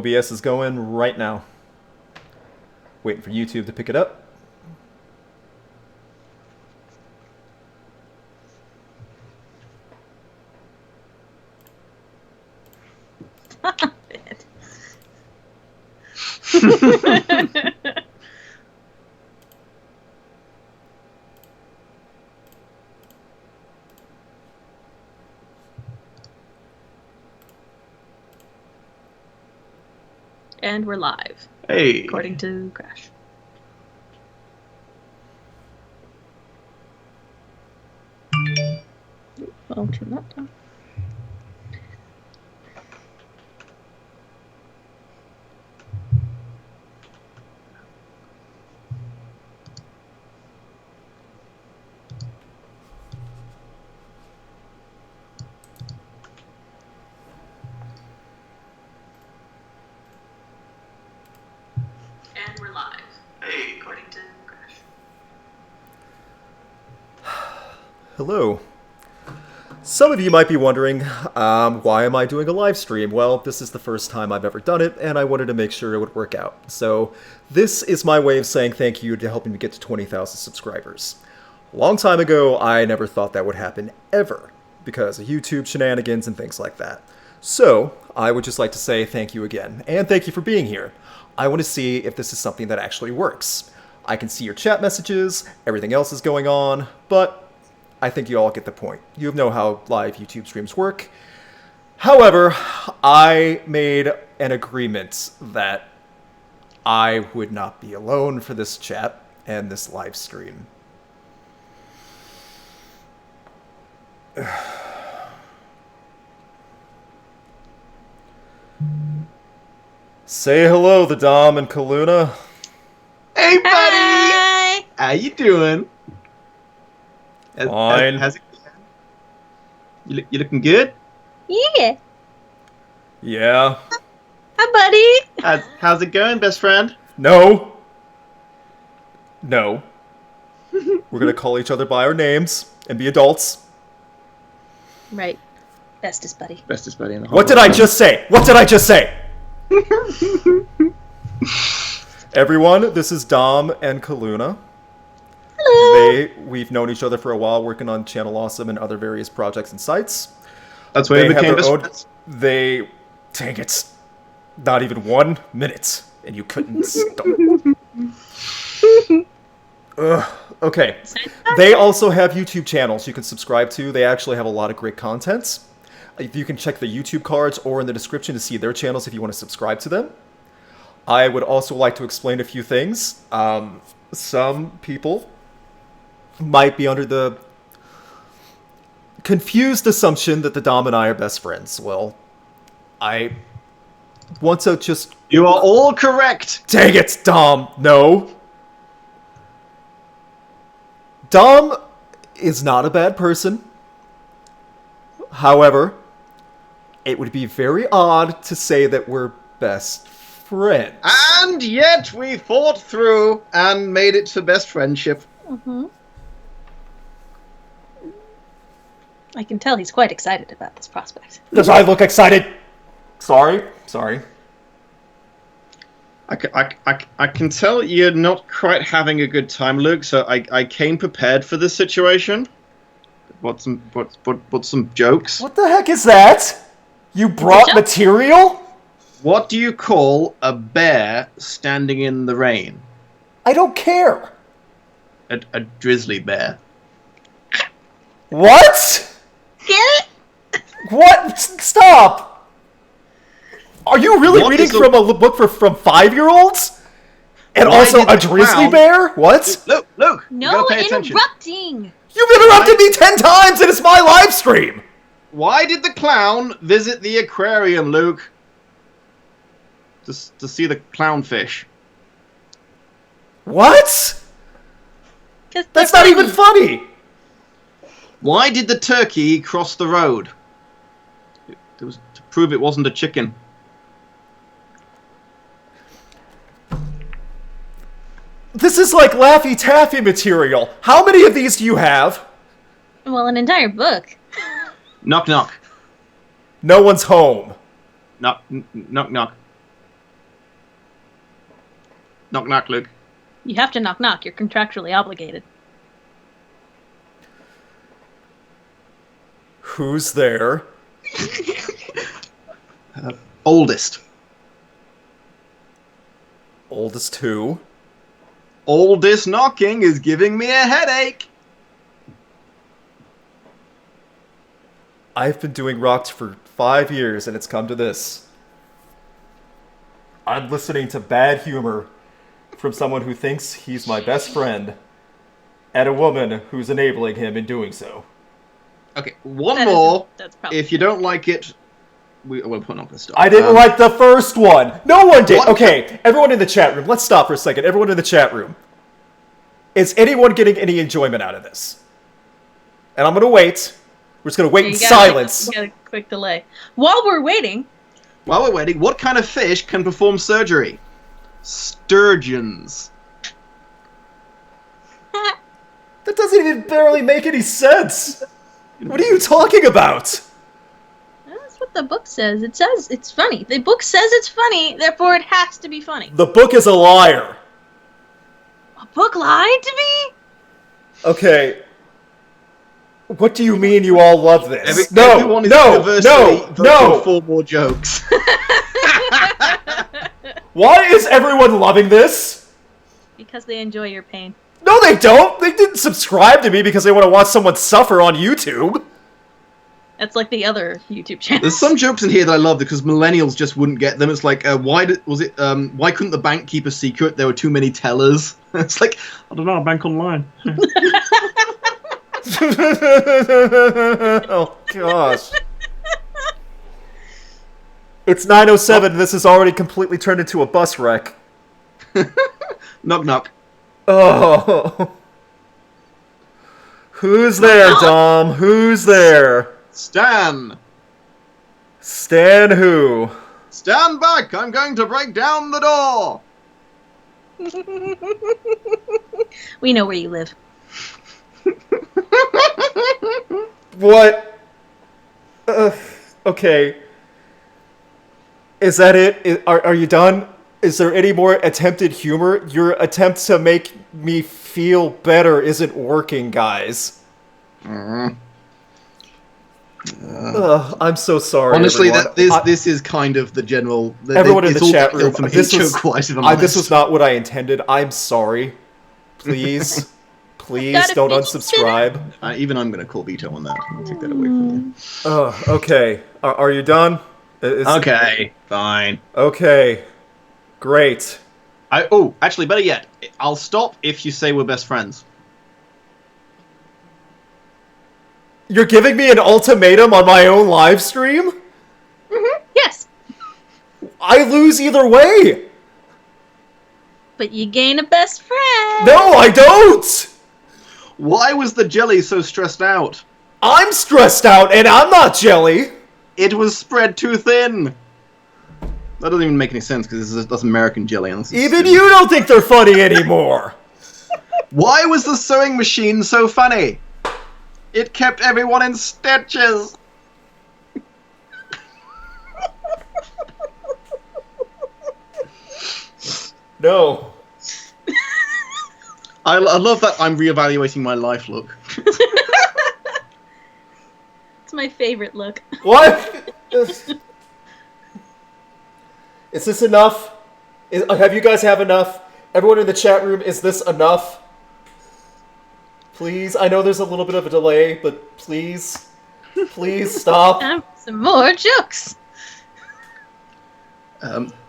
OBS is going right now. Waiting for YouTube to pick it up. And we're live. Hey. According to Crash. I'll turn that down. And we're live. Hey. According to Crash. Hello. Some of you might be wondering, why am I doing a live stream? Well, this is the first time I've ever done it, and I wanted to make sure it would work out. So this is my way of saying thank you to helping me get to 20,000 subscribers. A long time ago, I never thought that would happen ever, because of YouTube shenanigans and things like that. So I would just like to say thank you again, and thank you for being here. I want to see if this is something that actually works. I can see your chat messages, everything else is going on, but I think you all get the point. You know how live YouTube streams work. However, I made an agreement that I would not be alone for this chat and this live stream. Say hello to Dom and Calluna. Hey, buddy. Hi! How you doing? Fine. How's it going? You looking good? Yeah. Yeah. Hi, buddy. How's it going, best friend? No. No. We're gonna call each other by our names and be adults. Right. Bestest buddy. Bestest buddy in the whole What did I just say? What did I just say? Everyone, this is Dom and Calluna. Hello. We've known each other for a while, working on Channel Awesome and other various projects and sites. That's why we became best friends. Dang it. Not even 1 minute, and you couldn't stop. Ugh, okay. They also have YouTube channels you can subscribe to. They actually have a lot of great content. You can check the YouTube cards or in the description to see their channels if you want to subscribe to them. I would also like to explain a few things. Some people might be under the confused assumption that the Dom and I are best friends. Well, I want to just... You are all correct. Dang it, Dom! No. Dom is not a bad person. However, it would be very odd to say that we're best friends. And yet we fought through and made it to best friendship. Mm-hmm. I can tell he's quite excited about this prospect. Does I look excited? Sorry. I can tell you're not quite having a good time, Luke. So I came prepared for this situation. Brought some jokes. What the heck is that? You brought material? What do you call a bear standing in the rain? I don't care. A drizzly bear. What? Get it? What? Stop! Are you really What reading is a- from a book from 5-year-olds? And Why also did a the grizzly clown- bear? What? Luke, you No gotta pay attention. interrupting. You've interrupted me 10 times and it's my live stream! Why did the clown visit the aquarium, Luke? To see the clownfish. What? That's not even funny! Why did the turkey cross the road? It was to prove it wasn't a chicken. This is like Laffy Taffy material. How many of these do you have? Well, an entire book. Knock knock. No one's home. Knock knock knock. Knock, knock, Luke. You have to knock knock. You're contractually obligated. Who's there? Oldest. Oldest who? Oldest knocking is giving me a headache. I've been doing rocks for 5 years and it's come to this. I'm listening to bad humor from someone who thinks he's my best friend and a woman who's enabling him in doing so. Okay, one more. That's probably If you don't like it, we'll put up this stuff. I didn't like the first one. No one did. Okay, everyone in the chat room, let's stop for a second. Everyone in the chat room. Is anyone getting any enjoyment out of this? And I'm going to wait. We're just going to wait in silence. You got a quick delay. While we're waiting, what kind of fish can perform surgery? Sturgeons. That doesn't even barely make any sense. What are you talking about? that's what the book says. It says it's funny. The book says it's funny, therefore it has to be funny. The book is a liar. A book lied to me? Okay. What do you mean you all love this? Everyone is universally voting for more jokes. Why is everyone loving this? Because they enjoy your pain. No, they don't. They didn't subscribe to me because they want to watch someone suffer on YouTube. That's like the other YouTube channel. There's some jokes in here that I love because millennials just wouldn't get them. It's like, why couldn't the bank keep a secret? There were too many tellers. It's like, I don't know, bank online. Oh, gosh. It's 9:07. This has already completely turned into a bus wreck. Knock, knock. Oh. Who's there, Dom? Who's there? Stan. Stan who? Stand back! I'm going to break down the door! We know where you live. What? Okay. Is that it? Are you done? Is there any more attempted humor? Your attempt to make me feel better isn't working, guys. I'm so sorry. Honestly, everyone. this is kind of the general. Everyone in the chat room. This was not what I intended. I'm sorry. Please, please don't unsubscribe. Even I'm going to call veto on that. I'll take that away from you. Okay. Are you done? Okay, fine. Okay, great. Actually, better yet, I'll stop if you say we're best friends. You're giving me an ultimatum on my own live stream? Mm-hmm. Yes. I lose either way. But you gain a best friend. No, I don't. Why was the jelly so stressed out? I'm stressed out, and I'm not jelly. It was spread too thin. That doesn't even make any sense because that's American jelly. Even you don't think they're funny anymore. Why was the sewing machine so funny? It kept everyone in stitches. No. I love that I'm reevaluating my life look. It's my favorite look. What? Is this enough? Have you guys have enough? Everyone in the chat room, is this enough? Please, I know there's a little bit of a delay, but please stop. Some more jokes.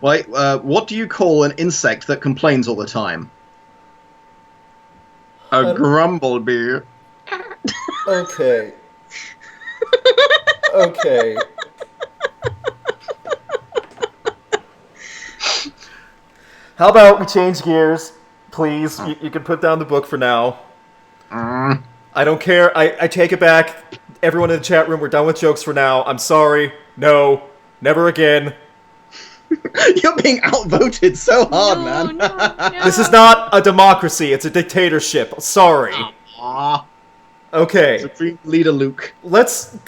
What do you call an insect that complains all the time? A grumblebee. Okay. Okay. How about we change gears, please? You can put down the book for now. I don't care. I take it back. Everyone in the chat room, we're done with jokes for now. I'm sorry. No. Never again. You're being outvoted so hard, man. No. This is not a democracy. It's a dictatorship. Sorry. Okay. Supreme Leader Luke. Let's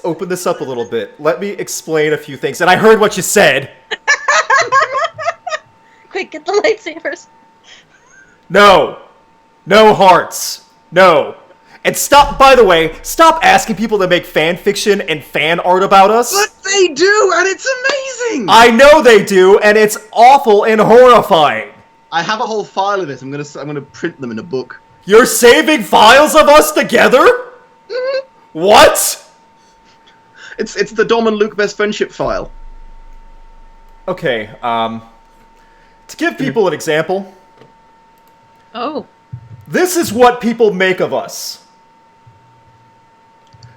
open this up a little bit. Let me explain a few things. And I heard what you said. Quick, get the lightsabers. No. No hearts. No. And stop, by the way, stop asking people to make fan fiction and fan art about us. But they do, and it's amazing! I know they do, and it's awful and horrifying. I have a whole file of it. I'm gonna print them in a book. You're saving files of us together? Mhm. What? It's the Dom and Luke best friendship file. Okay, to give people an example, Oh. this is what people make of us.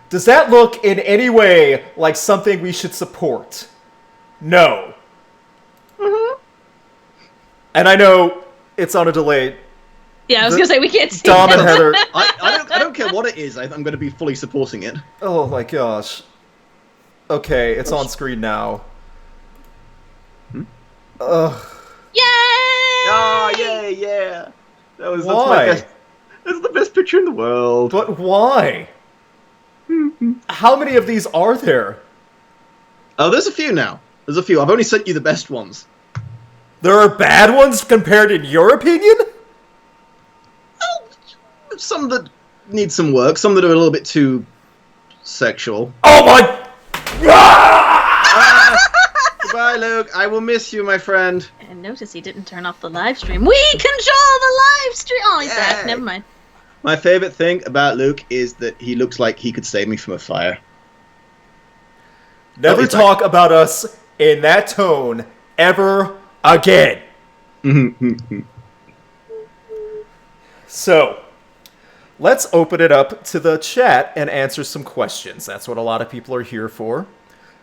Does that look in any way like something we should support? No. Mm-hmm. And I know it's on a delay. Yeah, I was gonna say we can't see Dom and that. Heather. I don't care what it is. I'm going to be fully supporting it. Oh my gosh. Okay, it's on screen now. Ugh. Yay! Oh, yeah. That's Why? my best. That's the best picture in the world. But why? How many of these are there? Oh, there's a few now. There's a few. I've only sent you the best ones. There are bad ones compared in your opinion? Oh, some that need some work. Some that are a little bit too sexual. Oh my... Goodbye, Luke. I will miss you, my friend. And notice he didn't turn off the live stream. We control the live stream. Oh, he's back. Yay. Never mind. My favorite thing about Luke is that he looks like he could save me from a fire. Never it's talk about us in that tone ever again. So, let's open it up to the chat and answer some questions. That's what a lot of people are here for.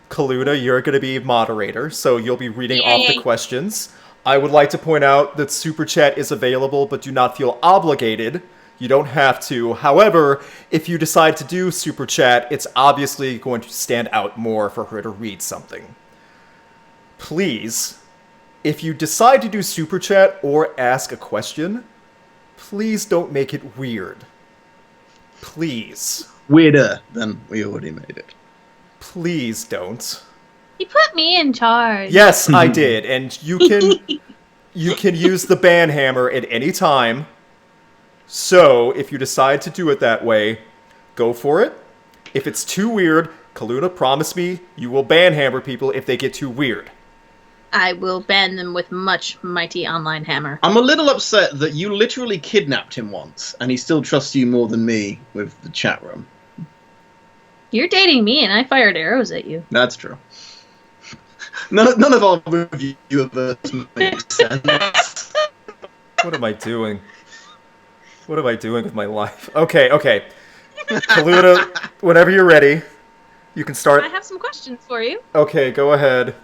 Calluna, you're going to be moderator, so you'll be reading off the questions. I would like to point out that Super Chat is available, but do not feel obligated. You don't have to. However, if you decide to do Super Chat, it's obviously going to stand out more for her to read something. Please, if you decide to do Super Chat or ask a question, please don't make it weird. Please. Weirder than we already made it. Please don't. He put me in charge. Yes, I did, and you can use the ban hammer at any time. So, if you decide to do it that way, go for it. If it's too weird, Calluna, promise me you will ban hammer people if they get too weird. I will ban them with much mighty online hammer. I'm a little upset that you literally kidnapped him once, and he still trusts you more than me with the chat room. You're dating me, and I fired arrows at you. That's true. None of our review makes sense. What am I doing? What am I doing with my life? Okay. Calluna, whenever you're ready, you can start. I have some questions for you. Okay, go ahead.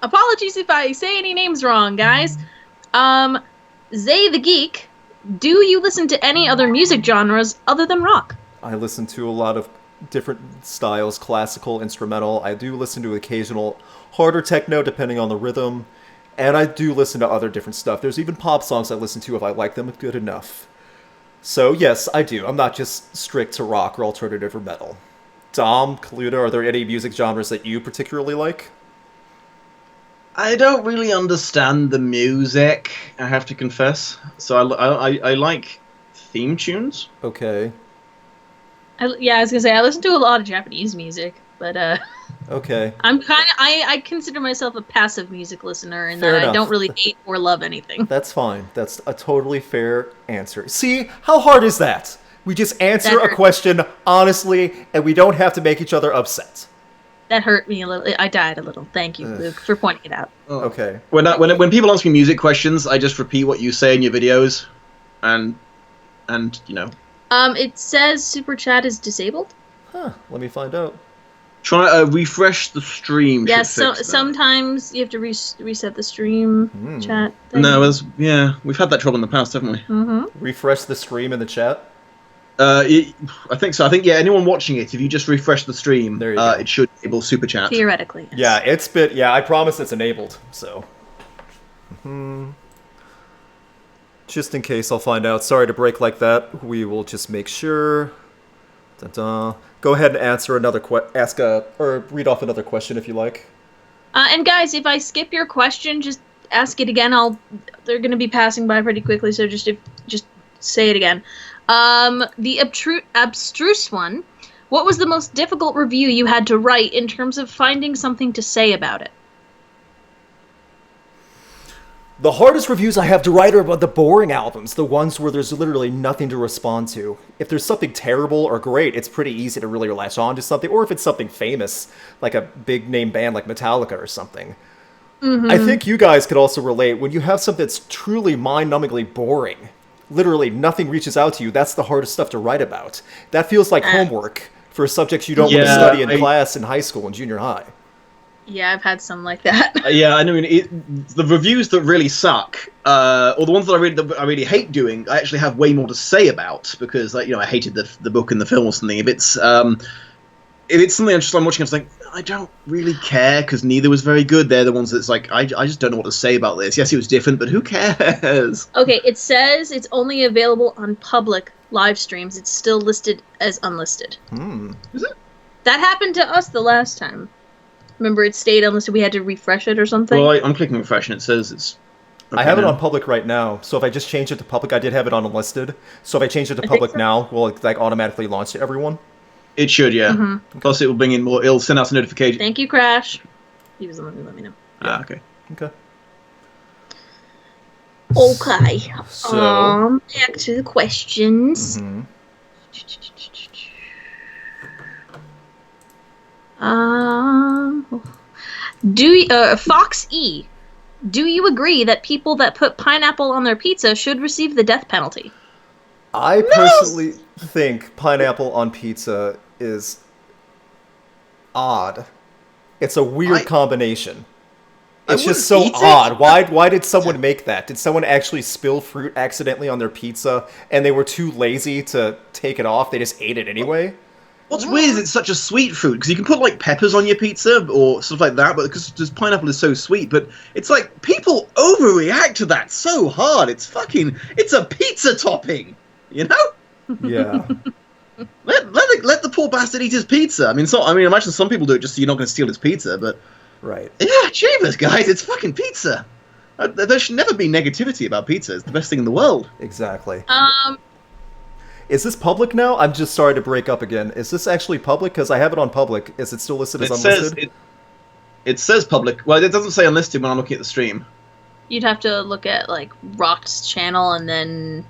Apologies if I say any names wrong, guys. Zay the Geek, do you listen to any other music genres other than rock? I listen to a lot of different styles, classical, instrumental. I do listen to occasional harder techno depending on the rhythm. And I do listen to other different stuff. There's even pop songs I listen to if I like them good enough. So yes, I do. I'm not just strict to rock or alternative or metal. Dom, Calluna, are there any music genres that you particularly like? I don't really understand the music, I have to confess. So I like theme tunes. Okay. I was gonna say I listen to a lot of Japanese music, but Okay. I consider myself a passive music listener, and Fair that I enough. don't really hate or love anything. That's fine. That's a totally fair answer. See, how hard is that? We just answer That a hurt. question honestly, and we don't have to make each other upset. That hurt me a little. I died a little. Thank you, Luke, for pointing it out. Okay. When people ask me music questions, I just repeat what you say in your videos, and you know. It says super chat is disabled. Huh. Let me find out. Try refresh the stream. Yeah, should so fix that. sometimes you have to reset the stream chat thing. No, we've had that trouble in the past, haven't we? Mm-hmm. Refresh the stream in the chat. I think so. I think anyone watching it, if you just refresh the stream, There you go. it should enable super chat. Theoretically, yes. Yeah, I promise it's enabled, so. Just in case I'll find out. Sorry to break like that. We will just make sure. Da-da. Go ahead and answer another or read off another question if you like. And guys, if I skip your question, just ask it again, they're going to be passing by pretty quickly, so just say it again. The abstruse one. What was the most difficult review you had to write in terms of finding something to say about it? The hardest reviews I have to write are about the boring albums, the ones where there's literally nothing to respond to. If there's something terrible or great, it's pretty easy to really latch on to something, or if it's something famous, like a big name band like Metallica or something. I think you guys could also relate, when you have something that's truly mind-numbingly boring, literally nothing reaches out to you, that's the hardest stuff to write about. That feels like homework for subjects you don't want to study in class in high school and junior high. Yeah, I've had some like that. Yeah, I mean, the reviews that really suck, or the ones that I really hate doing, I actually have way more to say about, because, like, I hated the book and the film or something. If it's something I'm watching, I'm just like, I don't really care, because neither was very good. They're the ones that's like, I just don't know what to say about this. Yes, it was different, but who cares? Okay, it says it's only available on public live streams. It's still listed as unlisted. Is it? That happened to us the last time. Remember, it stayed unlisted. We had to refresh it or something. Well, I'm clicking refresh, and it says it's... Okay, I have it on public right now, so if I just change it to public, I did have it on unlisted. So if I change it to public now, will it like automatically launch to everyone? It should, yeah. Plus, it will bring in more. It'll send out a notification. Thank you, Crash. He was the one who let me know. Ah, okay. Okay. Okay. So back to the questions. Fox E. Do you agree that people that put pineapple on their pizza should receive the death penalty? I personally think pineapple on pizza is odd. It's a weird combination. It's just so odd. Why did someone make that? Did someone actually spill fruit accidentally on their pizza and they were too lazy to take it off? They just ate it anyway? What's weird is it's such a sweet fruit, because you can put, like, peppers on your pizza or stuff like that, but because pineapple is so sweet, but it's like, people overreact to that so hard. It's a pizza topping, you know? Yeah. Let the poor bastard eat his pizza. I mean, imagine some people do it just so you're not going to steal his pizza, but... Right. Yeah, jeebus, guys, it's fucking pizza. There should never be negativity about pizza. It's the best thing in the world. Exactly. Is this public now? I'm just sorry to break up again. Is this actually public? Because I have it on public. Is it still listed as unlisted? It says public. Well, it doesn't say unlisted when I'm looking at the stream. You'd have to look at, like, Rock's channel and then...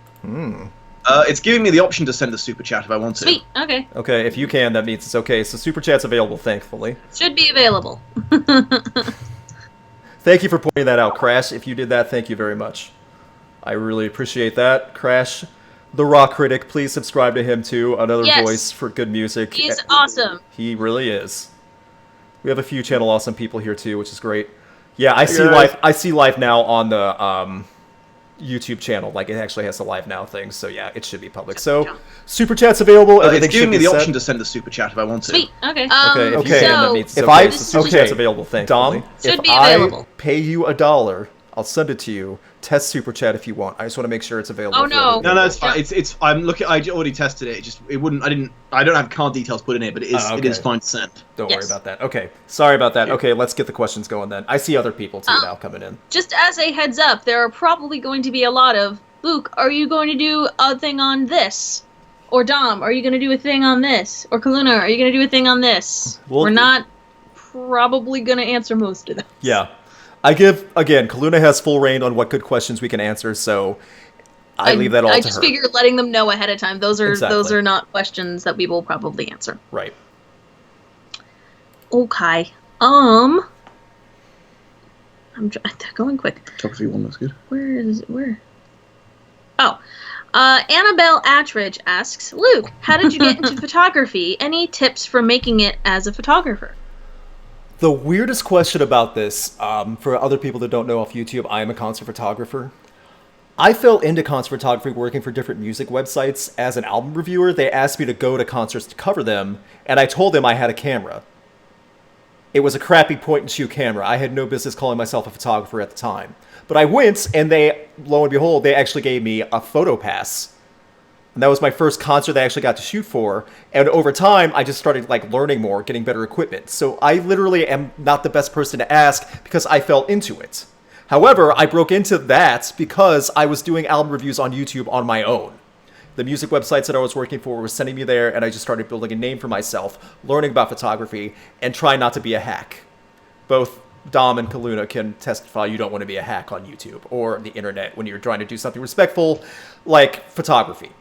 It's giving me the option to send a super chat if I want to. Sweet, okay. Okay, if you can, that means it's okay. So super chat's available, thankfully. Should be available. Thank you for pointing that out, Crash. If you did that, thank you very much. I really appreciate that. Crash, the rock critic, please subscribe to him too. Another voice for good music. He's awesome. He really is. We have a few channel awesome people here too, which is great. Yeah, I see live now on the YouTube channel. Like, it actually has the live now thing, so yeah, it should be public. So super chat's available. It's giving me the option to send a super chat if I want to. Sweet. Okay. Okay. So, super chat's available. Thankfully, Dom, should if be available. I pay you $1, I'll send it to you. Test super chat if you want. I just want to make sure it's available. Oh no. No, it's fine. It's. I'm looking. I already tested it. It wouldn't. I don't have card details put in it, but it is. It is fine to send. Don't worry about that. Okay. Sorry about that. Okay, let's get the questions going then. I see other people too now coming in. Just as a heads up, there are probably going to be a lot of Luke. Are you going to do a thing on this? Or Dom, are you going to do a thing on this? Or Calluna, are you going to do a thing on this? We're not probably going to answer most of them. Yeah. Calluna has full reign on what good questions we can answer, so I leave that all to her. I just figured letting them know ahead of time. Those are not questions that we will probably answer. Right. Okay. They're going quick. Photography one looks good. Where? Oh. Annabelle Attridge asks, Luke, how did you get into photography? Any tips for making it as a photographer? The weirdest question about this, for other people that don't know off YouTube, I am a concert photographer. I fell into concert photography working for different music websites. As an album reviewer, they asked me to go to concerts to cover them, and I told them I had a camera. It was a crappy point-and-shoot camera. I had no business calling myself a photographer at the time. But I went, and lo and behold, they actually gave me a photo pass. And that was my first concert that I actually got to shoot for. And over time, I just started learning more, getting better equipment. So I literally am not the best person to ask because I fell into it. However, I broke into that because I was doing album reviews on YouTube on my own. The music websites that I was working for were sending me there, and I just started building a name for myself, learning about photography, and trying not to be a hack. Both Dom and Calluna can testify you don't want to be a hack on YouTube or the internet when you're trying to do something respectful like photography.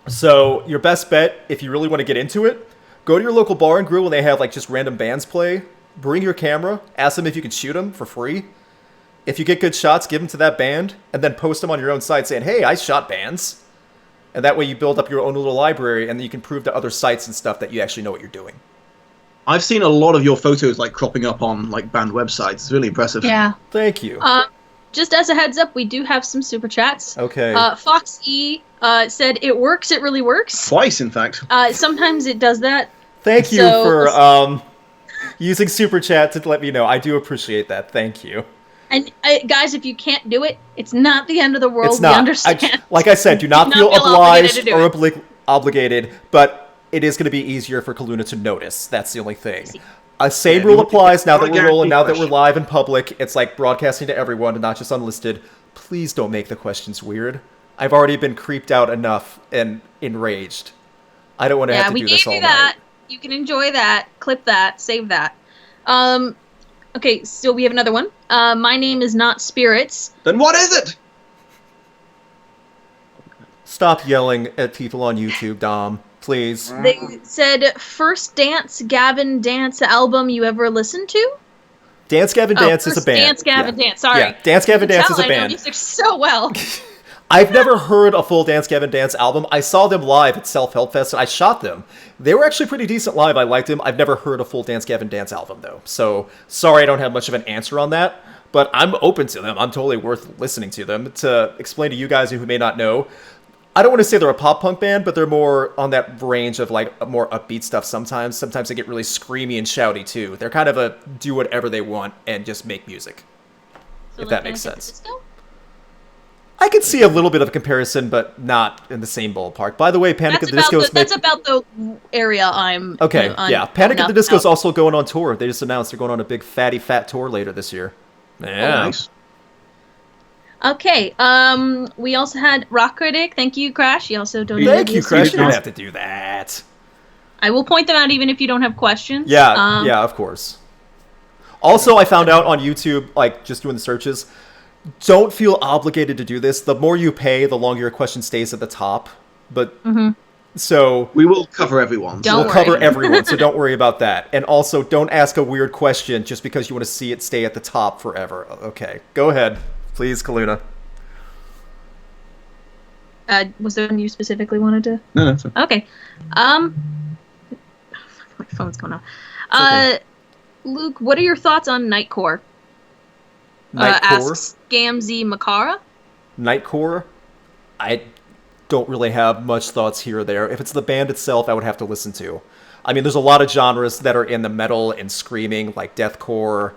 So your best bet, if you really want to get into it, go to your local bar and grill when they have like just random bands play. Bring your camera, ask them if you can shoot them for free. If you get good shots, give them to that band, and then post them on your own site saying, hey, I shot bands. And that way you build up your own little library, and then you can prove to other sites and stuff that you actually know what you're doing. I've seen a lot of your photos like cropping up on like band websites. It's really impressive. Yeah. Thank you. Just as a heads up, we do have some super chats. Okay. Fox E said, it works, it really works. Twice, in fact. Sometimes it does that. Thank you for using Super Chat to let me know. I do appreciate that. Thank you. And guys, if you can't do it, it's not the end of the world. It's not. We understand. Like I said, do not feel obliged or obligated, but it is going to be easier for Calluna to notice. That's the only thing. Same rule applies now that we're rolling, now that we're live in public. It's like broadcasting to everyone and not just unlisted. Please don't make the questions weird. I've already been creeped out enough and enraged. I don't want to have to do this all night. That. You can enjoy that, clip that, save that. Okay, so we have another one. My name is not Spirits. Then what is it? Stop yelling at people on YouTube, Dom. Please. They said, first Dance Gavin Dance album you ever listened to? Dance Gavin Dance is a band. Dance Gavin Dance, sorry. Yeah, Dance Gavin Dance is a band. I know music so well. I've never heard a full Dance Gavin Dance album. I saw them live at Self-Help Fest, and I shot them. They were actually pretty decent live. I liked them. I've never heard a full Dance Gavin Dance album, though. So, sorry I don't have much of an answer on that, but I'm open to them. I'm totally worth listening to them. To explain to you guys who may not know, I don't want to say they're a pop-punk band, but they're more on that range of, like, more upbeat stuff sometimes. Sometimes they get really screamy and shouty, too. They're kind of a do whatever they want and just make music, so if that makes sense. I could see a little bit of a comparison, but not in the same ballpark. By the way, Panic at the Disco... That's about the area I'm... Okay, yeah. Panic at the Disco is also going on tour. They just announced they're going on a big fatty fat tour later this year. Yeah. Oh, nice. Okay, we also had Rock Critic. Thank you, Crash. You also donated. Thank you, Crash. You don't have to do that. I will point them out even if you don't have questions. Yeah, yeah, of course. Also, I found out on YouTube, like, just doing the searches... Don't feel obligated to do this. The more you pay, the longer your question stays at the top. But so we will cover everyone. We'll cover everyone, so don't worry about that. And also, don't ask a weird question just because you want to see it stay at the top forever. Okay, go ahead, please, Calluna. Was there one you specifically wanted to? No, that's fine. Okay. My phone's going off. Okay. Luke, what are your thoughts on Nightcore? Asks Gamzee Makara. Nightcore? I don't really have much thoughts here or there. If it's the band itself, I would have to listen to. I mean, there's a lot of genres that are in the metal and screaming, like deathcore,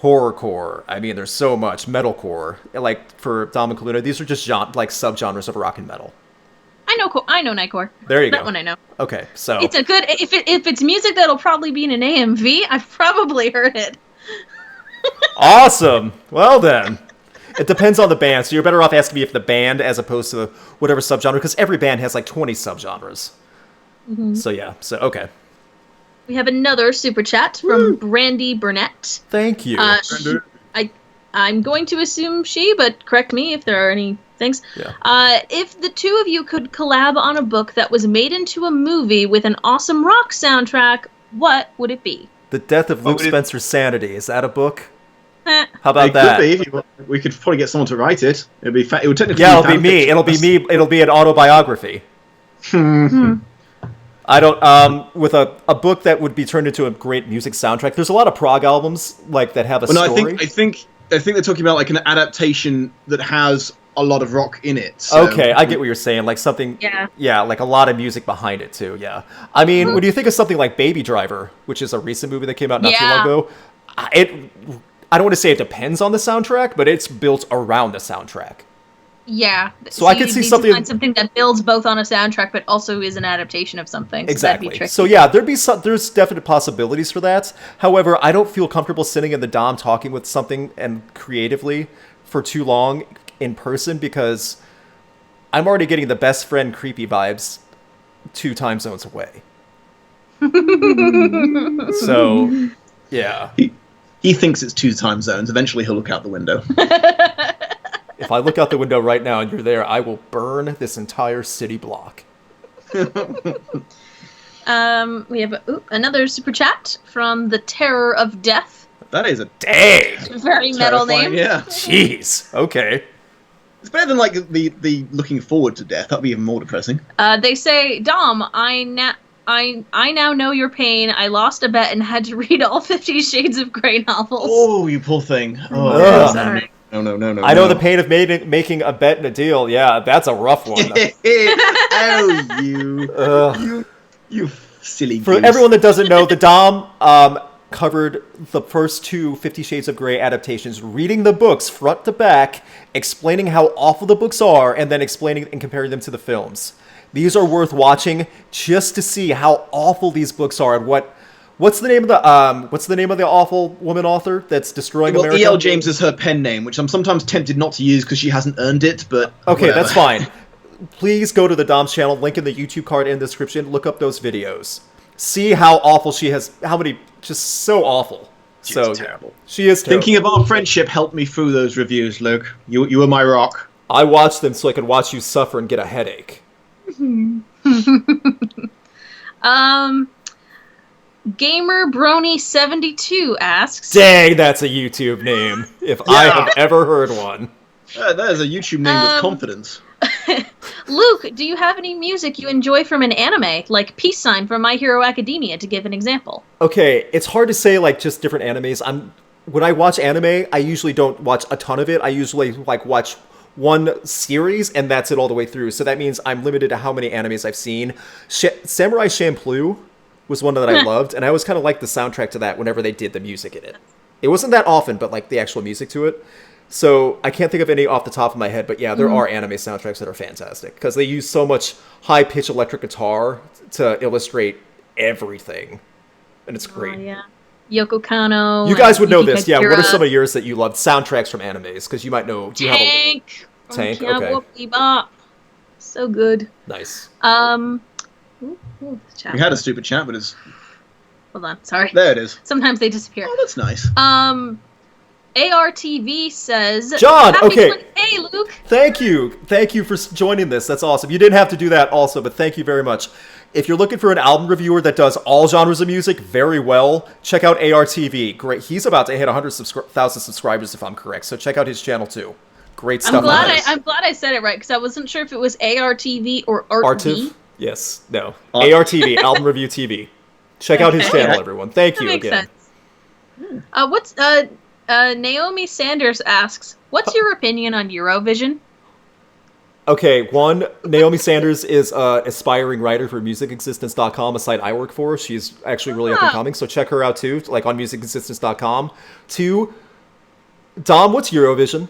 horrorcore. I mean, there's so much. Metalcore. Like, for Dom and Calluna, these are just like subgenres of rock and metal. I know Nightcore. There you go. That one I know. Okay, so... It's a good... If it's music that'll probably be in an AMV, I've probably heard it. Awesome. Well then, it depends on the band. So you're better off asking me if the band as opposed to whatever subgenre, because every band has like 20 subgenres. So yeah. So okay. We have another super chat from Brandy Burnett. Thank you. I'm going to assume she, but correct me if there are any things. Yeah. If the two of you could collab on a book that was made into a movie with an awesome rock soundtrack, what would it be? The Death of Luke Spencer's Sanity. Is that a book? How about that? It could be. We could probably get someone to write it. It would technically. Yeah, it'll be me. It'll be me. It'll be an autobiography. I don't. With a book that would be turned into a great music soundtrack. There's a lot of prog albums like that have a story. I think they're talking about like an adaptation that has a lot of rock in it. So. Okay, I get what you're saying. Like something, yeah, like a lot of music behind it too. Yeah, I mean, when you think of something like Baby Driver, which is a recent movie that came out not too long ago, I don't want to say it depends on the soundtrack, but it's built around the soundtrack. Yeah. So I could see something that builds both on a soundtrack, but also is an adaptation of something. So exactly. That'd be tricky. So yeah, there's definite possibilities for that. However, I don't feel comfortable sitting in the Dom talking with something and creatively for too long in person because I'm already getting the best friend creepy vibes 2 time zones away. So, yeah. He thinks it's 2 time zones. Eventually he'll look out the window. If I look out the window right now and you're there, I will burn this entire city block. We have another super chat from the Terror of Death. That is a Dang! Very metal name. Yeah. Jeez. Okay. It's better than like the looking forward to death. That'd be even more depressing. They say, Dom, I now know your pain. I lost a bet and had to read all 50 Shades of Grey novels. Oh, you poor thing. Oh, Ugh. Sorry. No. I know the pain of making a bet and a deal. Yeah, that's a rough one. Oh, you silly For goose. everyone that doesn't know, the Dom covered the first 2 50 Shades of Grey adaptations, reading the books front to back, explaining how awful the books are, and then explaining and comparing them to the films. These are worth watching just to see how awful these books are and what's the name of the awful woman author that's destroying America? E.L. James is her pen name, which I'm sometimes tempted not to use because she hasn't earned it, but okay, whatever. that's fine. Please go to the Dom's channel, link in the YouTube card in the description, look up those videos. See how awful she has, how many, just so awful. She's terrible. She is terrible. Thinking of our friendship helped me through those reviews, Luke. You were my rock. I watched them so I could watch you suffer and get a headache. Gamer Brony72 asks, Dang, that's a YouTube name, if I have ever heard one. That is a YouTube name with confidence. Luke, do you have any music you enjoy from an anime, like Peace Sign from My Hero Academia, to give an example? Okay, it's hard to say, like, just different animes. When I watch anime, I usually don't watch a ton of it. I usually, like, watch one series, and that's it all the way through. So that means I'm limited to how many animes I've seen. Samurai Champloo was one that I loved, and I always kind of liked the soundtrack to that whenever they did the music in it. It wasn't that often, but, like, the actual music to it. So I can't think of any off the top of my head, but yeah, there are anime soundtracks that are fantastic because they use so much high-pitched electric guitar to illustrate everything, and it's great. Yeah. Yoko Kanno. You guys would know Yuki this, yeah. What are Katsura. some of yours that you loved soundtracks from animes? Because you might know. Do you Tank. have a Tank? From Okay, Cowboy Bebop. So good. nice. Ooh, chat. We had a stupid chat, but it's Hold on, sorry. there. It is. Sometimes they disappear. Oh, that's nice. ARTV says, John, Happy okay. Hey, Luke. Thank you for joining this. That's awesome. You didn't have to do that also, but thank you very much. If you're looking for an album reviewer that does all genres of music very well, check out ARTV. Great. He's about to hit 100,000 subscribers if I'm correct, so check out his channel too. Great stuff. I'm glad I said it right, because I wasn't sure if it was ARTV or ARTV. Artiv? Yes. No. ARTV, Album Review TV. Check out his channel, everyone. Thank That you makes again. sense. Naomi Sanders asks, what's your opinion on Eurovision? Okay, one, Naomi Sanders is an aspiring writer for musicexistence.com, a site I work for. She's actually really up and coming, so check her out too, like on musicexistence.com. 2, Dom, what's Eurovision?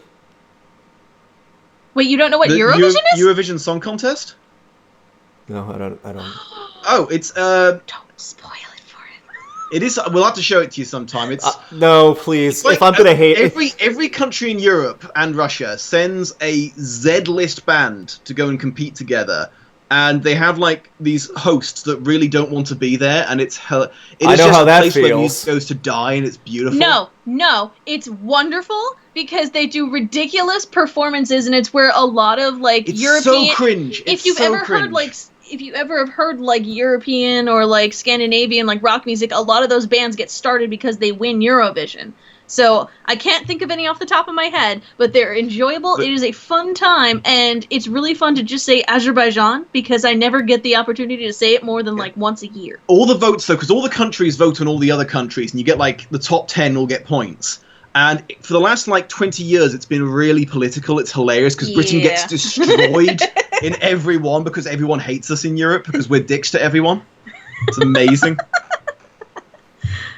Wait, you don't know what Eurovision is? Eurovision Song Contest? No, I don't. Oh, it's Don't spoil it for him. it is. We'll have to show it to you sometime. It's No, please. like, If I'm gonna hate every country in Europe and Russia sends a Z-list band to go and compete together, and they have like these hosts that really don't want to be there, and it's I know just how a that place where feels. music goes to die, and it's beautiful. No, it's wonderful because they do ridiculous performances, and it's where a lot of like it's European. so cringe. If you've ever heard like. If you ever have heard like European or like Scandinavian like rock music, a lot of those bands get started because they win Eurovision. So I can't think of any off the top of my head, but they're enjoyable. It is a fun time, and it's really fun to just say Azerbaijan because I never get the opportunity to say it more than like once a year. all the votes though, because all the countries vote on all the other countries, and you get like the top 10 will get points. And for the last like 20 years, it's been really political. It's hilarious because Britain gets destroyed in every one because everyone hates us in Europe because we're dicks to everyone. It's amazing.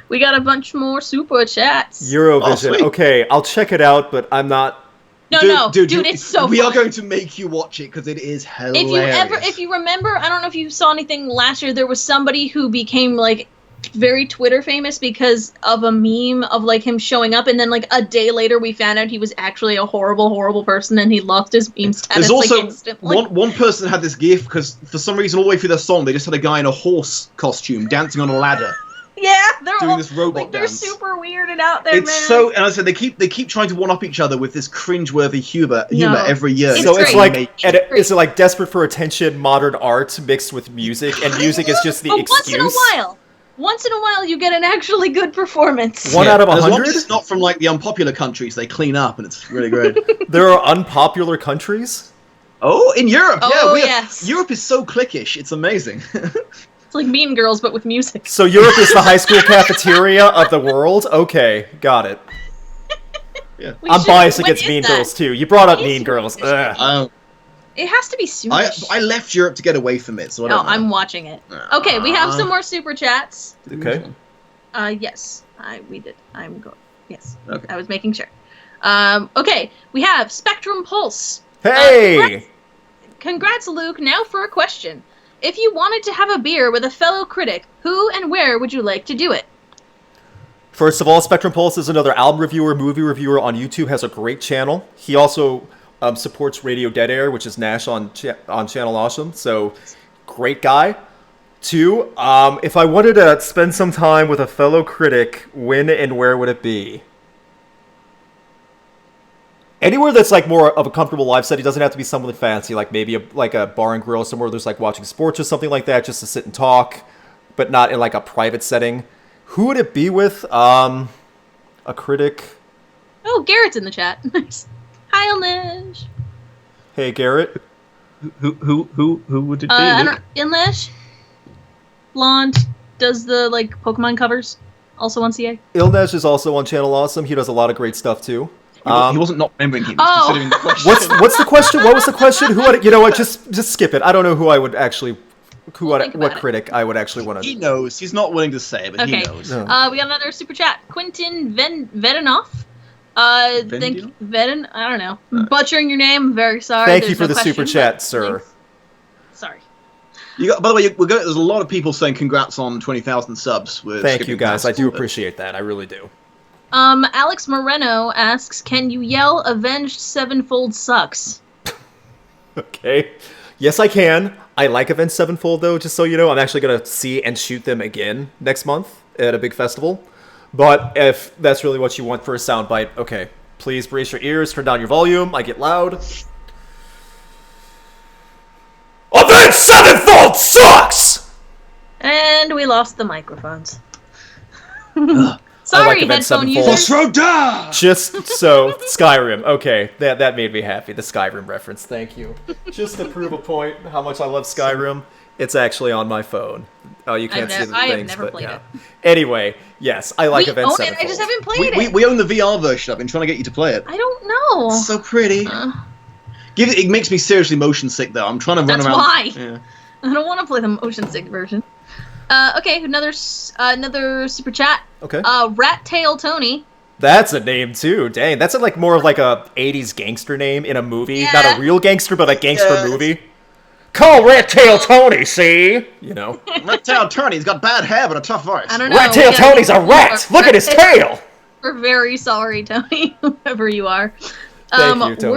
We got a bunch more super chats. Eurovision. sweet. Okay, I'll check it out, but I'm not. Dude, it's so we fun. are going to make you watch it because it is hilarious. If you remember, I don't know if you saw anything last year, there was somebody who became like very Twitter famous because of a meme of like him showing up, and then like a day later we found out he was actually a horrible person, and he lost his meme status. There's also like, instantly. one person had this gif because for some reason all the way through their song they just had a guy in a horse costume dancing on a ladder. Yeah, they're doing all, this robot like, they're dance. super weirded out there, It's man. so, and as I said, they keep trying to one up each other with this cringeworthy humor every year. It's So great. it's like, is it like desperate for attention, modern art mixed with music, and music is just the but excuse? once in a while, you get an actually good performance. One out of And as long 100? as it's not from like the unpopular countries, they clean up, and it's really great. There are unpopular countries? Oh, in Europe, Oh, yeah, yes. Europe is so cliquish, it's amazing. It's like Mean Girls, but with music. So Europe is the high school cafeteria of the world? Okay, got it. Yeah. I'm biased against Mean Girls, too. You brought up Mean Girls. Ugh. It has to be soonish. I left Europe to get away from it, so I No, don't know. I'm watching it. Okay, we have some more super chats. Okay. Yes, we did. Yes, Okay. I was making sure. Okay, we have Spectrum Pulse. Hey! Congrats, Luke. Now for a question. If you wanted to have a beer with a fellow critic, who and where would you like to do it? First of all, Spectrum Pulse is another album reviewer, movie reviewer on YouTube, has a great channel. He also supports Radio Dead Air, which is Nash on Channel Awesome, so great guy. 2, if I wanted to spend some time with a fellow critic, when and where would it be? Anywhere that's like more of a comfortable live setting. Doesn't have to be something fancy, like maybe a bar and grill somewhere there's like watching sports or something like that, just to sit and talk, but not in like a private setting. Who would it be with? A critic. Oh, Garrett's in the chat. Nice. Hi, Ilnish. Hey, Garrett. Who would it be? I Luke? don't, Ilnish. Blonde. Does the like Pokemon covers. Also on CA. Ilnesh is also on Channel Awesome. He does a lot of great stuff too. He wasn't not remembering him. He was Oh. considering the question. What's the question? What was the question? Who would, you know what? Just skip it. I don't know who I would actually, think what about it. critic I would actually want He to. knows. He's not willing to say, but Okay. he knows. No. We got another super chat. Quentin Vedenoff. Thank Veden. I don't know. Butchering your name. I'm very sorry. Thank you There's for no the super question, chat, but sir. thanks. Sorry. By the way, there's a lot of people saying congrats on 20,000 subs. We're Thank you skipping guys. I past do it. appreciate that. I really do. Alex Moreno asks, "Can you yell 'Avenged Sevenfold sucks'?" Okay. Yes, I can. I like Avenged Sevenfold, though, just so you know. I'm actually going to see and shoot them again next month at a big festival. But if that's really what you want for a soundbite, okay. Please brace your ears, turn down your volume. I get loud. Avenged Sevenfold sucks! And we lost the microphones. I Sorry, like Avenged headphone Sevenfold. users. Roda! Just so, Skyrim. Okay, that made me happy. The Skyrim reference, thank you. Just to prove a point how much I love Skyrim, it's actually on my phone. Oh, you can't see the I have things, never but played yeah. it. Anyway, yes, I like We Avenged own it, Sevenfold. I just haven't played it. We own the VR version. I've been trying to get you to play it. I don't know. It's so pretty. Uh, It makes me seriously motion sick though. I'm trying to run That's around. why. Yeah. I don't want to play the motion sick version. Okay, another super chat. Okay. Rat Tail Tony. That's a name too. Dang, that's like more of like a 80s gangster name in a movie. Yeah. Not a real gangster, but a gangster Yes. movie. Call Rat Tail Tony, see? You know. Rat Tail Tony, he's got bad hair but a tough voice. I don't know. Rat Tail we gotta Tony's a get rat! more Look at his rat tail! We're very sorry, Tony, whoever you are. Thank you, Tony.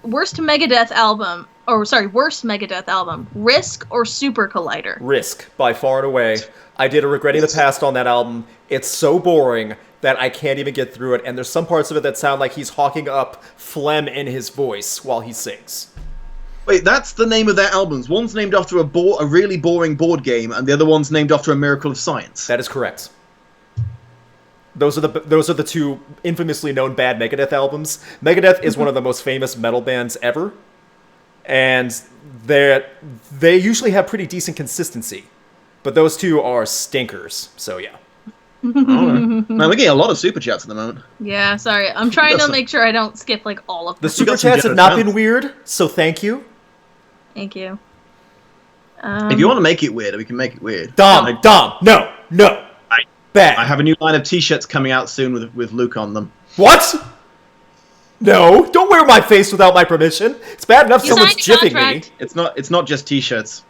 Worst Megadeth album. Worst Megadeth album. Risk or Super Collider? Risk, by far and away. I did a Regretting the Past on that album. It's so boring that I can't even get through it, and there's some parts of it that sound like he's hawking up phlegm in his voice while he sings. Wait, that's the name of their albums. One's named after a really boring board game, and the other one's named after a miracle of science. That is correct. Those are the two infamously known bad Megadeth albums. Megadeth is one of the most famous metal bands ever, and they usually have pretty decent consistency. But those two are stinkers, so yeah. Man, we're getting a lot of super chats at the moment. Yeah, sorry. I'm trying to Listen. make sure I don't skip like all of The them. super got some chats have generous not fans. been weird, so thank you. Thank you. If you want to make it weird, we can make it weird. Dom, no. Bad. I have a new line of t-shirts coming out soon with Luke on them. What? No, don't wear my face without my permission. It's bad enough You someone's signed a jipping me. contract. It's not just t-shirts.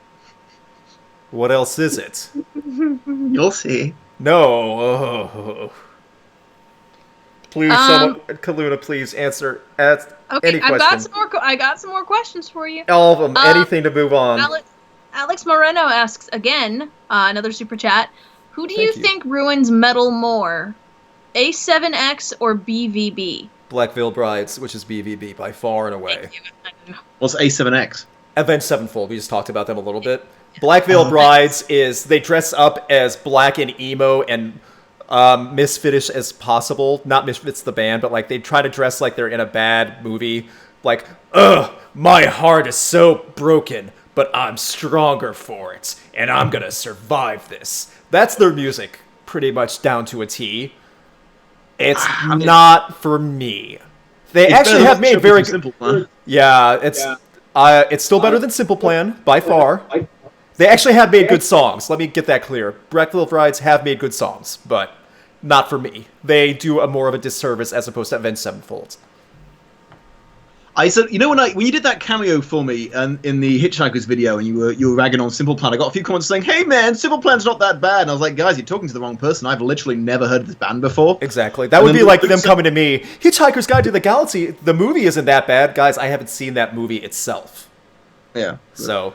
What else is it? You'll see. No. Oh. Please, someone, Calluna, please answer. Ask any question. I got some more questions for you. All of them. Anything to move on. Alex Moreno asks again, another super chat. Who do you think ruins metal more, A7X or BVB? Black Veil Brides, which is BVB by far and away. What's A7X? Avenged Sevenfold. We just talked about them a little bit. Black Veil Brides is they dress up as black and emo and misfitish as possible. Not Misfits the band, but like they try to dress like they're in a bad movie. Like, ugh, my heart is so broken, but I'm stronger for it, and I'm gonna survive this. That's their music, pretty much down to a T. It's not for me. They actually have made very Simple Plan. Yeah, it's still better than Simple Plan by far. They actually have made good songs. Let me get that clear. Black Veil Brides have made good songs, but not for me. They do a more of a disservice as opposed to Avenged Sevenfold. I said, you know, when you did that cameo for me in the Hitchhikers video, and you were ragging on Simple Plan, I got a few comments saying, "Hey man, Simple Plan's not that bad." And I was like, "Guys, you're talking to the wrong person. I've literally never heard of this band before." Exactly. That would be like them coming to me, "Hitchhiker's Guide to the Galaxy. The movie isn't that bad, guys. I haven't seen that movie itself." Yeah. So.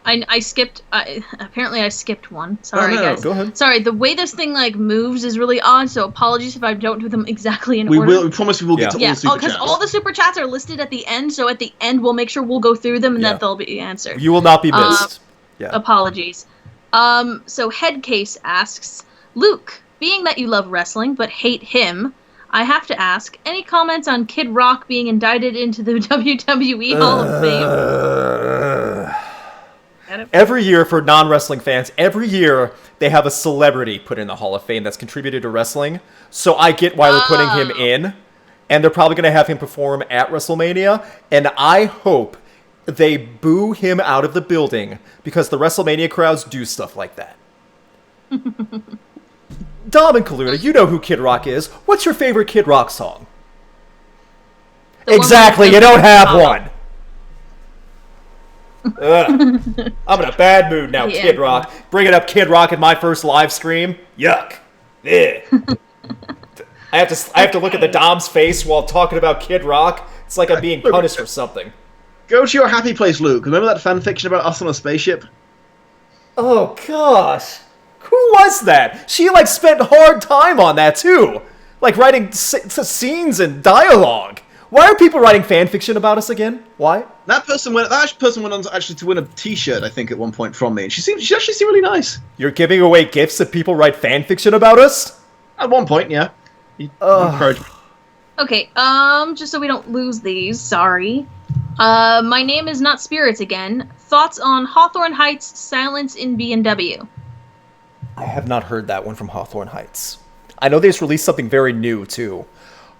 I skipped. Apparently, I skipped one. Sorry, guys. Go ahead. Sorry, the way this thing like moves is really odd. So apologies if I don't do them exactly in order. We promise we will get to all the super chats. Because all the super chats are listed at the end. So at the end, we'll make sure we'll go through them and that they'll be answered. You will not be missed. Apologies. So Headcase asks, Luke, being that you love wrestling but hate him, I have to ask, any comments on Kid Rock being indicted into the WWE Hall of Fame? Every year, for non-wrestling fans, every year they have a celebrity put in the Hall of Fame that's contributed to wrestling. So I get why they're putting him in. And they're probably going to have him perform at WrestleMania. And I hope they boo him out of the building because the WrestleMania crowds do stuff like that. Dom and Calluna, you know who Kid Rock is. What's your favorite Kid Rock song? Exactly, you don't have one. I'm in a bad mood now, Kid Rock. Bringing up Kid Rock in my first live stream. Yuck. I have to look at the Dom's face while talking about Kid Rock. It's like I'm being punished for something. Go to your happy place, Luke. Remember that fan fiction about us on a spaceship? Oh gosh, who was that? She like spent hard time on that too, like writing scenes and dialogue. Why are people writing fan fiction about us again? Why? That person went on to actually to win a T-shirt, I think, at one point from me. And she actually seemed really nice. You're giving away gifts that people write fan fiction about us? At one point, yeah. Encourage me. Okay, just so we don't lose these, sorry. My name is not Spirits again. Thoughts on Hawthorne Heights' Silence in B&W? I have not heard that one from Hawthorne Heights. I know they just released something very new, too.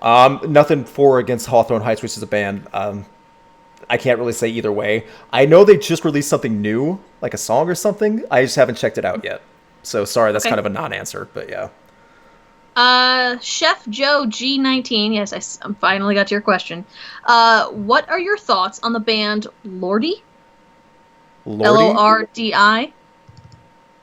Nothing for or against Hawthorne Heights, which is a band. I can't really say either way. I know they just released something new, like a song or something. I just haven't checked it out yet. So sorry, that's kind of a non-answer, but yeah. Chef Joe G19, yes, I finally got to your question. What are your thoughts on the band Lordi? Lordi?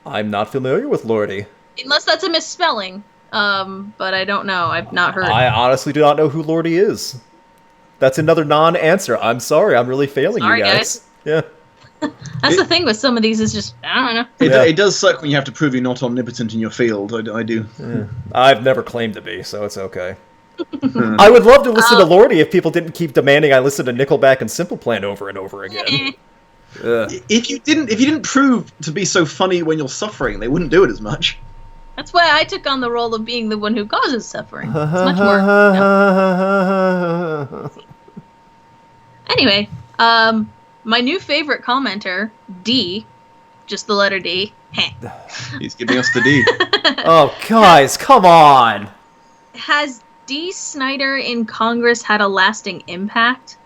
I'm not familiar with Lordi. Unless that's a misspelling. But I don't know. I've not heard. I honestly do not know who Lordi is. That's another non-answer. I'm sorry. I'm really failing you guys. Yeah. That's the thing with some of these is just, I don't know. It does suck when you have to prove you're not omnipotent in your field. I do. Yeah. I've never claimed to be, so it's okay. I would love to listen to Lordi if people didn't keep demanding I listen to Nickelback and Simple Plan over and over again. If you didn't prove to be so funny when you're suffering, they wouldn't do it as much. That's why I took on the role of being the one who causes suffering. It's much more. Anyway, my new favorite commenter, D, just the letter D. He's giving us the D. Oh, guys, come on. Has D. Snyder in Congress had a lasting impact?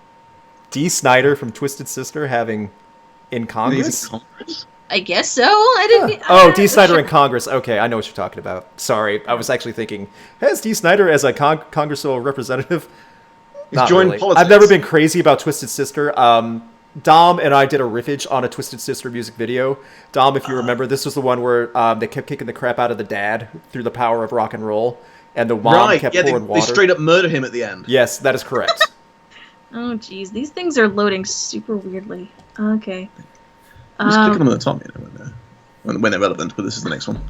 D. Snyder from Twisted Sister having in Congress? I guess so. I didn't. Oh, D. Snyder in Congress. Okay, I know what you're talking about. Sorry, I was actually thinking, has D. Snyder as a congressional representative? Not really. Politics. I've never been crazy about Twisted Sister. Dom and I did a riffage on a Twisted Sister music video. Dom, if you remember, this was the one where they kept kicking the crap out of the dad through the power of rock and roll, and the mom kept pouring water. They straight up murder him at the end. Yes, that is correct. Oh, jeez. These things are loading super weirdly. Okay. Just click on them at the top when they're relevant, but this is the next one.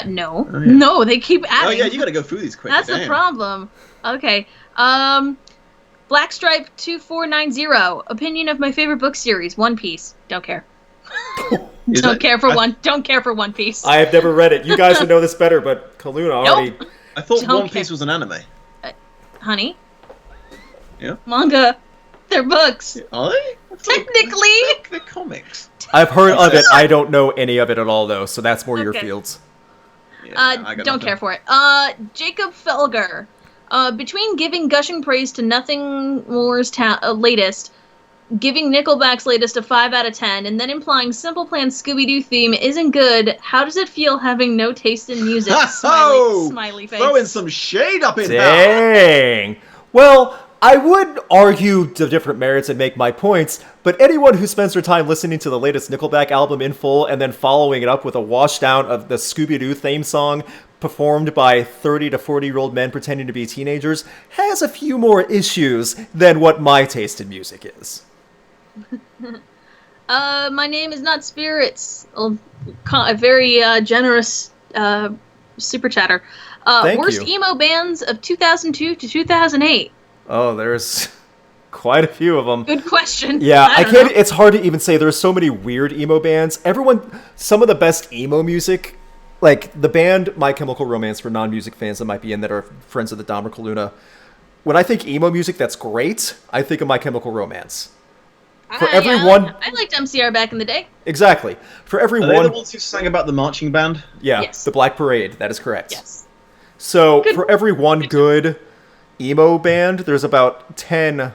No. Oh, yeah. No, they keep adding. Oh, yeah, you gotta go through these quick. That's the problem. Okay. Blackstripe 2490. Opinion of my favorite book series, One Piece. Don't care. Don't care for One Piece. I have never read it. You guys would know this better, but Calluna already... Nope. I thought One Piece was an anime. Honey? Yeah? Manga. They're books. Are they? Technically. They're comics. I've heard of it. I don't know any of it at all, though, so that's more your fields. Yeah, don't care for it. Jacob Felger. Between giving gushing praise to Nothing More's latest, giving Nickelback's latest a 5 out of 10, and then implying Simple Plan's Scooby-Doo theme isn't good, how does it feel having no taste in music? Smiley face. Throwing some shade up in there. Dang. Well, I would argue the different merits and make my points, but anyone who spends their time listening to the latest Nickelback album in full and then following it up with a washdown of the Scooby-Doo theme song performed by 30 to 40-year-old men pretending to be teenagers has a few more issues than what my taste in music is. My name is not Spirits. A very generous super chatter. Worst emo bands of 2002 to 2008. Oh, there's quite a few of them. Good question. Yeah, I can't. It's hard to even say. There's so many weird emo bands. Some of the best emo music, like the band My Chemical Romance, for non-music fans that might be in that are friends of the Dom or Calluna. When I think emo music that's great, I think of My Chemical Romance. For everyone, I liked MCR back in the day. Exactly. For everyone, are they the ones who sang about the marching band? Yeah, yes. The Black Parade. That is correct. Yes. So for every one good emo band, there's about 10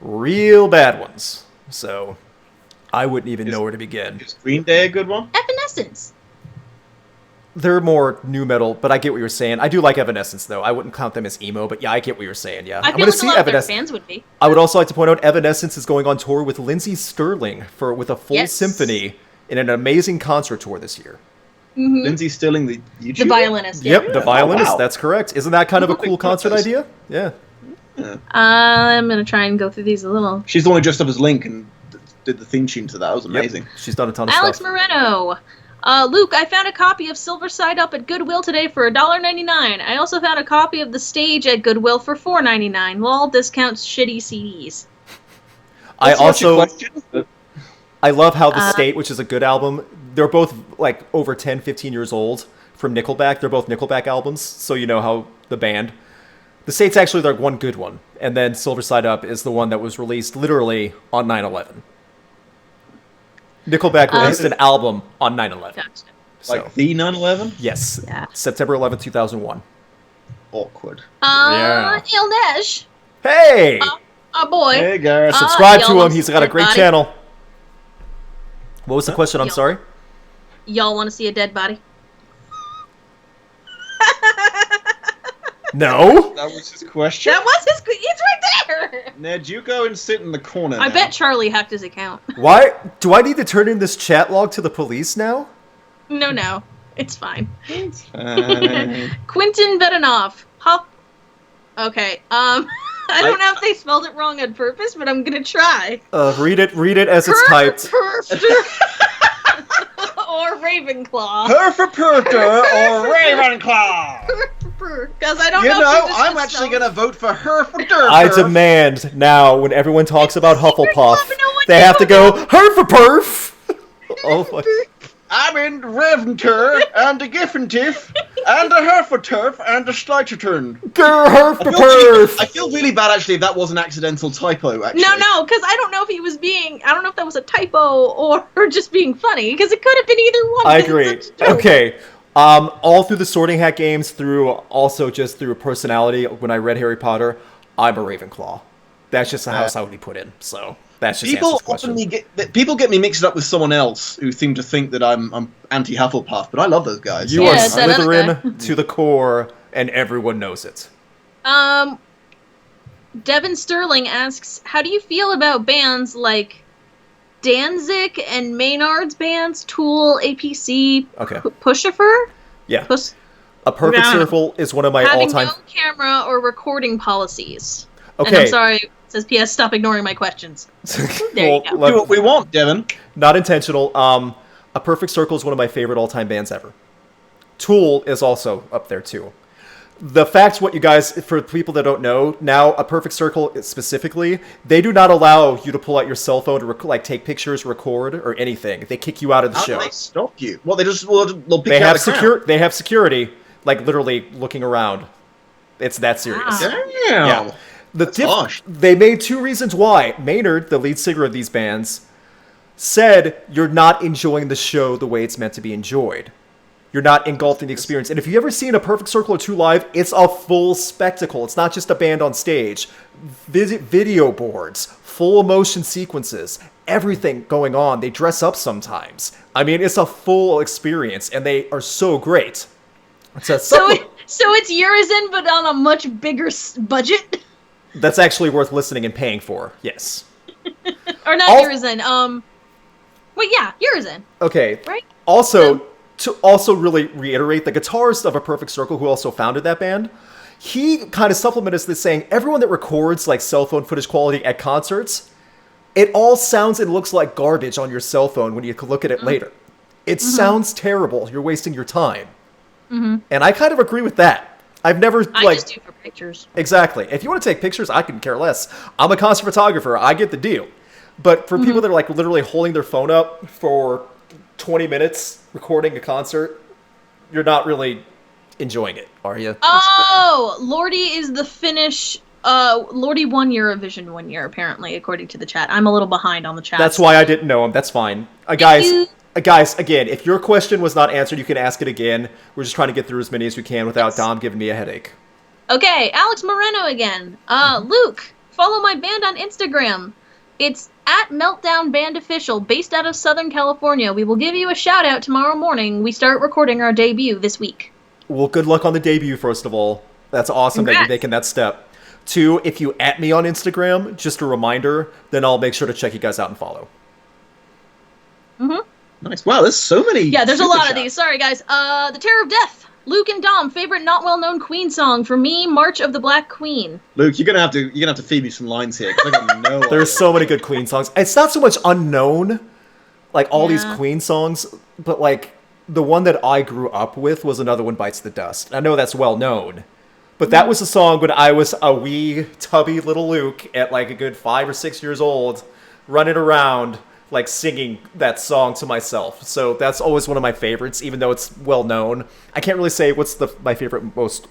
real bad ones. So I wouldn't even know where to begin. Is Green Day a good one? Evanescence. They're more new metal, but I get what you're saying. I do like Evanescence, though. I wouldn't count them as emo, but yeah, I get what you're saying. Yeah, I'm going to see Evanescence. Fans would be. I would also like to point out Evanescence is going on tour with Lindsey Stirling with a full symphony in an amazing concert tour this year. Mm-hmm. Lindsey Stirling, the YouTuber? The violinist. Yeah. Yep, the violinist. Oh, wow. That's correct. Isn't that kind of a cool concert idea? Yeah. I'm going to try and go through these a little. She's the one who dressed up as Link and did the theme tune to that. It was amazing. Yep. She's done a ton of Alex stuff. Moreno. Luke, I found a copy of Silver Side Up at Goodwill today for $1.99. I also found a copy of The Stage at Goodwill for $4.99. Lol, discounts shitty CDs. I love how The State, which is a good album, they're both like over 10, 15 years old from Nickelback. They're both Nickelback albums, so you know how the band. The State's actually like one good one, and then Silver Side Up is the one that was released literally on 9/11. Nickelback released an album on 9/11. Gotcha. Like the 9/11? Yes. Yeah. September 11, 2001. Awkward. Il Nesh. Hey! Boy. Hey, guys. Subscribe to him. He's got a great channel. What was the question? I'm sorry? Y'all want to see a dead body? No. That was his question? That was his question. It's right there. Ned, you go and sit in the corner I bet Charlie hacked his account. Why? Do I need to turn in this chat log to the police now? No. It's fine. It's fine. Quentin Bedanov. Huh? Okay. I don't know if they spelled it wrong on purpose, but I'm gonna try. Read it as it's typed. Or Ravenclaw. Herfapurter or Ravenclaw. Because I don't know. I'm actually gonna vote for Herfapurter. I demand now, when everyone talks about Hufflepuff, they have to go Herfapurf. Oh my. I'm in Reventer and a Giffentiff and a Herfaturf and a Schleicherturn. Herfapurf. I feel really bad actually if that was an accidental typo. Actually, No, because I don't know if he was being. I don't know if that was a typo or just being funny. Because it could have been either one. I agree. Okay. All through the Sorting Hat games, also through personality. When I read Harry Potter, I'm a Ravenclaw. That's just the house I would be put in. So that's just people get me mixed up with someone else who seem to think that I'm anti Hufflepuff, but I love those guys. You are Slytherin to the core, and everyone knows it. Devin Sterling asks, how do you feel about bands like Danzig and Maynard's bands, Tool, APC, Puscifer? Yeah. A Perfect Circle is one of my all-time... Having no camera or recording policies. Okay. And I'm sorry, it says PS, stop ignoring my questions. There you go. Do what we want, Devin. Not intentional. A Perfect Circle is one of my favorite all-time bands ever. Tool is also up there, too. The fact, what you guys, for people that don't know, now A Perfect Circle specifically, they do not allow you to pull out your cell phone to take pictures, record, or anything. They kick you out of the show. How do they stop you? Well, they'll pick you out of the crowd. They have security, literally looking around. It's that serious. Damn. Yeah. They made 2 reasons why. Maynard, the lead singer of these bands, said you're not enjoying the show the way it's meant to be enjoyed. You're not engulfing the experience. And if you've ever seen A Perfect Circle or 2 live, it's a full spectacle. It's not just a band on stage. Video boards, full motion sequences, everything going on. They dress up sometimes. I mean, it's a full experience, and they are so great. So it's Urizen, but on a much bigger budget? That's actually worth listening and paying for, yes. Or not Urizen, wait, yeah, Urizen. Okay. Right? Also... To also really reiterate, the guitarist of A Perfect Circle, who also founded that band, he kind of supplemented this saying, everyone that records cell phone footage quality at concerts, it all sounds and looks like garbage on your cell phone when you look at it later. It sounds terrible. You're wasting your time. And I kind of agree with that. I've never I just do for pictures. Exactly. If you want to take pictures, I can care less. I'm a concert photographer. I get the deal. But for people that are literally holding their phone up for 20 minutes recording a concert, you're not really enjoying it, are you? Oh, Lordy is the Finnish. Lordy won Eurovision one year, apparently, according to the chat. I'm a little behind on the chat. That's why I didn't know him. That's fine. Guys, again, if your question was not answered, you can ask it again. We're just trying to get through as many as we can without Dom giving me a headache. Okay, Alex Moreno again. Luke, follow my band on Instagram. It's at Meltdown Band Official, based out of Southern California. We will give you a shout out tomorrow morning. We start recording our debut this week. Well, good luck on the debut, first of all. That's awesome that you're making that step. 2, if you @ me on Instagram, just a reminder, then I'll make sure to check you guys out and follow. Nice. Wow, there's so many. Yeah, there's a lot of these. Sorry, guys. The Terror of Death. Luke and Dom, favorite not well-known Queen song. For me, March of the Black Queen. Luke, you're gonna have to feed me some lines here, because I got no idea. There's so many good Queen songs. It's not so much unknown, all these Queen songs, but the one that I grew up with was Another One Bites the Dust. I know that's well known, but that was a song when I was a wee, tubby little Luke at a good 5 or 6 years old, running around singing that song to myself. So that's always one of my favorites, even though it's well known. I can't really say what's my favorite, most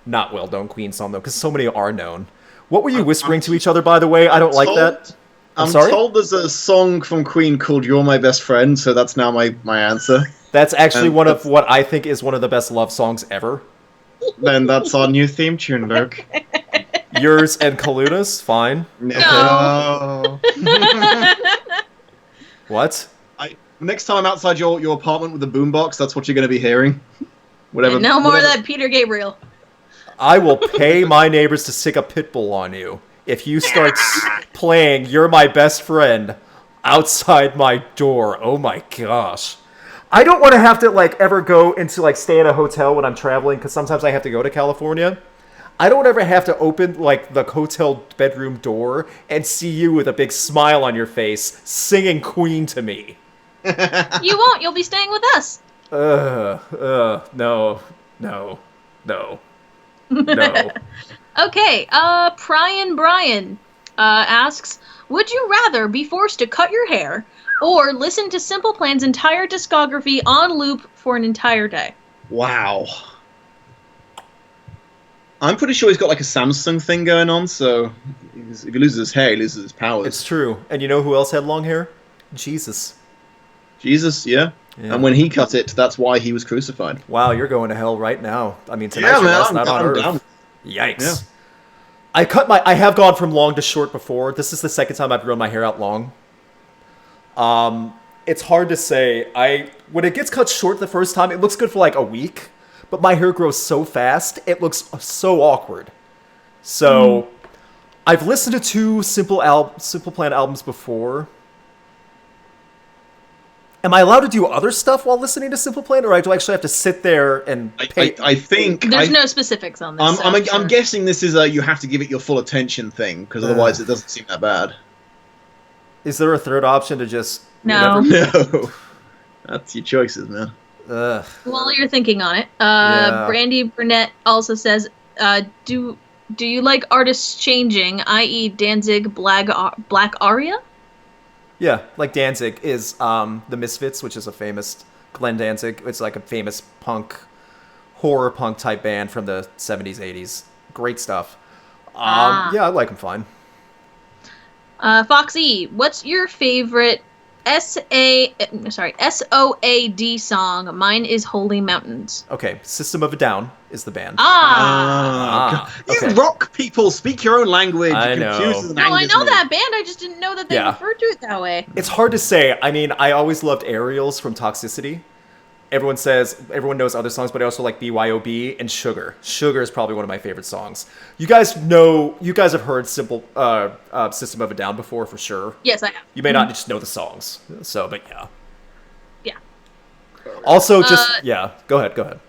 not well known Queen song though, because so many are known. What were you whispering to each other, by the way? I don't like that. I'm told there's a song from Queen called "You're My Best Friend," so that's now my answer. That's actually one of what I think is one of the best love songs ever. Then that's our new theme tune, Luke. Yours and Calluna's, fine. No. What? Next time I'm outside your apartment with a boombox, that's what you're going to be hearing. Whatever. No more of that Peter Gabriel. I will pay my neighbors to stick a pit bull on you if you start playing "You're My Best Friend" outside my door. Oh my gosh. I don't want to have to ever go into stay in a hotel when I'm traveling, because sometimes I have to go to California. I don't ever have to open the hotel bedroom door and see you with a big smile on your face singing Queen to me. You won't. You'll be staying with us. No. Okay, Brian asks, would you rather be forced to cut your hair or listen to Simple Plan's entire discography on loop for an entire day? Wow. I'm pretty sure he's got a Samsung thing going on, so if he loses his hair, he loses his powers. It's true. And you know who else had long hair? Jesus. Jesus, yeah. And when he cut it, that's why he was crucified. Wow, you're going to hell right now. I mean, tonight's your last night on Earth. Down. Yikes. Yeah. I have gone from long to short before. This is the second time I've grown my hair out long. It's hard to say. When it gets cut short the first time, it looks good for a week. But my hair grows so fast, it looks so awkward. So, I've listened to two Simple Plan albums before. Am I allowed to do other stuff while listening to Simple Plan, or do I actually have to sit there and pay? I think there's no specifics on this. I'm guessing this is a you have to give it your full attention thing, because otherwise it doesn't seem that bad. Is there a third option to just No? No, that's your choices, man. While you're thinking on it, Yeah. Brandy Burnett also says, "Do you like artists changing, i.e., Danzig, Black Aria?" Yeah, like Danzig is the Misfits, which is a famous Glenn Danzig. It's like a famous horror punk type band from the 70s, 80s. Great stuff. Yeah, I like them fine. Foxy, what's your favorite SOAD song? Mine is Holy Mountains. Okay, System of a Down is the band. You okay. rock people, speak your own language. I know. No, I know that band. I just didn't know that they referred to it that way. It's hard to say. I mean, I always loved Aerials from Toxicity. Everyone knows other songs, but I also like BYOB and Sugar. Sugar is probably one of my favorite songs. You guys have heard System of a Down before, for sure. Yes, I have. You may not just know the songs. So, but yeah. Yeah. Also, go ahead.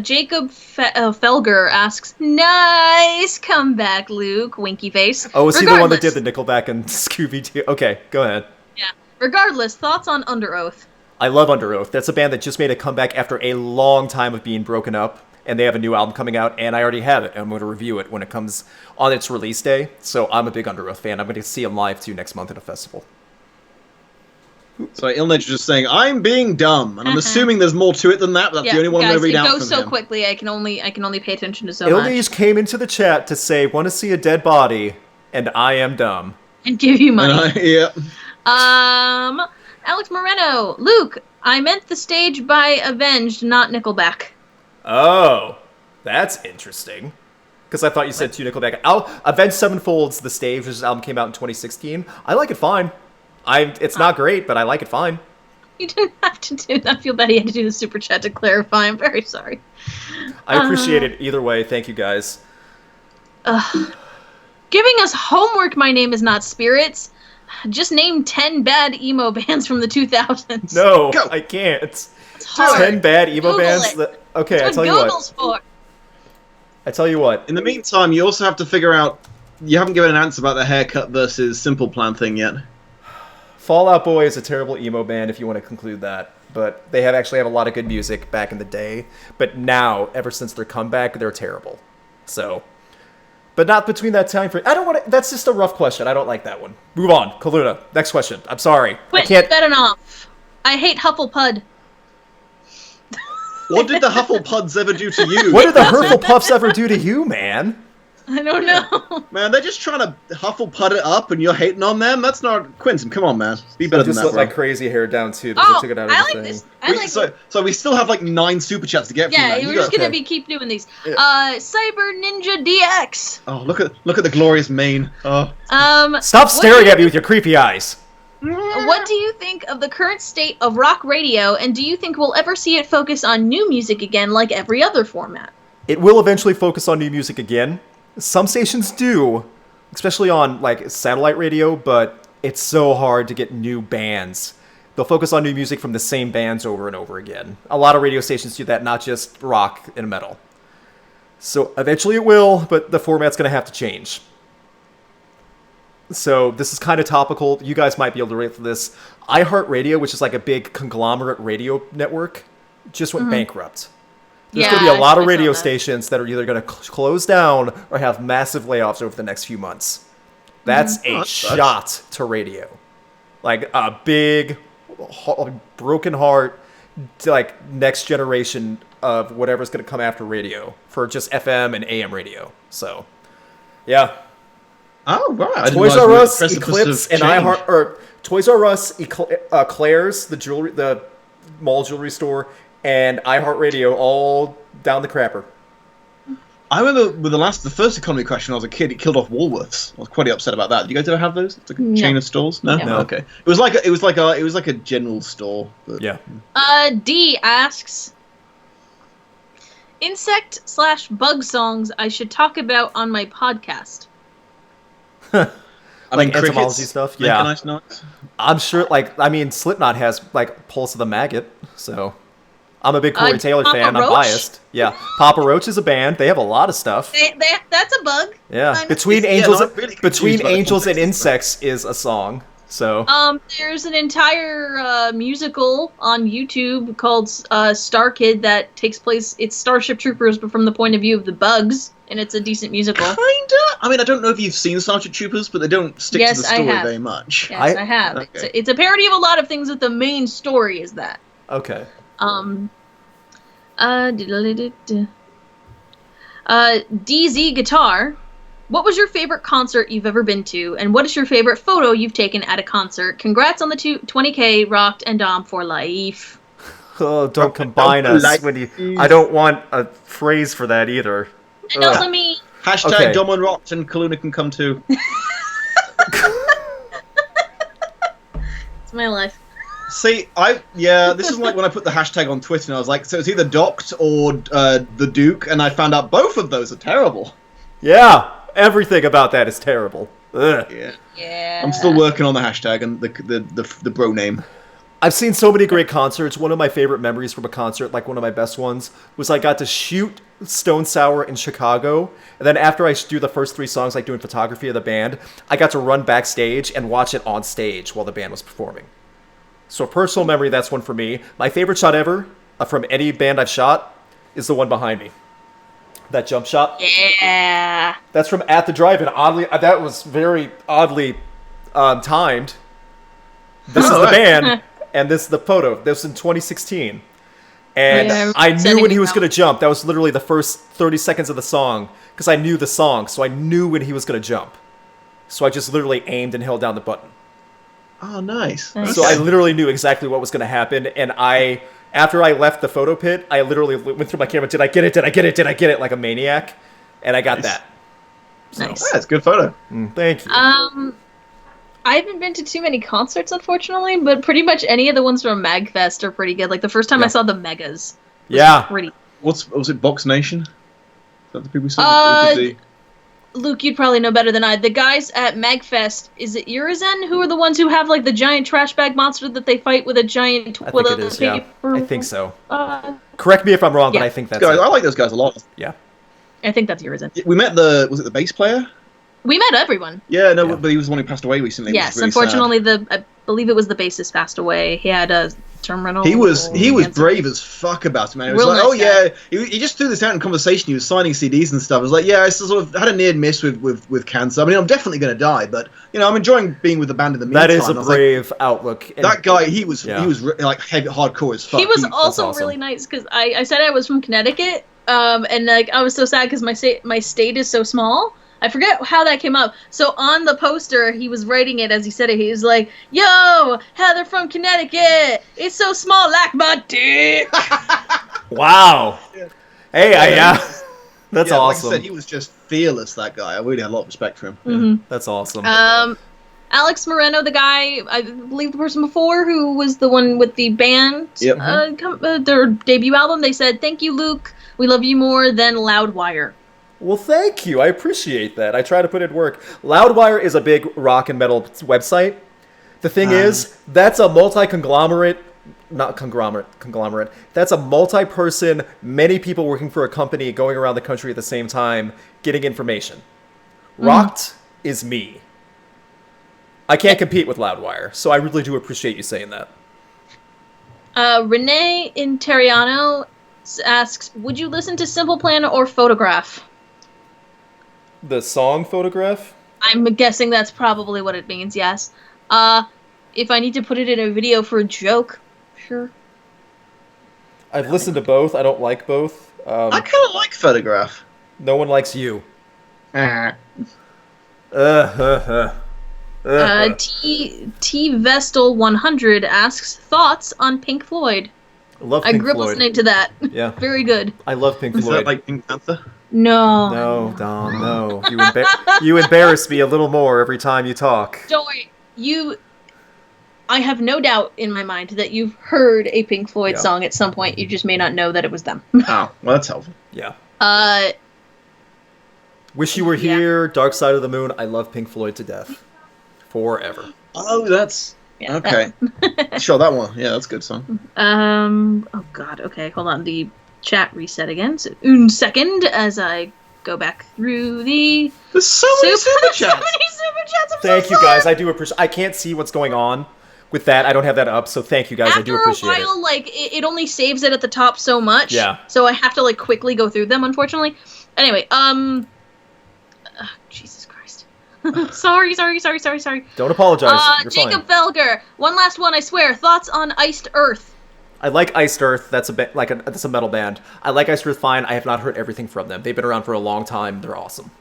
Jacob Felger asks, "Nice comeback, Luke." Winky face. Oh, is he the one that did the Nickelback and Scooby-Doo? Okay, go ahead. Yeah. Regardless, thoughts on Under Oath? I love Under Oath. That's a band that just made a comeback after a long time of being broken up, and they have a new album coming out, and I already have it. I'm going to review it when it comes on its release day. So I'm a big Under Oath fan. I'm going to see them live too next month at a festival. So Ilnage just saying, "I'm being dumb," and I'm assuming there's more to it than that. But that's the only one I'm going to read out from him. It goes so quickly. I can only pay attention to so Ilnage much. came into the chat to say, "Want to see a dead body?" and I am dumb. And give you money. Yeah. Alex Moreno, Luke. I meant the stage by Avenged, not Nickelback. Oh, that's interesting. Because I thought you said two Nickelback. Avenged Sevenfold's The Stage, which album came out in 2016. I like it fine. It's not great, but I like it fine. You didn't have to do that. I feel bad he had to do the super chat to clarify. I'm very sorry. I appreciate it either way. Thank you, guys. Giving us homework, My Name Is Not Spirits. Just name 10 bad emo bands from the 2000s. No, Go. I can't. It's hard. 10 bad emo Google bands? it. Okay, That's what Google's for. I tell you what. In the meantime, you also have to figure out. You haven't given an answer about the haircut versus Simple Plan thing yet. Fall Out Boy is a terrible emo band, if you want to conclude that. But they actually have a lot of good music back in the day. But now, ever since their comeback, they're terrible. So... But not between that time frame. I don't want to... That's just a rough question. I don't like that one. Move on. Calluna. Next question. I'm sorry. Quit. I can't... Bet enough. I hate Hufflepud. What did the Hufflepuds ever do to you? What did the Hufflepuffs ever do to you, man? I don't know. Man, they're just trying to Hufflepud it up, and you're hating on them. That's not Quentin. Come on, man. Be better than just that, let bro. my crazy hair down too. Because I took it out of I the like thing. this. I like this. So we still have like 9 super chats to get from that. Yeah, we're just gonna keep doing these. Cyber Ninja DX. Oh, look at the glorious mane. Oh. Stop staring at me with your creepy eyes. What do you think of the current state of rock radio, and do you think we'll ever see it focus on new music again like every other format? It will eventually focus on new music again. Some stations do, especially on like satellite radio, but it's so hard to get new bands. They'll focus on new music from the same bands over and over again. A lot of radio stations do that, not just rock and metal. So eventually it will, but the format's going to have to change. So this is kind of topical. You guys might be able to relate to this. iHeartRadio, which is like a big conglomerate radio network, just went bankrupt. There's going to be a lot of radio stations that are either going to close down or have massive layoffs over the next few months. That's a shot to radio. Like a big, broken heart, like next generation of whatever's going to come after radio for just FM and AM radio. So, yeah. Oh, right. Toys R Us, Eclipse, and iHeart, or Toys R Us, Claire's, the mall jewelry store, and iHeartRadio all down the crapper. I remember with the first economy crash when I was a kid, it killed off Woolworths. I was quite upset about that. Did you guys ever have those? It's like a chain of stores. No? No. Okay. It was like a general store. But... Yeah. D asks, insect/bug songs I should talk about on my podcast. Like entomology stuff. Yeah. Nice notes. I'm sure, Slipknot has, Pulse of the Maggot, so... I'm a big Corey Taylor Papa fan. Roach? I'm biased. Yeah. Papa Roach is a band. They have a lot of stuff. That's a bug. Yeah. Between Angels and Insects is a song. So there's an entire musical on YouTube called Star Kid that takes place. It's Starship Troopers, but from the point of view of the bugs, and it's a decent musical. Kinda. I mean, I don't know if you've seen Starship Troopers, but they don't stick to the story very much. Yes, I have. Okay. It's a parody of a lot of things, but the main story is that. Okay. DZ Guitar. What was your favorite concert you've ever been to, and what is your favorite photo you've taken at a concert? Congrats on the 20K, Rocked and Dom for life. Oh, don't combine us when you... I don't want a phrase for that either. And also me. Hashtag Okay. Dom and Rocked and Calluna can come too. It's my life. See, this is like when I put the hashtag on Twitter and I was like, so it's either Docked or the Duke, and I found out both of those are terrible. Yeah, everything about that is terrible. Ugh. Yeah. I'm still working on the hashtag and the bro name. I've seen so many great concerts. One of my favorite memories from a concert, one of my best ones, was I got to shoot Stone Sour in Chicago, and then after I do the first 3 songs, doing photography of the band, I got to run backstage and watch it on stage while the band was performing. So a personal memory, that's one for me. My favorite shot ever, from any band I've shot, is the one behind me. That jump shot. Yeah. That's from At the Drive-In. Oddly, that was very oddly timed. This is the band, and this is the photo. This was in 2016. And I knew when he was going to jump. That was literally the first 30 seconds of the song, because I knew the song, so I knew when he was going to jump. So I just literally aimed and held down the button. Oh, nice. So I literally knew exactly what was going to happen, and after I left the photo pit, I literally went through my camera, did I get it, did I get it, did I get it, like a maniac, and I got that. So. Nice. Yeah, that's a good photo. Thank you. I haven't been to too many concerts, unfortunately, but pretty much any of the ones from MagFest are pretty good. Like the first time I saw the Megas. Pretty. Was it Box Nation? Is that the people who saw Luke, you'd probably know better than I. The guys at MagFest, is it Urizen, who are the ones who have the giant trash bag monster that they fight with a giant toilet paper? Yeah. I think so. Correct me if I'm wrong, but I think that's guys, I like those guys a lot. Yeah. I think that's Urizen. We met was it the bass player? We met everyone. Yeah, no, but he was the one who passed away recently. Yes, really unfortunately, I believe it was the bassist passed away. He had a terminal. He was brave as fuck about it, man. He was Real nice guy. He just threw this out in conversation. He was signing CDs and stuff. I was like, yeah, I sort of had a near miss with cancer. I mean, I'm definitely going to die, but I'm enjoying being with the band in the meantime. That is a brave outlook. And that guy, he was heavy, hardcore as fuck. He was also really nice because I said I was from Connecticut, and I was so sad because my state is so small. I forget how that came up. So on the poster, he was writing it as he said it. He was like, "Yo, Heather from Connecticut. It's so small, like my dick." Wow. Yeah. Hey, that's awesome. Like I said, he was just fearless. That guy. I really had a lot of respect for him. Mm-hmm. Yeah, that's awesome. Alex Moreno, the guy, I believe the person before, who was the one with the band, their debut album. They said, "Thank you, Luke. We love you more than Loudwire." Well, thank you. I appreciate that. I try to put it in work. Loudwire is a big rock and metal website. The thing is, that's a conglomerate. That's a multi-person, many people working for a company going around the country at the same time, getting information. Rocked is me. I can't compete with Loudwire, so I really do appreciate you saying that. Renee Interiano asks, would you listen to Simple Plan or Photograph? The song Photograph? I'm guessing that's probably what it means, yes. If I need to put it in a video for a joke, sure. I've listened to both. I don't like both. I kind of like Photograph. No one likes you. T Vestal 100 asks, thoughts on Pink Floyd? I love Pink Floyd. I grew up listening to that. Yeah. Very good. I love Pink Floyd. Is that like Pink Panther? No. No, Dom, no. You embarrass me a little more every time you talk. Don't worry. I have no doubt in my mind that you've heard a Pink Floyd song at some point. You just may not know that it was them. Oh, well, that's helpful. Yeah. Wish You Were Yeah. Here, Dark Side of the Moon. I love Pink Floyd to death. Forever. Oh, that's Yeah, okay. Sure, that one. Yeah, that's a good song. Oh god, okay, hold on. The chat reset again. So, un second as I go back through the There's so many super so chats. many super chats. I'm Thank so you guys. sorry. I do appreciate. I can't see what's going on with that. I don't have that up, so thank you guys. I do After a appreciate while, it. like it only saves it at the top so much. Yeah. So I have to like quickly go through them, unfortunately. Anyway, Jesus Christ. sorry. Don't apologize. You're Jacob fine. Felger. One last one, I swear. Thoughts on Iced Earth? I like Iced Earth. That's that's a metal band. I like Iced Earth fine. I have not heard everything from them. They've been around for a long time. They're awesome.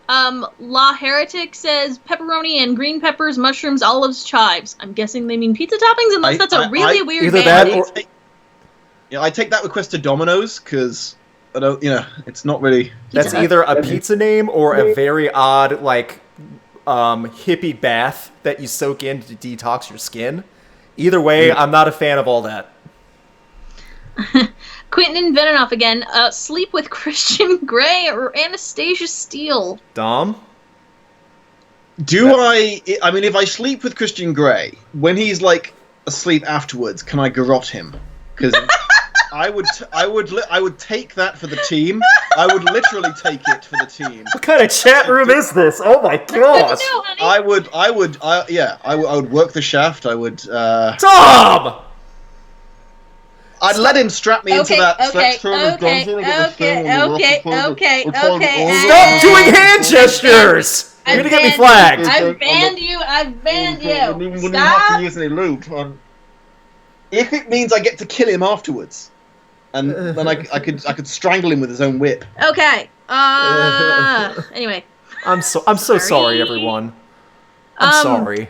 La Heretic says pepperoni and green peppers, mushrooms, olives, chives. I'm guessing they mean pizza toppings, unless that's a really weird either band that name. or- I take that request to Domino's because I don't. It's not really. That's Pizza Hut. either a pizza name or a very odd hippie bath that you soak in to detox your skin. Either way, I'm not a fan of all that. Quentin Venenoff again. Sleep with Christian Grey or Anastasia Steele? Dom? I mean, if I sleep with Christian Grey, when he's like asleep afterwards, can I garrote him? Because I would take that for the team. I would literally take it for the team. What kind of chat room is this? Oh my gosh! No, honey. I would work the shaft. I would. Dom! I'd let him strap me into that. Okay. Stop doing hand gestures! You're gonna get me flagged. I've banned you. We wouldn't Stop. have to use any loop. If it means I get to kill him afterwards, and then I could strangle him with his own whip. Okay. Anyway. I'm so sorry, everyone. I'm sorry.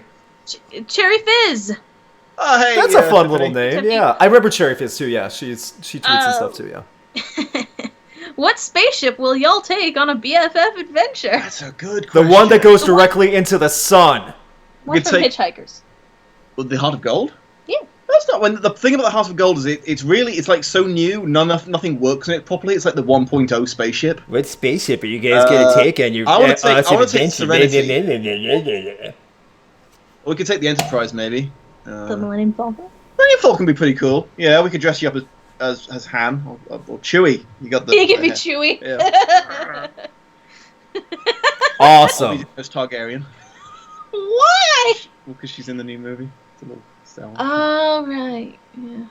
Cherry Fizz. Oh, hey, That's a fun little Tiffany. name. Yeah, I remember Cherry Fizz too. Yeah, she tweets and stuff too. Yeah. What spaceship will y'all take on a BFF adventure? That's a good The question. one that goes directly into the sun. One You from take- Hitchhikers. Well, the Heart of Gold? Yeah. That's not when the thing about the Heart of Gold is it's like so new, nothing works in it properly. It's like the 1.0 spaceship. What spaceship are you guys gonna take on your I wanna take Serenity. Or we could take the Enterprise maybe. The Millennium Falcon. Millennium Falcon can be pretty cool. Yeah, we could dress you up as Han or Chewie. You got the. He can be the- Chewy. Yeah. Awesome. As Targaryen. Why? Well, because she's in the new movie. It's a little Star Wars. Oh, right. Yeah.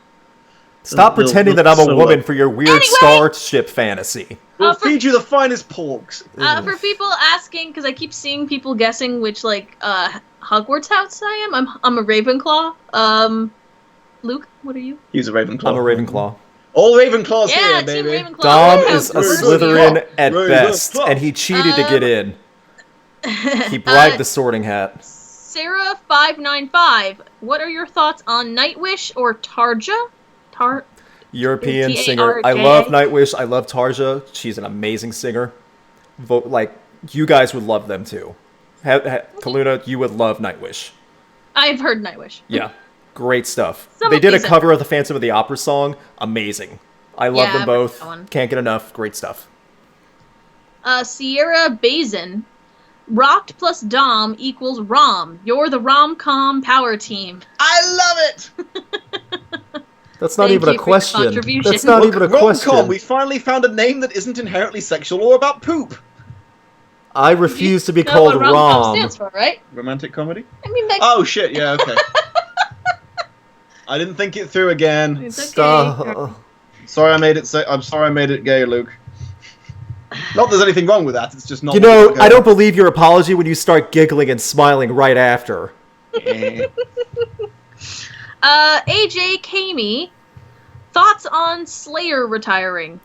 Stop pretending that I'm a Solo. woman for your weird Anyway. starship fantasy. We'll for- feed you the finest porks. For people asking, because I keep seeing people guessing which Hogwarts house I am. I'm a Ravenclaw. Luke, what are you? He's a Ravenclaw. I'm a Ravenclaw. All Ravenclaws Yeah, here, Team baby. Ravenclaw. Dom Look how is a diverse you Slytherin are. at Ravenclaw. best, and he cheated to get in. He bribed the Sorting Hat. Sarah595, what are your thoughts on Nightwish or Tarja? European Tarja? singer. I love Nightwish. I love Tarja. She's an amazing singer. You guys would love them too. Calluna, you would love Nightwish. I've heard Nightwish. Yeah, great stuff. Some They of did a these are- cover of the Phantom of the Opera song. Amazing. I love Yeah, them I've heard both. that one. Can't get enough. Great stuff. Sierra Bazin, Rocked plus Dom equals Rom. You're the rom-com power team. I love it. That's not Thank even a you for your question. contribution. That's not even a question. Rom-com. We finally found a name that isn't inherently sexual or about poop. I refuse to be You know called what rom-com Rom. stands for, right? Romantic comedy. I mean, like, Oh shit! Yeah. Okay. I didn't think it through again. it's okay. Stop. Sorry, I made it. I'm sorry, I made it gay, Luke. Not there's anything wrong with that. It's just not. You know, I don't believe your apology when you start giggling and smiling right after. Eh. AJ Kamey, thoughts on Slayer retiring?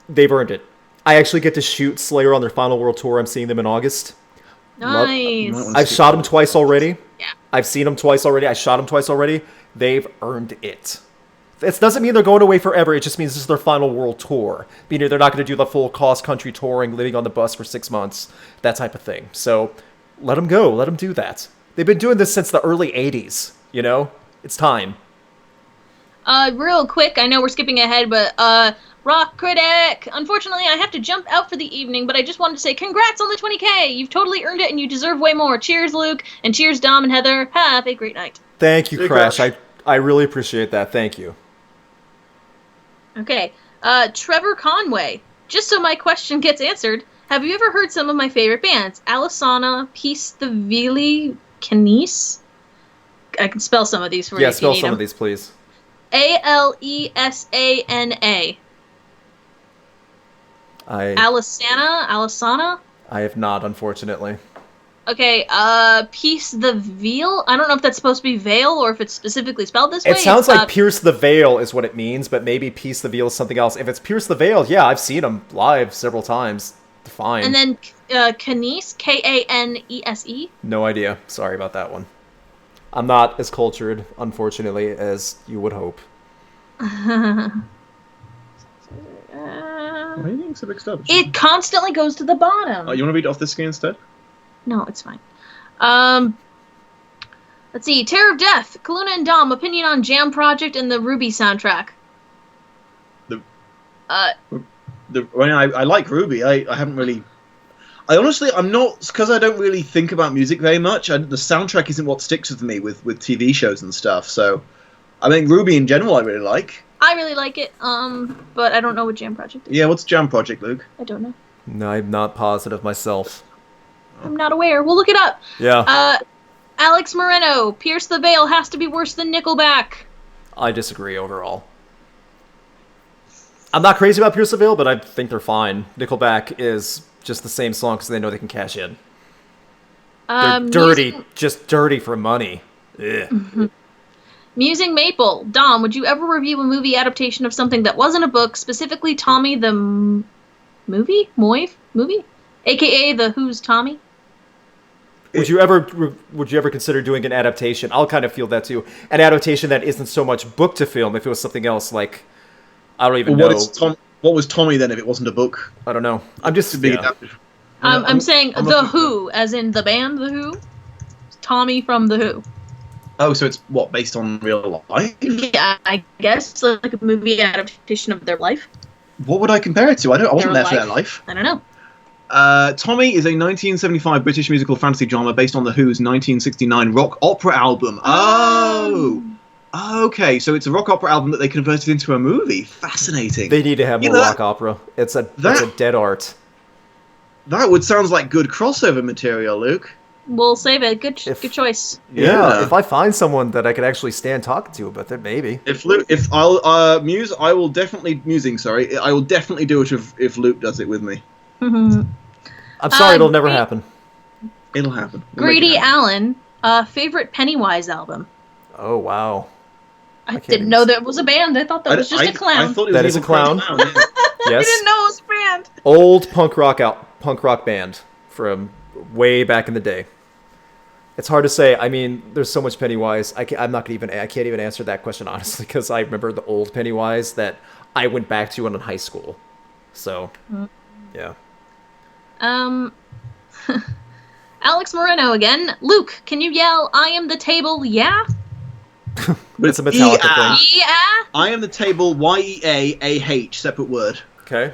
They've earned it. I actually get to shoot Slayer on their final world tour. I'm seeing them in August. Nice. I've shot them twice already. Yeah. I've seen them twice already. I shot them twice already. They've earned it. It doesn't mean they're going away forever. It just means this is their final world tour. Meaning they're not going to do the full cross-country touring, living on the bus for 6 months, that type of thing. So let them go. Let them do that. They've been doing this since the early 80s, you know? It's time. Real quick, I know we're skipping ahead, but Rock Critic! Unfortunately, I have to jump out for the evening, but I just wanted to say congrats on the 20K! You've totally earned it and you deserve way more. Cheers, Luke, and cheers, Dom and Heather. Have a great night. Thank you, Crash. I really appreciate that. Thank you. Okay. Trevor Conway. Just so my question gets answered, have you ever heard some of my favorite bands? Alisana, Peace the Vili, Canise? I can spell some of these for you. Yeah, spell some of these, please. Alesana. Alisana? I have not, unfortunately. Okay, Peace the Veil? I don't know if that's supposed to be veil or if it's specifically spelled this way. It sounds like Pierce the Veil is what it means, but maybe Peace the Veil is something else. If it's Pierce the Veil, yeah, I've seen them live several times. Fine. And then Canese, Kanese? No idea. Sorry about that one. I'm not as cultured, unfortunately, as you would hope. Why are you being so big stuff? It constantly goes to the bottom. Oh, you want to read it off this screen instead? No, it's fine. Let's see. Terror of Death. Calluna and Dom, opinion on Jam Project and the Ruby soundtrack. I like Ruby. I haven't really... I'm not... Because I don't really think about music very much. The soundtrack isn't what sticks with me with TV shows and stuff, so... I think Ruby in general I really like. I really like it, but I don't know what Jam Project is. Yeah, what's Jam Project, Luke? I don't know. No, I'm not positive myself. I'm not aware. We'll look it up. Yeah. Alex Moreno. Pierce the Veil has to be worse than Nickelback. I disagree overall. I'm not crazy about Pierce the Veil, but I think they're fine. Nickelback is just the same song because they know they can cash in. They're dirty, just dirty for money. Ugh. Musing Maple. Dom, would you ever review a movie adaptation of something that wasn't a book, specifically Tommy the movie? Moive? Movie? AKA the Who's Tommy? Would you ever consider doing an adaptation? I'll kind of feel that too. An adaptation that isn't so much book to film. If it was something else, like I don't even know. What was Tommy then? If it wasn't a book, I don't know. I'm just I'm saying The Who, as in the band The Who. Tommy from The Who. Oh, so it's what, based on real life? Yeah, I guess like a movie adaptation of their life. What would I compare it to? I wasn't there for their life. I don't know. Tommy is a 1975 British musical fantasy drama based on The Who's 1969 rock opera album. Oh! Okay, so it's a rock opera album that they converted into a movie. Fascinating. They need to have more rock opera. It's a dead art. That would sound like good crossover material, Luke. We'll save it. Good choice. Yeah, if I find someone that I could actually stand talking to about that, maybe. If I'll Muse, I will definitely I will definitely do it if Luke does it with me. I'm sorry, it'll never happen. It'll happen. Grady Allen, favorite Pennywise album. Oh wow! I didn't know that was a band. I thought that was just a clown. I thought it was that is a clown. Yeah. Yes. I didn't know it was a band. Old punk rock band from way back in the day. It's hard to say. I mean, there's so much Pennywise. I can't even answer that question honestly because I remember the old Pennywise that I went back to in high school. So, yeah. Alex Moreno again. Luke, can you yell, I am the table, yeah? It's a Metallica thing. Yeah? I am the table, Y-E-A-A-H, separate word. Okay.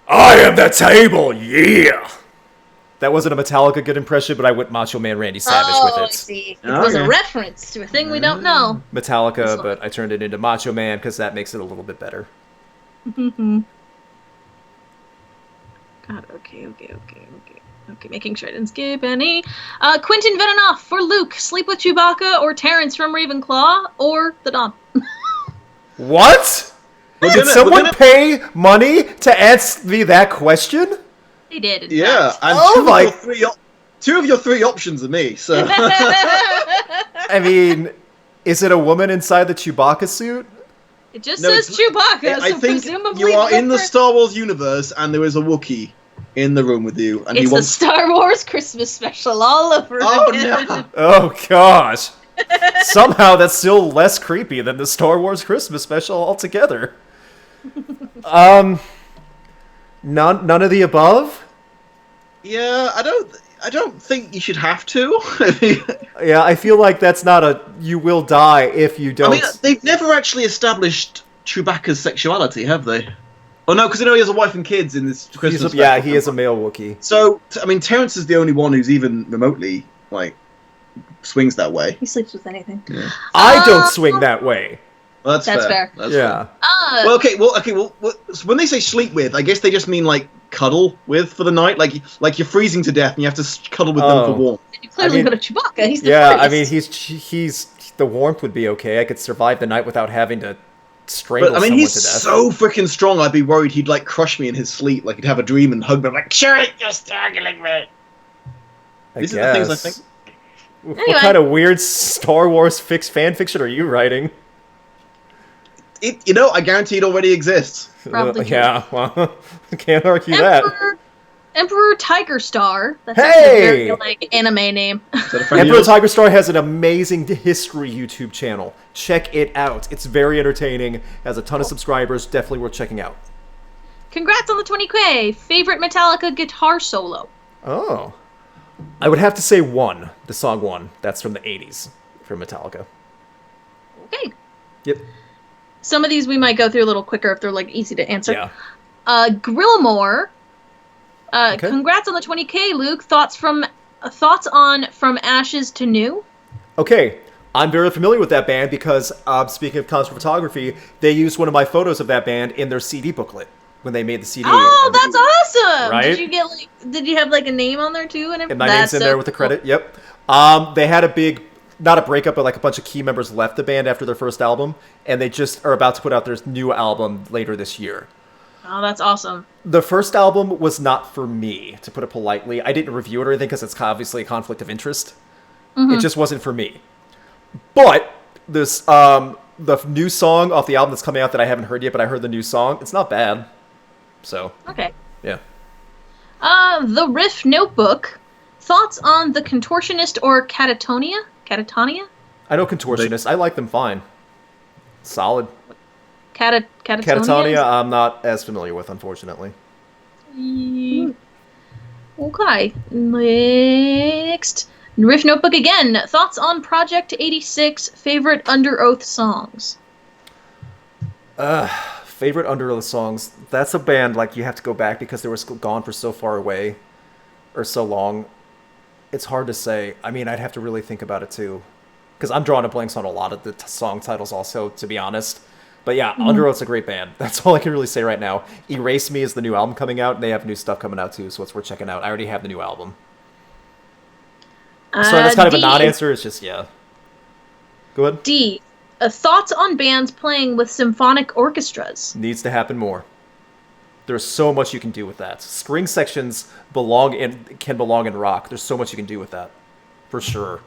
I am the table, yeah! That wasn't a Metallica good impression, but I went Macho Man Randy Savage with it. I see. It was a reference to a thing we don't know. Metallica, but I turned it into Macho Man because that makes it a little bit better. God, okay, making sure I didn't skip any. Quentin Venenoff for Luke, sleep with Chewbacca or Terrence from Ravenclaw or the Dom. What? Did someone pay money to ask me that question? They did. Yeah, and two of your three options are me, so... I mean, is it a woman inside the Chewbacca suit? It just says Chewbacca, I so think presumably you are in the Star Wars universe, and there is a Wookiee in the room with you. And it's the Star Wars Christmas special all over again. No. Oh, gosh. Somehow that's still less creepy than the Star Wars Christmas special altogether. None of the above? Yeah, I don't... I don't think you should have to. Yeah, I feel like that's not a you will die if you don't. I mean, they've never actually established Chewbacca's sexuality, have they? Oh no, because he has a wife and kids in this Christmas. He is a male Wookiee. So, I mean, Terrence is the only one who's even remotely swings that way. He sleeps with anything. Yeah. I don't swing that way. Well, that's fair. That's fair. Well, so when they say sleep with, I guess they just mean cuddle with for the night. Like you're freezing to death and you have to cuddle with them for warmth. You clearly go to Chewbacca. He's the first. I mean, he's the warmth would be okay. I could survive the night without having to strangle someone to death. He's so freaking strong. I'd be worried he'd crush me in his sleep. Like he'd have a dream and hug me. I'm like, sure, you're strangling me. These are the things I think. Anyway. What kind of weird Star Wars fan fiction are you writing? I guarantee it already exists. Probably yeah, well, can't argue that. Emperor Tiger Star. That's hey! a very anime name. Emperor Tiger Star has an amazing history YouTube channel. Check it out. It's very entertaining. Has a ton of subscribers. Definitely worth checking out. Congrats on the 20K. Favorite Metallica guitar solo? Oh. I would have to say One. The song One. That's from the 80s from Metallica. Okay. Yep. Some of these we might go through a little quicker if they're easy to answer. Yeah. Grillamore. Okay. Congrats on the 20K, Luke. Thoughts on From Ashes to New? Okay. I'm very familiar with that band because, speaking of concert photography, they used one of my photos of that band in their CD booklet when they made the CD. Oh, that's awesome! Right? Did you have a name on there too? And my name's in there with the credit. Yep. They had a big, not a breakup, but a bunch of key members left the band after their first album, and they just are about to put out their new album later this year. Oh, that's awesome. The first album was not for me, to put it politely. I didn't review it or anything because it's obviously a conflict of interest. Mm-hmm. It just wasn't for me. But this the new song off the album that's coming out that I haven't heard yet, but I heard the new song. It's not bad. So. Okay. Yeah. The Riff Notebook. Thoughts on The Contortionist or Catatonia? Catatonia? I know Contortionist. I like them fine. Solid. Catatonia? I'm not as familiar with, unfortunately. Okay. Next. Riff Notebook again. Thoughts on Project 86. Favorite Under Oath songs? Favorite Under Oath songs. That's a band you have to go back because they were gone for so far away or so long. It's hard to say. I mean, I'd have to really think about it too, because I'm drawing a blanks on a lot of the song titles also, to be honest. But yeah, Under Oath's a great band. That's all I can really say right now. Erase Me is the new album coming out, and they have new stuff coming out too, so it's worth checking out. I already have the new album. So that's kind of a non-answer. It's just, yeah. Go ahead. D. Thoughts on bands playing with symphonic orchestras? Needs to happen more. There's so much you can do with that. String sections can belong in rock. There's so much you can do with that, for sure.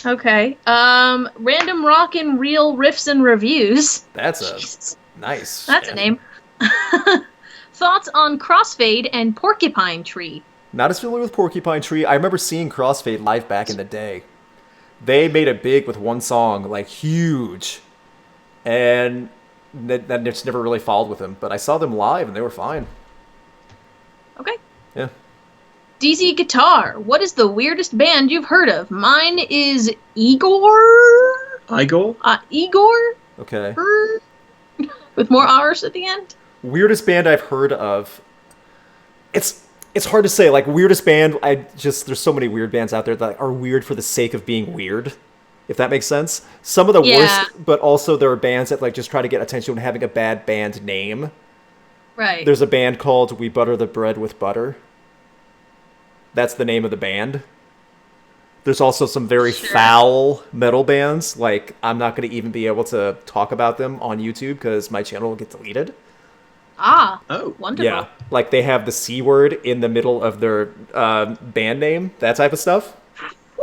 Okay. Random rock and real riffs and reviews. That's nice. That's a name. Thoughts on Crossfade and Porcupine Tree? Not as familiar with Porcupine Tree. I remember seeing Crossfade live back in the day. They made it big with one song, huge. And that just never really followed with them. But I saw them live and they were fine. Okay. Yeah. DZ Guitar. What is the weirdest band you've heard of? Mine is Igor? Igor? Igor? Okay. With more R's at the end? Weirdest band I've heard of. It's hard to say. Weirdest band, there's so many weird bands out there that are weird for the sake of being weird. If that makes sense. Some of the worst, but also there are bands that just try to get attention when having a bad band name. Right. There's a band called We Butter the Bread with Butter. That's the name of the band. There's also some very foul metal bands. I'm not going to even be able to talk about them on YouTube because my channel will get deleted. Oh, wonderful. Yeah, they have the C word in the middle of their band name, that type of stuff.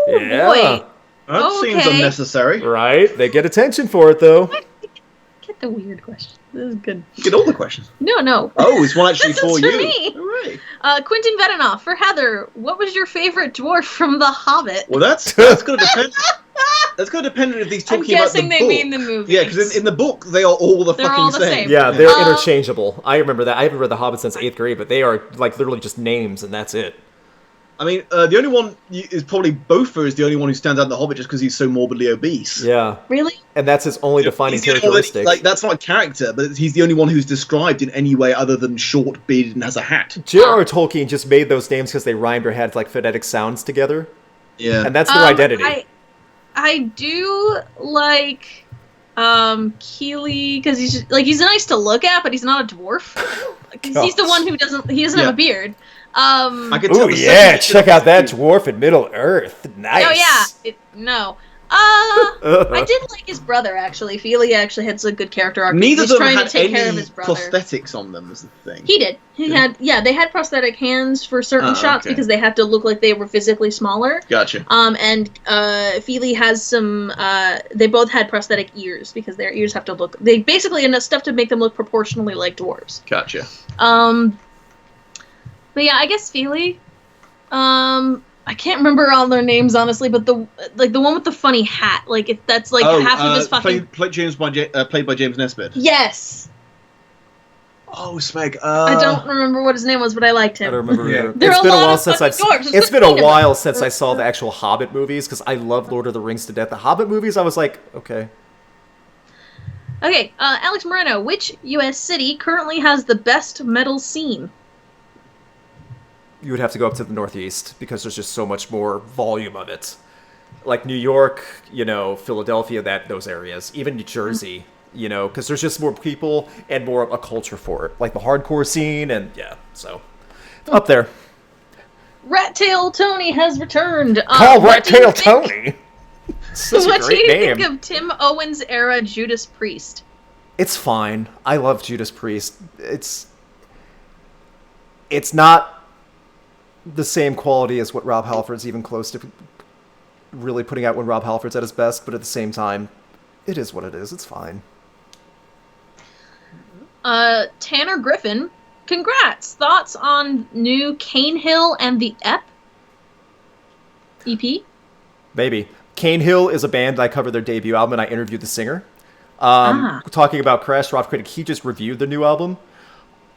Ooh, yeah. Boy. That seems unnecessary. Right? They get attention for it, though. Get the weird question. This is good. Get all the questions. No. Oh, it's one actually for you. Me. All right. Quentin Vedanoff, for Heather, what was your favorite dwarf from The Hobbit? Well, that's going to depend. That's going to depend if he's I'm talking about the guessing they book. mean the movie. Yeah, because in the book, they are all the They're fucking all the same. Yeah, they're interchangeable. I remember that. I haven't read The Hobbit since 8th grade, but they are, like, literally just names, and that's it. I mean, the only one is probably Bofur is the only one who stands out in The Hobbit just because he's so morbidly obese. Yeah. Really? And that's his only defining He's the only one characteristic. like, that's not a character, but he's the only one who's described in any way other than short, bearded, and has a hat. J.R.R. Tolkien just made those names because they rhymed or had, like, phonetic sounds together. Yeah. And that's their identity. I do like Keeley because he's nice to look at, but he's not a dwarf. He's the one who doesn't have a beard. I could tell Ooh, yeah, check out that dwarf in Middle Earth. Nice. Oh, yeah. I did like his brother, actually. Feely actually had some good character arc. Neither He's of them trying had to take any care of his brother. prosthetics on them, is the thing. He did. They had prosthetic hands for certain shots because they had to look like they were physically smaller. Gotcha. And Feely has some. They both had prosthetic ears because their ears have to look. They basically enough stuff to make them look proportionally like dwarves. Gotcha. But yeah, I guess Feely. I can't remember all their names honestly, but the one with the funny hat, that's half of his fucking. Played by James Nesbitt. Yes. Oh, Smeg. I don't remember what his name was, but I liked him. I don't remember Yeah. either. There It's are been a a lot while of since fucking I've. dwarves. It's been a Think about while it. since I saw the actual Hobbit movies because I love Lord of the Rings to death. The Hobbit movies, I was like, okay. Okay, Alex Moreno, which U.S. city currently has the best metal scene? You would have to go up to the Northeast because there's just so much more volume of it. Like New York, Philadelphia, those areas, even New Jersey, because there's just more people and more of a culture for it, like the hardcore scene, and so up there. Rat Tail Tony has returned. Call Rat Tail Tony. Such What a do great you name. think of Tim Owens era Judas Priest? It's fine. I love Judas Priest. It's not the same quality as what Rob Halford's even close to really putting out when Rob Halford's at his best, but at the same time, it is what it is. It's fine. Tanner Griffin, congrats. Thoughts on new Cane Hill and the EP? Maybe. Cane Hill is a band. I covered their debut album, and I interviewed the singer. Talking about Crash Rock Critic, he just reviewed the new album.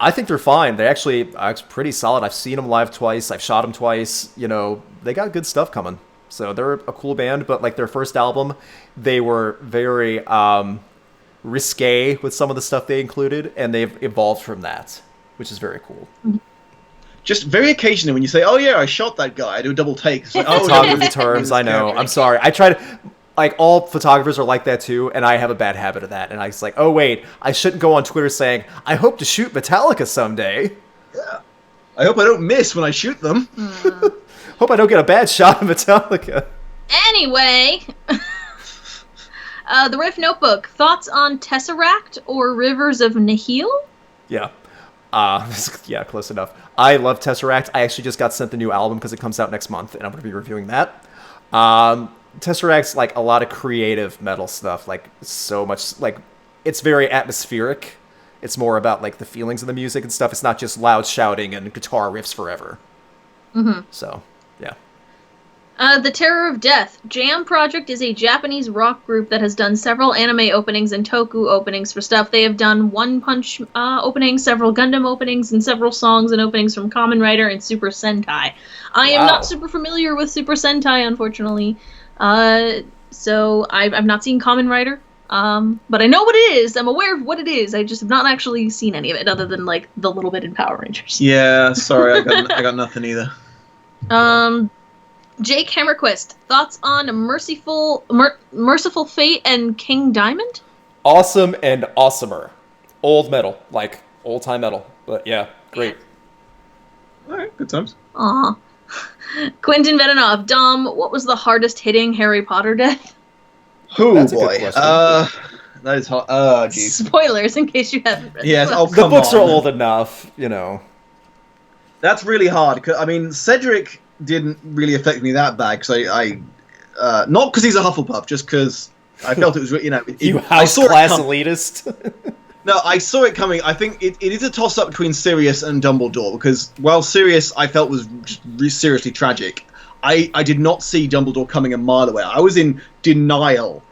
I think they're fine. They actually are pretty solid. I've seen them live twice. I've shot them twice. They got good stuff coming. So they're a cool band, but like their first album, they were very risque with some of the stuff they included, and they've evolved from that, which is very cool. Just very occasionally when you say, "Oh yeah, I shot that guy," I do a double take. It's like, oh, Photography terms, I know. I'm sorry. I try to. Like, all photographers are like that, too, and I have a bad habit of that. And I was like, oh, wait, I shouldn't go on Twitter saying, I hope to shoot Metallica someday. Yeah. I hope I don't miss when I shoot them. Hope I don't get a bad shot of Metallica. Anyway, the Riff Notebook. Thoughts on Tesseract or Rivers of Nihil? Yeah. Yeah, close enough. I love Tesseract. I actually just got sent the new album because it comes out next month, and I'm going to be reviewing that. Tesseract's like a lot of creative metal stuff, like so much, like it's very atmospheric. It's more about like the feelings of the music and stuff. It's not just loud shouting and guitar riffs forever. Mm-hmm. So, yeah. The Terror of Death. Jam Project is a Japanese rock group that has done several anime openings and toku openings for stuff. They have done One Punch openings, several Gundam openings, and several songs and openings from Kamen Rider and Super Sentai. I am not super familiar with Super Sentai, unfortunately. So I've not seen Kamen Rider, but I know what it is. I'm aware of what it is. I just have not actually seen any of it, other than like the little bit in Power Rangers. Yeah, sorry, I got nothing either. Jake Hammerquist, thoughts on Merciful Fate and King Diamond? Awesome and awesomer. Old metal, like old time metal, but yeah, great. All right, good times. Aw. Quentin Vedanov, Dom, what was the hardest hitting Harry Potter death? Oh That's a good boy, question. that is hard. Oh jeez. Spoilers in case you haven't read Yes, the oh book. The come books on. are old enough, That's really hard. I mean, Cedric didn't really affect me that bad because I not because he's a Hufflepuff, just because I felt it was You I house saw it class come- elitist. No, I saw it coming. I think it is a toss-up between Sirius and Dumbledore, because while Sirius I felt was just seriously tragic, I did not see Dumbledore coming a mile away. I was in denial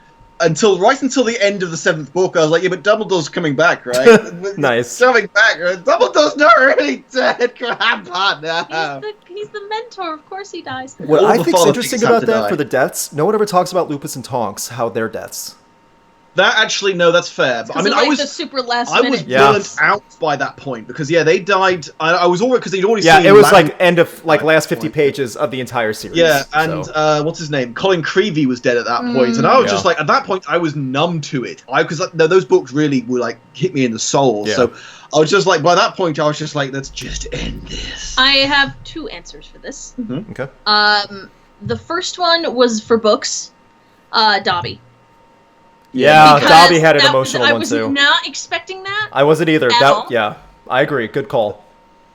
right until the end of the 7th book. I was like, yeah, but Dumbledore's coming back, right? Nice. Coming back. Dumbledore's not really dead. Come on, no. He's the mentor. Of course he dies. What All I the think's father interesting figures have about to that die. for the deaths, no one ever talks about Lupus and Tonks, how their deaths. That actually, no, that's fair. But, I mean, the super last I was minute. Yeah. burnt out by that point because they died. I was already because they'd already Yeah, seen. it was Lang- like end of like at last that 50 point. pages of the entire series. Yeah, and so. what's his name? Colin Creevey was dead at that point, and I was Yeah. just like, at that point, I was numb to it. Because those books really were like hit me in the soul. Yeah. So I was just like, by that point, I was just like, let's just end this. I have 2 answers for this. Okay. The first one was for books. Dobby. Yeah, Because Dobby had an that emotional I one was too. not expecting that. I wasn't either. At all. Yeah, I agree. Good call.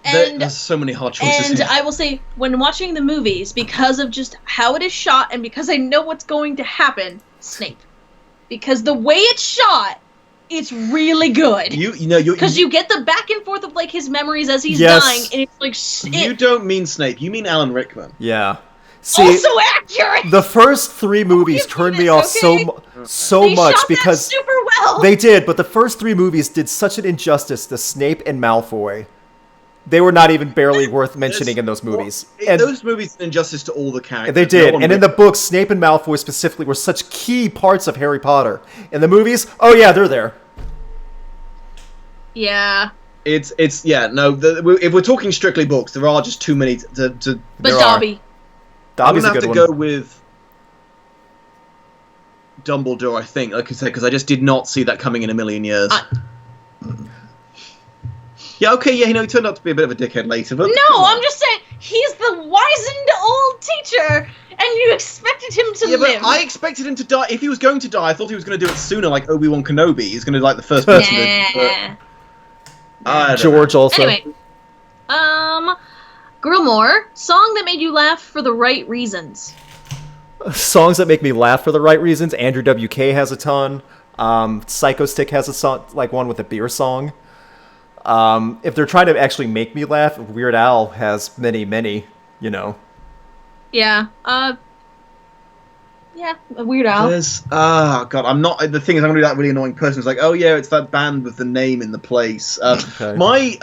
And There's so many hard choices And here. I will say, when watching the movies, because of just how it is shot and because I know what's going to happen, Snape. Because the way it's shot, it's really good. Because you get the back and forth of like his memories as he's Yes. dying, and it's like You don't mean Snape. You mean Alan Rickman. Yeah. See, also accurate. the first 3 movies Give me turned me this, off okay? so They much shot because that super well. they did, but the first 3 movies did such an injustice to Snape and Malfoy. They were not even barely worth mentioning in those movies. And Those movies did injustice to all the characters. they did, No one and in the books, Snape and Malfoy specifically were such key parts of Harry Potter. In the movies, oh yeah, they're there. Yeah. If we're talking strictly books, there are just too many to But There are. Dobby. Dobby's I'm a gonna good have to one. go with Dumbledore, I think, like I said, because I just did not see that coming in a million years. Yeah, okay, yeah, he turned out to be a bit of a dickhead later, but No, I'm just saying, he's the wizened old teacher, and you expected him to yeah, live. but I expected him to die. If he was going to die, I thought he was going to do it sooner, like Obi-Wan Kenobi. He's going to like the first person to. Nah. I don't know. George also. Anyway, Grillmore, song that made you laugh for the right reasons. Songs that make me laugh for the right reasons. Andrew WK has a ton. Psycho Stick has a song, like one with a beer song. If they're trying to actually make me laugh, Weird Al has many, Yeah. Yeah, Weird Al. There's God, I'm not. The thing is, I'm gonna be that really annoying person who's like, oh yeah, it's that band with the name in the place. Okay. My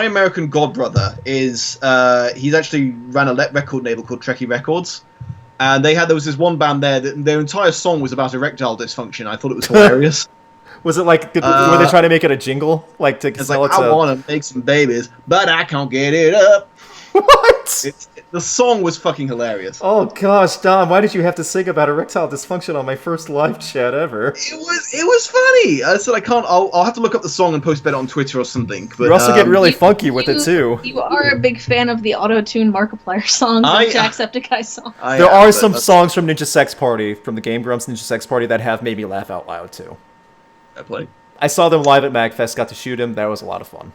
American godbrother is he's actually ran a record label called Trekkie Records, and there was this one band there that their entire song was about erectile dysfunction. I thought it was hilarious. Was it like, were they trying to make it a jingle? Like to It's sell like, it to... I want to make some babies, but I can't get it up. What? The song was fucking hilarious. Oh gosh, Dom, why did you have to sing about erectile dysfunction on my first live chat ever? It was funny. I said I can't. I'll have to look up the song and post it on Twitter or something. But You're also getting really You- funky with it too. You are a big fan of the auto-tune Markiplier songs I- and Jacksepticeye songs. There are some songs from Ninja Sex Party, from the Game Grumps Ninja Sex Party, that have made me laugh out loud too. I play. I saw them live at MagFest, got to shoot him. That was a lot of fun.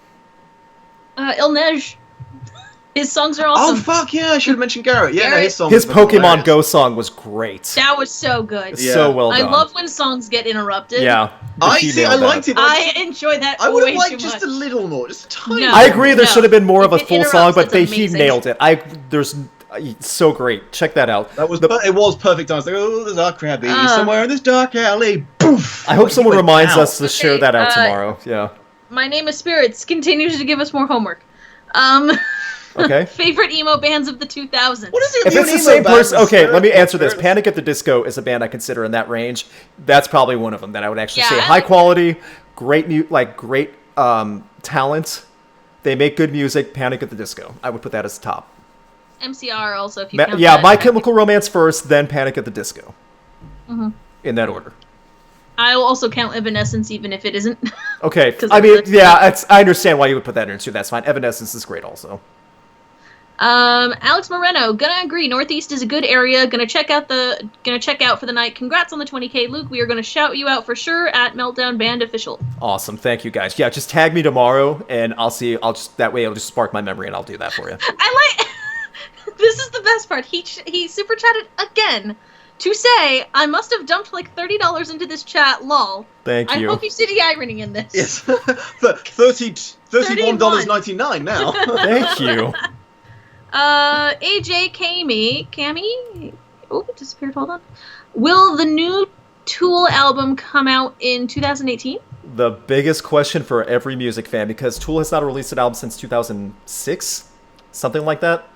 Il Neige. His songs are Oh awesome. fuck yeah! I should have mentioned Garrett. Yeah, no, Garrett- his song. His was fucking Pokemon hilarious. Go song was great. That was so good. Yeah. So well I done. love when songs get interrupted. Yeah. I He see. nailed I that. liked it. I enjoy that I would way have liked too just much. a little more, just a tiny. No. bit I agree. There No. should have been more of a If it full song, interrupts, but it's he amazing. nailed it. It's so great. Check that out. That was. The- It was perfect. I was like, oh, there's our Krabby Uh. somewhere in this dark alley. Poof. I hope Like, someone he went reminds down. us to share Okay, that out tomorrow. Yeah. My Name is Spirits continues to give us more homework. Okay. Favorite emo bands of the 2000s. What is it? If with it's the emo same bands person, and okay, let me spirit- answer this. spirit- Panic at the Disco is a band I consider in that range. That's probably one of them that I would actually Yeah, say I high like- quality, great talent. They make good music. Panic at the Disco. I would put that as the top. MCR also, if you count Yeah, that. My Chemical Romance first, then Panic at the Disco. Mm-hmm. In that order. I will also count Evanescence, even if it isn't. Okay, 'Cause I mean, it's- yeah, I understand why you would put that in too. That's fine. Evanescence is great also. Alex Moreno, gonna agree. Northeast is a good area. Gonna check out for the night. Congrats on the 20K, Luke. We are gonna shout you out for sure at Meltdown Band Official. Awesome, thank you guys. Yeah, just tag me tomorrow, and that way it'll just spark my memory, and I'll do that for you. I like. This is the best part. He super chatted again to say I must have dumped like $30 into this chat. Lol. Thank I you. hope you see the irony in this. Yes, $31.99 now. Thank you. AJ Cammy. Oh, it disappeared. Hold on. Will the new Tool album come out in 2018? The biggest question for every music fan, because Tool has not released an album since 2006, something like that.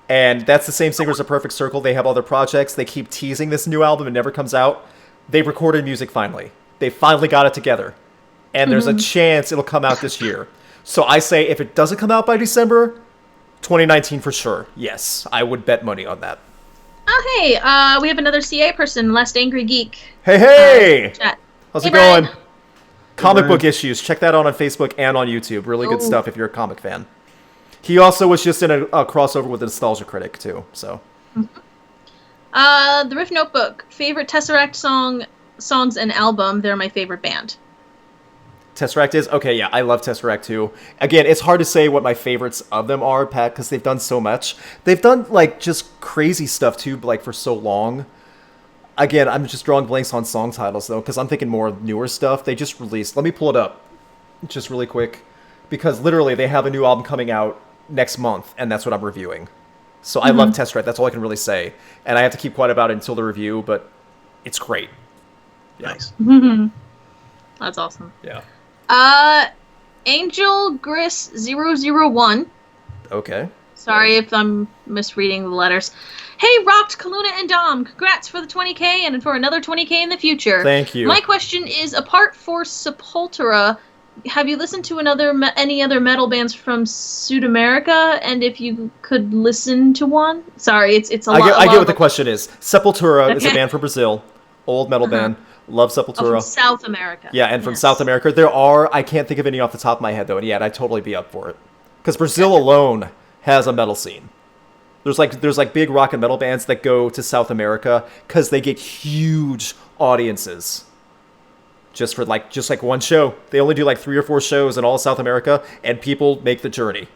And that's the same singers of Perfect Circle. They have other projects. They keep teasing this new album. It never comes out. They recorded music finally. They finally got it together. And there's a chance it'll come out this year. So I say if it doesn't come out by December, 2019 for sure. Yes, I would bet money on that. Oh, hey, we have another CA person, Last Angry Geek. Hey! Chat. How's Hey, it going? Brian. Comic book issues. Check that out on Facebook and on YouTube. Really good Oh. stuff if you're a comic fan. He also was just in a crossover with the Nostalgia Critic, too. So. The Riff Notebook. Favorite Tesseract songs and album. They're my favorite band. Tesseract is? Okay, yeah, I love Tesseract too. Again, it's hard to say what my favorites of them are, Pat, because they've done so much. They've done, like, just crazy stuff too, like, for so long. Again, I'm just drawing blanks on song titles, though, because I'm thinking more newer stuff. They just released... Let me pull it up, just really quick, because literally they have a new album coming out next month, and that's what I'm reviewing. So I love Tesseract, that's all I can really say. And I have to keep quiet about it until the review, but it's great. Yeah. Nice. That's awesome. Yeah. Angel Gris 001. Okay. Sorry if I'm misreading the letters. Hey, Rocked, Calluna, and Dom. Congrats for the 20k and for another 20k in the future. Thank you. My question is, apart for Sepultura, have you listened to any other metal bands from South America? And if you could listen to one? Sorry, it's a lot. I get what the question is. Sepultura is a band from Brazil. Old metal band. Love Sepultura. From South America. Yeah, and from South America. There are, I can't think of any off the top of my head, though, and yet I'd totally be up for it. Because Brazil alone has a metal scene. There's like big rock and metal bands that go to South America because they get huge audiences. Just like one show. They only do like 3 or 4 shows in all of South America, and people make the journey.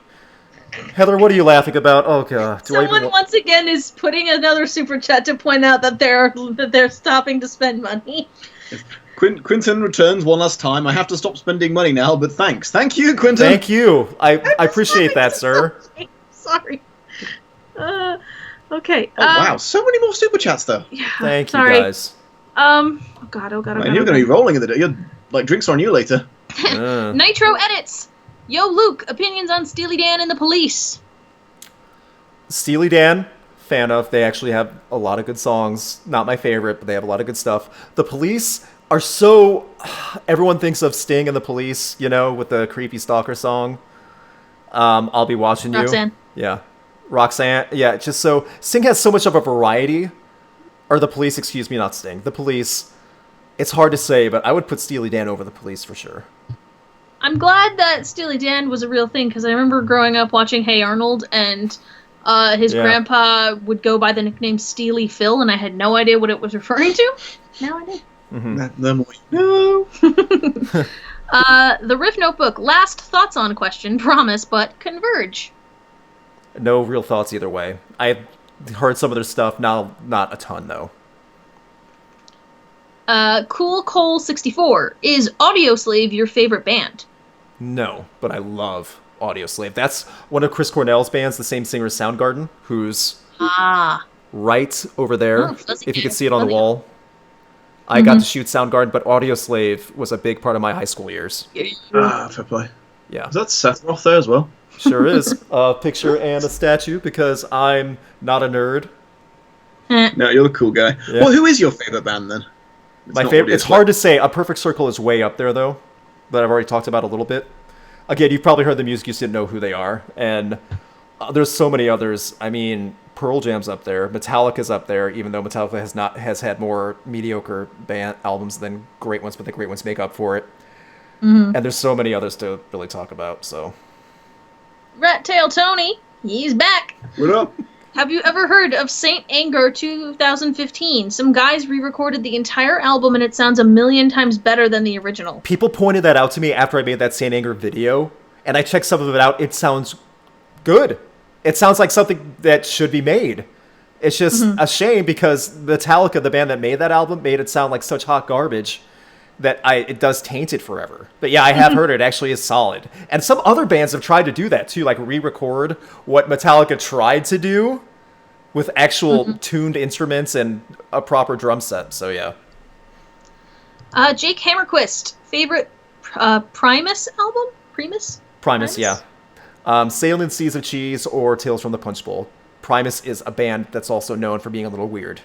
Heather, what are you laughing about? Oh god. Someone once again is putting another super chat to point out that they're stopping to spend money. Quinton returns one last time. I have to stop spending money now, but thanks. Thank you, Quinton. Thank you. I appreciate that, sir. Sorry. Okay. Oh wow, so many more super chats though. Yeah, Thank sorry. you guys. Oh god. Man, you're gonna be rolling in the day. You're like drinks on you later. Nitro edits. Yo, Luke. Opinions on Steely Dan and the Police. Steely Dan, fan of. They actually have a lot of good songs. Not my favorite, but they have a lot of good stuff. The Police are so... Everyone thinks of Sting and the Police, you know, with the creepy stalker song. I'll Be Watching You. Roxanne. Yeah. Roxanne. Yeah, just so... Sting has so much of a variety. Or the Police, excuse me, not Sting. The Police. It's hard to say, but I would put Steely Dan over the Police for sure. I'm glad that Steely Dan was a real thing, because I remember growing up watching Hey Arnold, and his grandpa would go by the nickname Steely Phil, and I had no idea what it was referring to. Now I do. No. The Riff Notebook. Last thoughts on question, promise, but Converge. No real thoughts either way. I heard some of their stuff, not a ton, though. Cool Cole 64. Is Audioslave your favorite band? No, but I love Audioslave. That's one of Chris Cornell's bands, the same singer as Soundgarden, who's right over there, if you can see it on the wall. I got to shoot Soundgarden, but Audioslave was a big part of my high school years. Fair play. Yeah. Is that Seth Roth there as well? Sure is. A picture and a statue, because I'm not a nerd. No, you're the cool guy. Yeah. Well, who is your favorite band then? My favorite. It's hard to say. A Perfect Circle is way up there, though, that I've already talked about a little bit. Again, you've probably heard the music, you just didn't know who they are, and there's so many others. I mean, Pearl Jam's up there, Metallica's up there, even though Metallica has had more mediocre band albums than great ones, but the great ones make up for it. And there's so many others to really talk about. So, Rat Tail Tony, he's back. What up? Have you ever heard of Saint Anger 2015? Some guys re-recorded the entire album and it sounds 1,000,000 times better than the original. People pointed that out to me after I made that Saint Anger video, and I checked some of it out. It sounds good. It sounds like something that should be made. It's just a shame because Metallica, the band that made that album, made it sound like such hot garbage. that it does Taint It Forever. But yeah, I have heard it actually is solid. And some other bands have tried to do that too, like re-record what Metallica tried to do with actual tuned instruments and a proper drum set. So yeah. Jake Hammerquist, favorite Primus album? Primus, yeah. Sailing Seas of Cheese or Tales from the Punch Bowl. Primus is a band that's also known for being a little weird.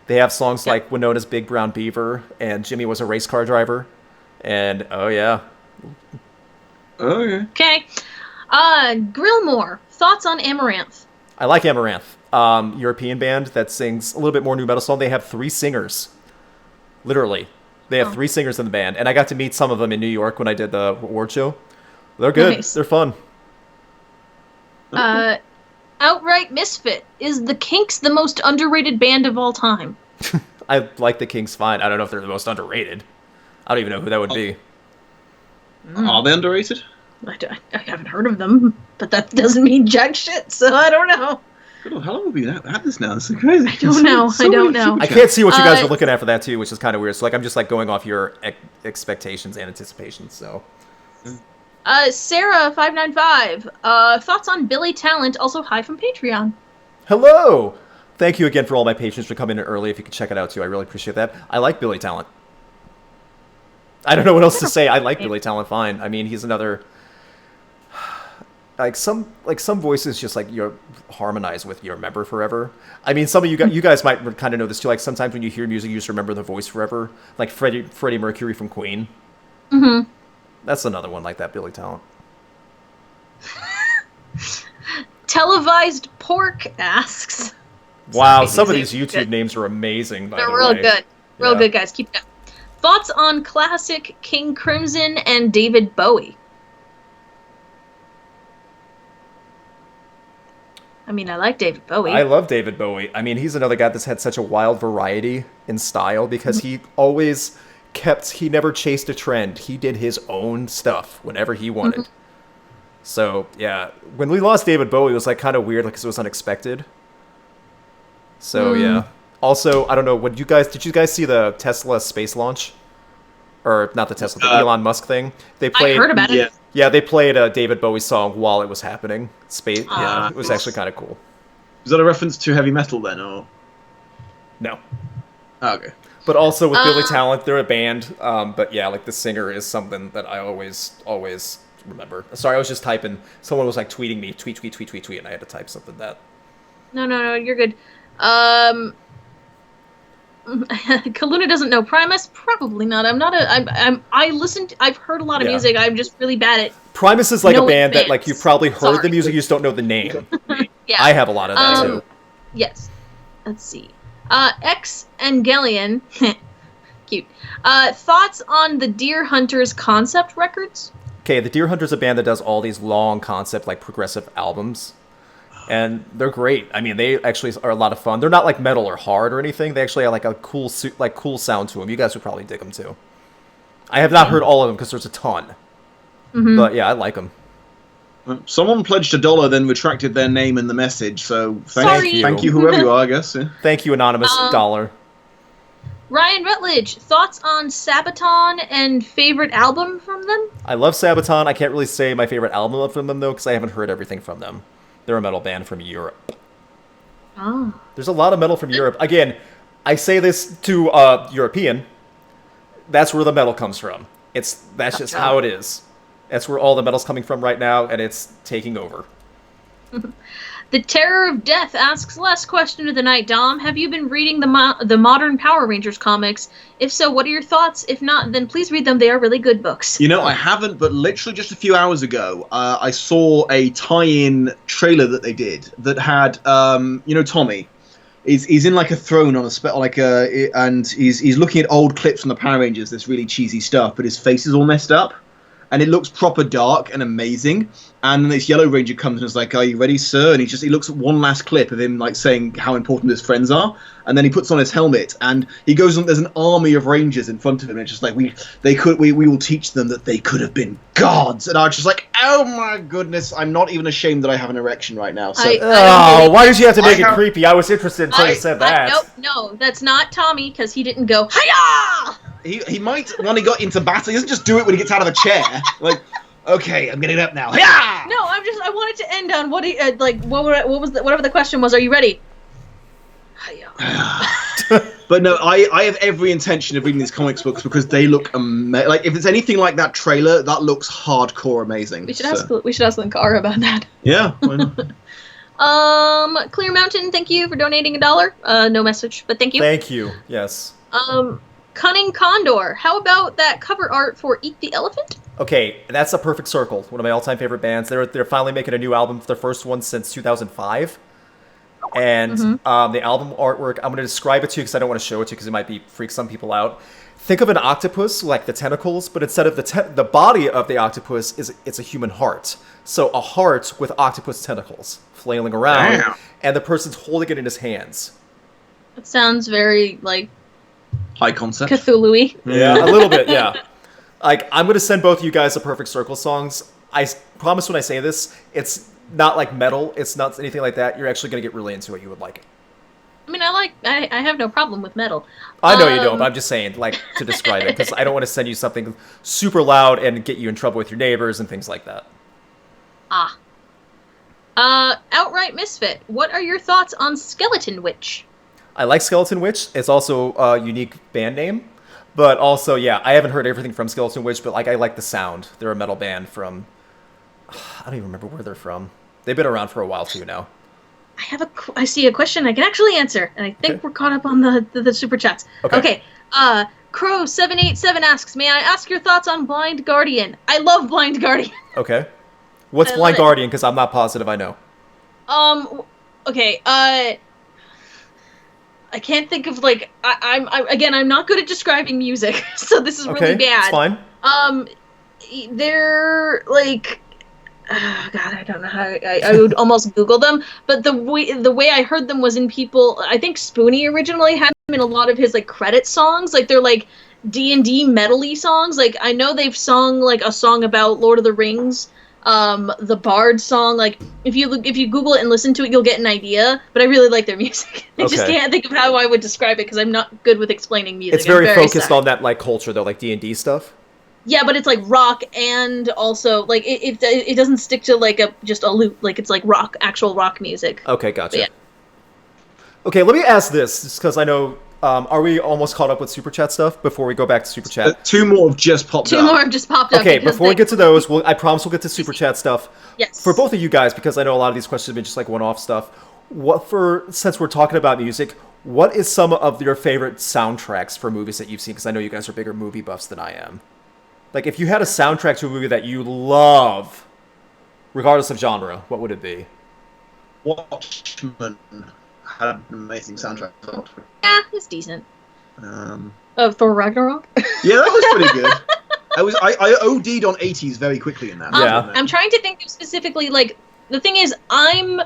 They have songs like Winona's Big Brown Beaver and Jimmy Was a Race Car Driver. And, oh yeah. Okay. Grillmore, thoughts on Amaranth? I like Amaranth. European band that sings a little bit more new metal song. They have 3 singers. Literally. They have 3 singers in the band. And I got to meet some of them in New York when I did the award show. They're good. Nice. They're fun. Outright Misfit, is the Kinks the most underrated band of all time? I like the Kinks fine. I don't know if they're the most underrated. I don't even know who that would be. Are they underrated? I haven't heard of them, but that doesn't mean jack shit, so I don't know. God, how long have we had this now? This is crazy. I don't know. I can't see what you guys are looking at for that too, which is kind of weird. So I'm just going off your expectations and anticipations. So. Sarah595, thoughts on Billy Talent, also hi from Patreon. Hello! Thank you again for all my patrons for coming in early. If you could check it out too, I really appreciate that. I like Billy Talent. I don't know what else to say. I like Billy Talent fine. I mean, he's another... some voices just you harmonize with you remember forever. I mean, some of you guys might kind of know this too. Like sometimes when you hear music, you just remember the voice forever. Like Freddie Mercury from Queen. Mm-hmm. That's another one like that, Billy Talent. Televised Pork asks. Wow, some of these YouTube names are amazing. They're real good. Real good, guys. Keep it up. Thoughts on classic King Crimson and David Bowie? I mean, I like David Bowie. I love David Bowie. I mean, he's another guy that's had such a wild variety in style because he always... he never chased a trend. He did his own stuff whenever he wanted. So, yeah. When we lost David Bowie, it was kind of weird because it was unexpected. So, yeah. Also, I don't know, did you guys see the Tesla space launch? Or, not the Tesla, the Elon Musk thing? They played, I heard about it. Yeah, they played a David Bowie song while it was happening. Yeah, it was actually kind of cool. Is that a reference to heavy metal then, or? No. Oh, okay. But also with Billy Talent, they're a band. But yeah, the singer is something that I always remember. Sorry, I was just typing. Someone was tweeting me, tweet, and I had to type something that. No, you're good. Calluna doesn't know Primus. Probably not. I've heard a lot of music. I'm just really bad at. Primus is a band that you've probably heard the music, you just don't know the name. Yeah. I have a lot of that too. Yes. Let's see. X Angelion. Cute. Thoughts on the Deer Hunters concept records? Okay, the Deer Hunters is a band that does all these long concept, progressive albums. And they're great. I mean, they actually are a lot of fun. They're not metal or hard or anything. They actually have a cool sound to them. You guys would probably dig them too. I have not heard all of them because there's a ton. Mm-hmm. But yeah, I like them. Someone pledged $1, then retracted their name in the message. So thank you, whoever you are, I guess. Yeah. Thank you, anonymous dollar. Ryan Rutledge, thoughts on Sabaton and favorite album from them? I love Sabaton. I can't really say my favorite album from them though, because I haven't heard everything from them. They're a metal band from Europe. Oh. There's a lot of metal from Europe. Again, I say this to European. That's where the metal comes from. That's just how it is. That's where all the metal's coming from right now, and it's taking over. The Terror of Death asks, last question of the night, Dom. Have you been reading the modern Power Rangers comics? If so, what are your thoughts? If not, then please read them. They are really good books. I haven't, but literally just a few hours ago, I saw a tie-in trailer that they did that had, Tommy. He's in a throne on and he's looking at old clips from the Power Rangers, this really cheesy stuff, but his face is all messed up. And it looks proper dark and amazing. And then this Yellow Ranger comes and is like, "Are you ready, sir?" And he looks at one last clip of him saying how important his friends are. And then he puts on his helmet and he goes on. There's an army of Rangers in front of him. And it's just we will teach them that they could have been gods. And I was just oh my goodness! I'm not even ashamed that I have an erection right now. So. Why did you have to make it creepy? I was interested until you said that. No, that's not Tommy because he didn't go hiya. He might when he got into battle. He doesn't just do it when he gets out of a chair. Like, okay, I'm getting up now. Yeah. No, I wanted to end on what he whatever the question was. Are you ready? But no, I have every intention of reading these comics books because they look amazing. Like, if it's anything like that trailer, that looks hardcore amazing. We should ask Linkara about that. Yeah. Why not? Clear Mountain, thank you for donating $1. No message, but thank you. Thank you. Yes. Cunning Condor, how about that cover art for Eat the Elephant? Okay, that's a perfect circle. One of my all-time favorite bands. They're finally making a new album, their first one since 2005. And the album artwork, I'm going to describe it to you because I don't want to show it to you because it might freak some people out. Think of an octopus, like the tentacles, but instead of the body of the octopus, it's a human heart. So a heart with octopus tentacles flailing around, Damn. and the person's holding it in his hands. That sounds very, like, High concept. Cthulhu-y. Yeah, a little bit, yeah. Like, I'm going to send both of you guys the Perfect Circle songs. I promise when I say this, it's not like metal. It's not anything like that. You're actually going to get really into it. You would like it. I mean, I have no problem with metal. I know you don't, but I'm just saying, like, to describe it, because I don't want to send you something super loud and get you in trouble with your neighbors and things like that. Outright Misfit, what are your thoughts on Skeleton Witch? I like Skeleton Witch. It's also a unique band name. But also, yeah, I haven't heard everything from Skeleton Witch, but like I like the sound. They're a metal band from... I don't even remember where they're from. They've been around for a while, too, now. I see a question I can actually answer, and I think we're caught up on the super chats. Okay. Crow787 asks, may I ask your thoughts on Blind Guardian? I love Blind Guardian. Okay. What's Blind Guardian? Because I'm not positive I know. Okay, I can't think of, like, I'm not good at describing music, so this is really bad. It's fine. They're, like, God, I don't know how, I would almost Google them, but the way I heard them was in people, I think Spoonie originally had them in a lot of his, like, credit songs, like, they're, like, D&D metal-y songs, like, I know they've sung, like, a song about Lord of the Rings, the Bard song, like, if you Google it and listen to it, you'll get an idea, but I really like their music. I just can't think of how I would describe it, because I'm not good with explaining music. It's very focused on that, like, culture, though, like D&D stuff. Yeah, but it's like rock and also like it doesn't stick to like just a loop. Like it's like rock, actual rock music. Okay, gotcha. Yeah. Okay, let me ask this, just because I know. Are we almost caught up with Super Chat stuff before we go back to Super Chat? Two more have just popped up. Two more have just popped up. Okay, before we get to those, I promise we'll get to Super Chat stuff. Yes. For both of you guys, because I know a lot of these questions have been just like one-off stuff. Since we're talking about music, what is some of your favorite soundtracks for movies that you've seen? Because I know you guys are bigger movie buffs than I am. Like, if you had a soundtrack to a movie that you love, regardless of genre, what would it be? Watchmen had an amazing soundtrack. Yeah, it's decent. Thor Ragnarok? Yeah, that was pretty good. I OD'd on 80s very quickly in that. Yeah. I'm trying to think of specifically, like, the thing is, I'm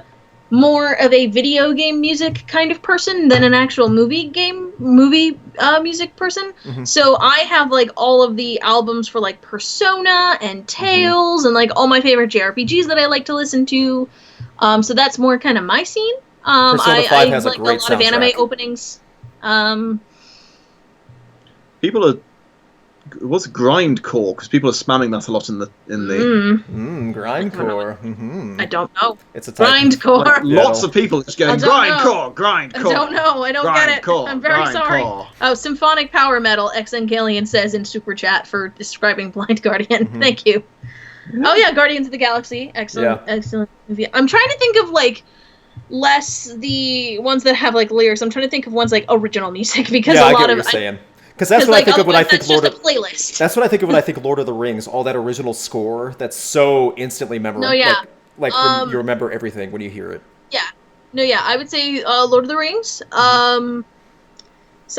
more of a video game music kind of person than an actual movie music person. Mm-hmm. So I have like all of the albums for like Persona and Tales and like all my favorite JRPGs that I like to listen to. So that's more kind of my scene. Persona 5 has like a great lot of anime soundtrack. openings. People are. What's grindcore? Because people are spamming that a lot in the. Grindcore. Mm-hmm. I don't know. It's a type grindcore. Like, lots of people just going grindcore. I don't know. I don't get it. I'm very sorry. Oh, Symphonic Power Metal, Xangalion says in Super Chat for describing Blind Guardian. Mm-hmm. Thank you. Oh yeah, Guardians of the Galaxy. Excellent movie. I'm trying to think of like less the ones that have like lyrics. I'm trying to think of ones like original music because I a get lot what of you're saying. Because that's what I think of when I think Lord of the playlist. That's what I think of when I think Lord of the Rings. All that original score that's so instantly memorable. No, yeah. You remember everything when you hear it. Yeah. No, yeah. I would say Lord of the Rings. Some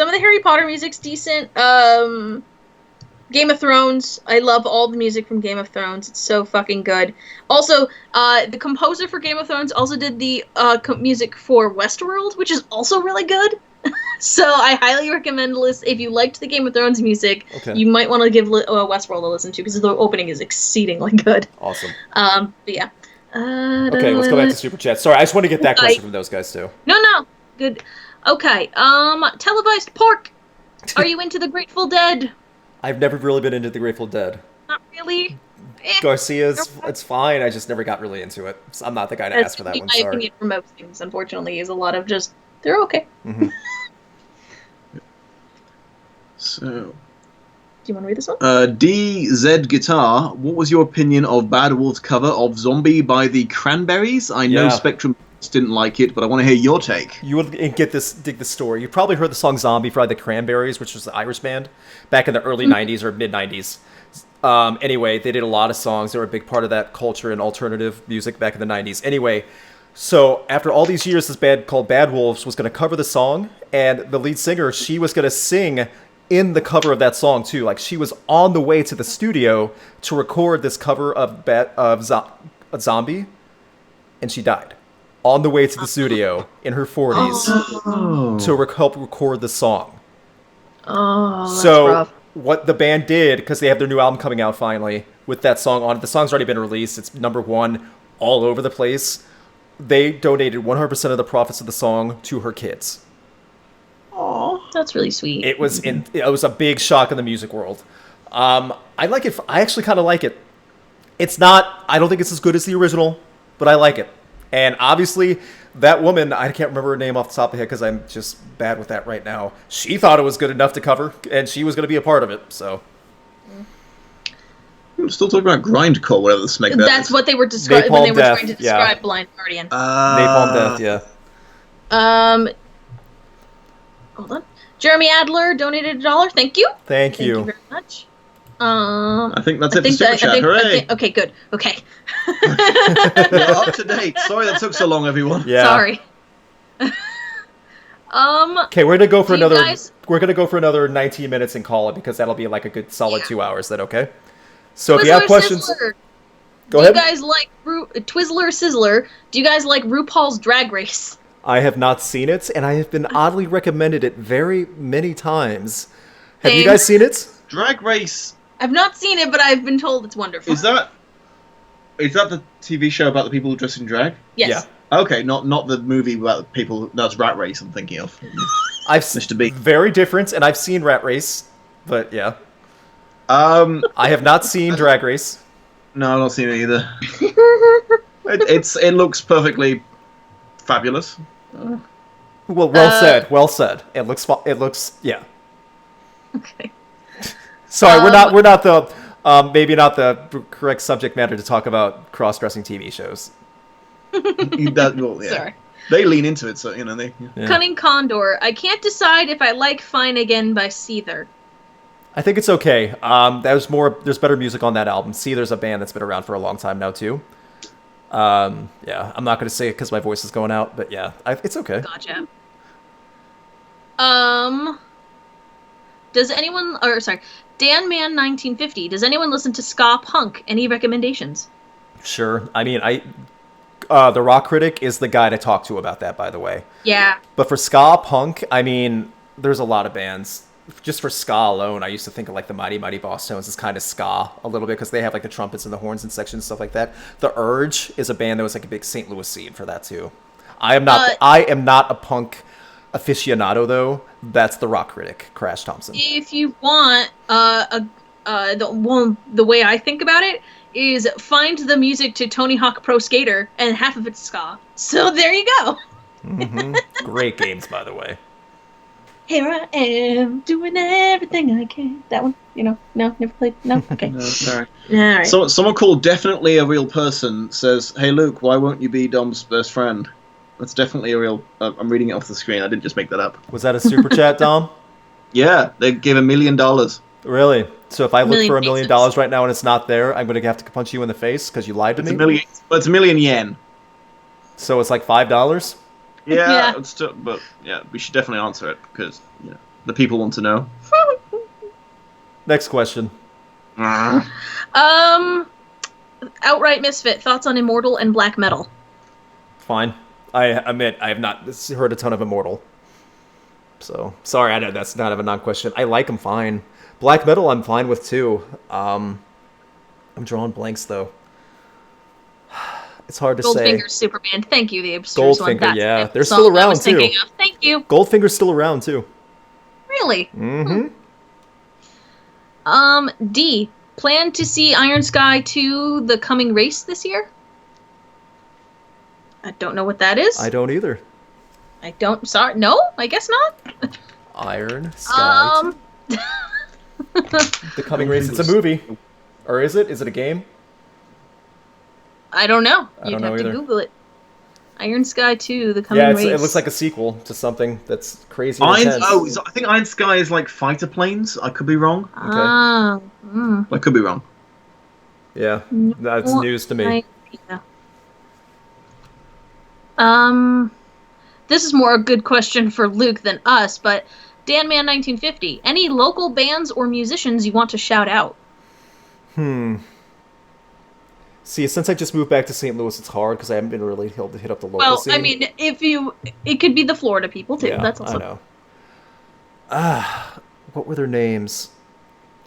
of the Harry Potter music's decent. Game of Thrones. I love all the music from Game of Thrones. It's so fucking good. Also, the composer for Game of Thrones also did the music for Westworld, which is also really good. So I highly recommend if you liked the Game of Thrones music, you might want to give Westworld a listen to because the opening is exceedingly good. Awesome. But yeah. Okay, let's go back to Super Chat. Sorry, I just want to get that question from those guys too. No, good. Okay. Televised pork. Are you into the Grateful Dead? I've never really been into the Grateful Dead. Not really. Garcia's, it's fine. I just never got really into it. So I'm not the guy to ask for that one. My Sorry. opinion for most things, unfortunately, is a lot of just they're okay. Mm-hmm. So, do you want to read this one? DZ Guitar, what was your opinion of Bad Wolf's cover of Zombie by the Cranberries? I know Spectrum didn't like it, but I want to hear your take. You would dig this story. You probably heard the song Zombie by the Cranberries, which was the Irish band, back in the early 90s or mid-90s. Anyway, they did a lot of songs. They were a big part of that culture and alternative music back in the 90s. Anyway, so after all these years, this band called Bad Wolves was going to cover the song, and the lead singer, she was going to sing in the cover of that song too. Like, she was on the way to the studio to record this cover of Zombie, and she died on the way to the studio in her 40s to help record the song. Oh, that's so rough. What the band did, because they have their new album coming out finally with that song on it, the song's already been released. It's #1 all over the place. They donated 100% of the profits of the song to her kids. Oh, that's really sweet. It was a big shock in the music world. I like it. I actually kind of like it. It's not. I don't think it's as good as the original, but I like it. And obviously, that woman, I can't remember her name off the top of my head because I'm just bad with that right now. She thought it was good enough to cover, and she was going to be a part of it. So, I'm still talking about grindcore, whatever the smack that That's is. what they were describing when they were Death, trying to describe Blind Guardian. Napalm Death, yeah. Hold on. Jeremy Adler donated $1. Thank you. Thank you you very much. I think that's it for Super Chat. Hooray! Okay, good. Okay. You're up to date. Sorry that took so long, everyone. Yeah. Sorry. Okay, we're gonna go for another. Guys... We're gonna go for another 19 minutes and call it because that'll be like a good solid 2 hours. Is that okay? So Twizzler, if you have questions, Sizzler. Go ahead. Do you guys like Twizzler Sizzler? Do you guys like RuPaul's Drag Race? I have not seen it, and I have been oddly recommended it very many times. Have you guys seen it? Drag Race. I've not seen it, but I've been told it's wonderful. Is that the TV show about the people who dress in drag? Yes. Yeah. Okay, not the movie about the people. That's Rat Race. I'm thinking of. I've Mr. B. Very different, and I've seen Rat Race, but yeah. I have not seen Drag Race. No, I've not seen it either. It looks perfectly fabulous. Well said. Well said. It looks yeah. Okay. Sorry, we're not the maybe not the correct subject matter to talk about cross-dressing TV shows. Sorry. They lean into it, so you know they. Yeah. Cunning Condor. I can't decide if I like Fine Again by Seether. I think it's okay. There's better music on that album. There's a band that's been around for a long time now too. Yeah, I'm not going to say it because my voice is going out, but yeah, it's okay. Gotcha. Does anyone, DanMan1950, does anyone listen to ska punk? Any recommendations? Sure. I mean, the Rock Critic is the guy to talk to about that, by the way. Yeah. But for ska punk, I mean, there's a lot of bands. Just for ska alone, I used to think of like the Mighty Mighty Boss Tones as kind of ska a little bit because they have like the trumpets and the horns and sections and stuff like that. The Urge is a band that was like a big St. Louis scene for that too. I am not a punk aficionado though. That's the Rock Critic, Crash Thompson. If you want, the way I think about it is find the music to Tony Hawk Pro Skater and half of it's ska. So there you go. Mm-hmm. Great games, by the way. Here I am, doing everything I can. That one? No, never played. No? Okay. No, sorry. Alright. So, someone called Definitely a Real Person says, "Hey Luke, why won't you be Dom's best friend?" That's definitely a real... I'm reading it off the screen. I didn't just make that up. Was that a super chat, Dom? Yeah, they gave $1 million. Really? So if I look for $1 million pesos. right now and it's not there, I'm going to have to punch you in the face because you lied to me? It's $1 million yen. So it's like $5? Yeah, Yeah. But yeah, we should definitely answer it because the people want to know. Next question. Outright Misfit, thoughts on Immortal and Black Metal? Fine. I admit I have not heard a ton of Immortal. So, sorry, I know that's not of a non-question. I like them fine. Black Metal I'm fine with too. I'm drawing blanks though. It's hard to say. Goldfinger's Superman. Thank you, the absurd one. Goldfinger, That's yeah. the They're song still I around was too. thinking of. Thank you. Goldfinger's still around too. Really? Mm-hmm. D. Plan to see Iron Sky 2 The Coming Race this year? I don't know what that is. I don't either. I don't. Sorry. No, I guess not. Iron Sky. The Coming Race. It's a movie. Or is it? Is it a game? I don't know. I You'd don't know have to either. Google it. Iron Sky 2, The Coming Race. Yeah, it looks like a sequel to something that's crazy intense. I think Iron Sky is like fighter planes. I could be wrong. Ah. I could be wrong. Yeah, that's news to me. This is more a good question for Luke than us, but DanMan1950, any local bands or musicians you want to shout out? See, since I just moved back to St. Louis, it's hard because I haven't been really able to hit up the local Well, scene. I mean, it could be the Florida people too. Yeah, That's also. I know. What were their names?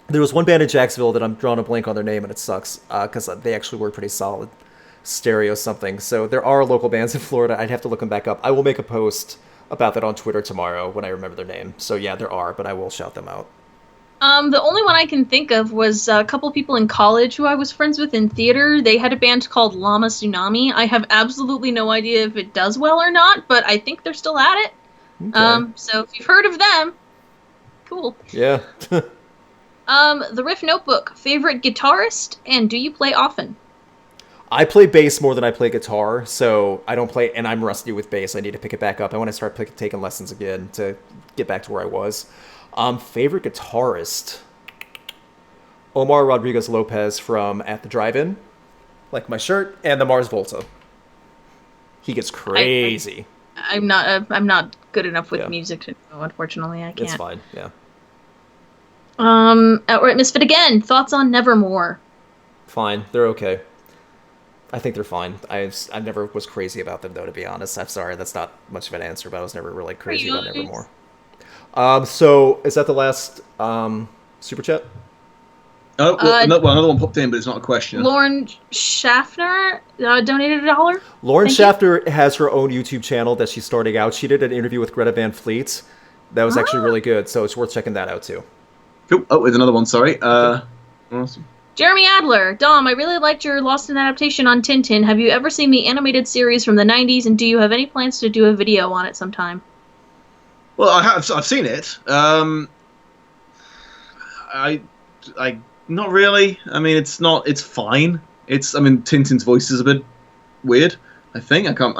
There was one band in Jacksonville that I'm drawing a blank on their name, and it sucks because they actually were pretty solid. Stereo something. So there are local bands in Florida. I'd have to look them back up. I will make a post about that on Twitter tomorrow when I remember their name. So yeah, there are, but I will shout them out. The only one I can think of was a couple people in college who I was friends with in theater. They had a band called Llama Tsunami. I have absolutely no idea if it does well or not, but I think they're still at it. Okay. So if you've heard of them, cool. Yeah. The Riff Notebook, favorite guitarist, and do you play often? I play bass more than I play guitar, so I don't play, and I'm rusty with bass. I need to pick it back up. I want to start taking lessons again to get back to where I was. Favorite guitarist? Omar Rodriguez Lopez from At the Drive-In, like my shirt, and the Mars Volta. He gets crazy. I'm not good enough with music to know, unfortunately. I can't. It's fine, yeah. Outright Misfit again. Thoughts on Nevermore? Fine, they're okay. I think they're fine. I never was crazy about them, though, to be honest. I'm sorry, that's not much of an answer, but I was never really crazy about Nevermore. So, is that the last super chat? Oh, well, another one popped in, but it's not a question. Lauren Schaffner donated $1. Lauren Schaffner has her own YouTube channel that she's starting out. She did an interview with Greta Van Fleet. That was actually really good, so it's worth checking that out, too. Cool. Oh, there's another one, sorry. Awesome. Jeremy Adler, Dom, I really liked your Lost in adaptation on Tintin. Have you ever seen the animated series from the 90s, and do you have any plans to do a video on it sometime? Well, I've seen it. I not really. I mean, it's fine. Tintin's voice is a bit weird. I think I can't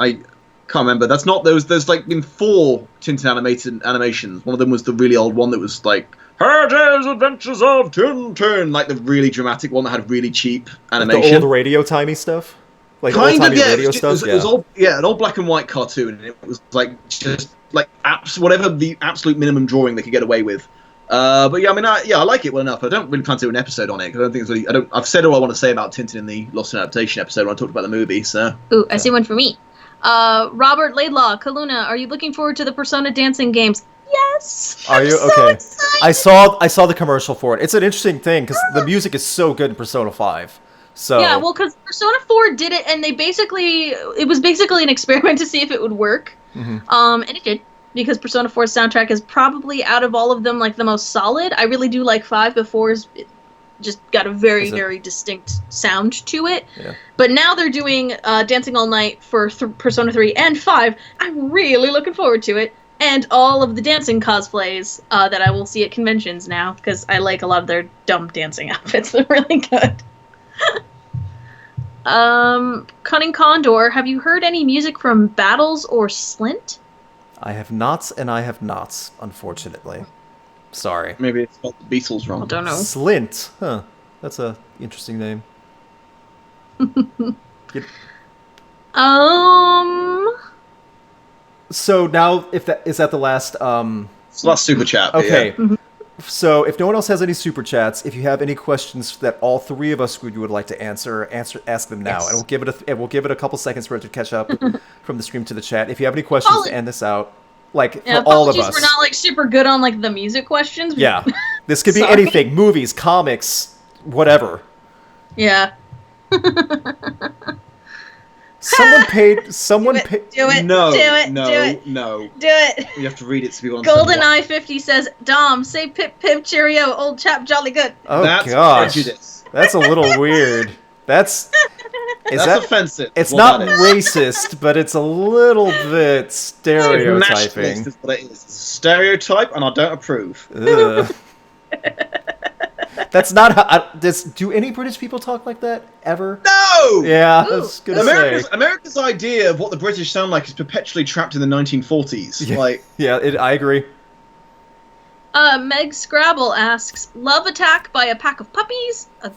remember. That's not those. There's like been 4 Tintin animations. One of them was the really old one that was like Her Days Adventures of Tintin, like the really dramatic one that had really cheap animation. Like the old radio timey stuff, like kind old of, yeah. radio stuff. It was all, an old black and white cartoon, and it was like just like whatever the absolute minimum drawing they could get away with. But yeah, I like it well enough. I don't really plan to do an episode on it because I don't think it's really. I've said all I want to say about Tintin in the Lost in Adaptation episode when I talked about the movie. So. Ooh, I see one for me. Robert Laidlaw, Calluna, are you looking forward to the Persona dancing games? Yes. Are you okay? So I saw the commercial for it. It's an interesting thing because the music is so good in Persona 5. So yeah, well, because Persona 4 did it, and it was basically an experiment to see if it would work. Mm-hmm. And it did. Because Persona 4's soundtrack is probably, out of all of them, like the most solid. I really do like 5, but 4's just got a very, very distinct sound to it. Yeah. But now they're doing Dancing All Night for Persona 3 and 5. I'm really looking forward to it. And all of the dancing cosplays that I will see at conventions now, because I like a lot of their dumb dancing outfits. They're really good. Cunning Condor, have you heard any music from Battles or Slint? I have not, and I have not, unfortunately. Sorry. Maybe it's spelled the Beatles wrong. I don't know. Slint. Huh. That's a interesting name. So now, is that the last... It's the last super chat. Okay. Yeah. Mm-hmm. So if no one else has any super chats, if you have any questions that all 3 of us would like to ask them now. Yes. And we'll give it a couple seconds for it to catch up from the stream to the chat. If you have any questions to end this out, for all of us. We're not like super good on like the music questions. Yeah. This could be anything, movies, comics, whatever. Yeah. Someone paid. Someone paid. Do it. No, do it. no, do it. no. Do it. You have to read it so people understand. Golden Eye 50 says, Dom, say pip pip cheerio, old chap jolly good. Oh That's gosh, prejudice. that's a little weird. That's That's offensive. It's Well, not that is. racist, but it's a little bit stereotyping. Nationalist is what it is. It's a stereotype, and I don't approve. Ugh. That's not how. Do any British people talk like that ever? No. Yeah, Ooh. I was gonna say. America's idea of what the British sound like is perpetually trapped in the 1940s. Yeah. Like, Yeah, I agree. Meg Scrabble asks, love attack by a pack of puppies, a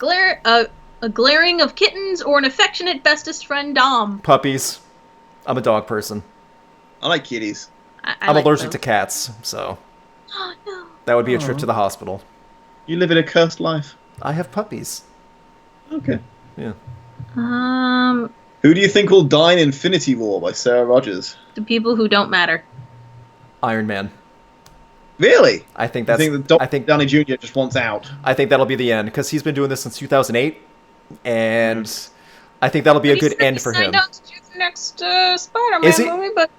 glaring of kittens, or an affectionate bestest friend Dom? Puppies. I'm a dog person. I like kitties. I'm allergic to cats, so Oh, no. that would be a trip to the hospital. You live in a cursed life. I have puppies. Okay. Yeah. Who do you think will die in Infinity War by Sarah Rogers? The people who don't matter. Iron Man. Really? I think I that's. think that I think Downey Jr. just wants out. I think that'll be the end because he's been doing this since 2008, and I think that'll be a good end for him. Signed on to do the next Spider-Man Is he? movie, but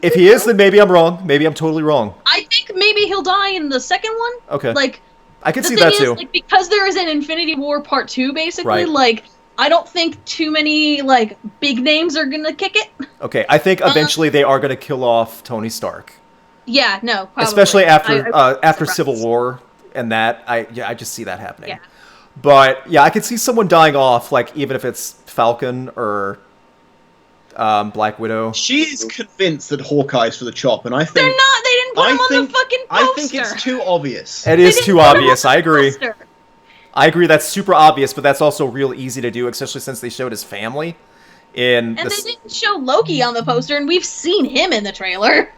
If he is, then maybe I'm wrong. Maybe I'm totally wrong. I think maybe he'll die in the second one. Okay. Like, I could the see thing that is, too. like, because there is an Infinity War Part 2, basically, Right. like, I don't think too many, like, big names are gonna kick it. Okay, I think eventually they are going to kill off Tony Stark, Yeah, no, probably. especially after I after surprised. Civil War and that. I just see that happening. Yeah. But yeah, I could see someone dying off, like even if it's Falcon or Black Widow. She's convinced that Hawkeye's for the chop, and I think They're not. They didn't put I him on think- the fucking poster. I think it's too obvious. It They is didn't too put him on obvious. the I agree. poster. I agree. That's super obvious, but that's also real easy to do, especially since they showed his family in And this. they didn't show Loki on the poster, and we've seen him in the trailer.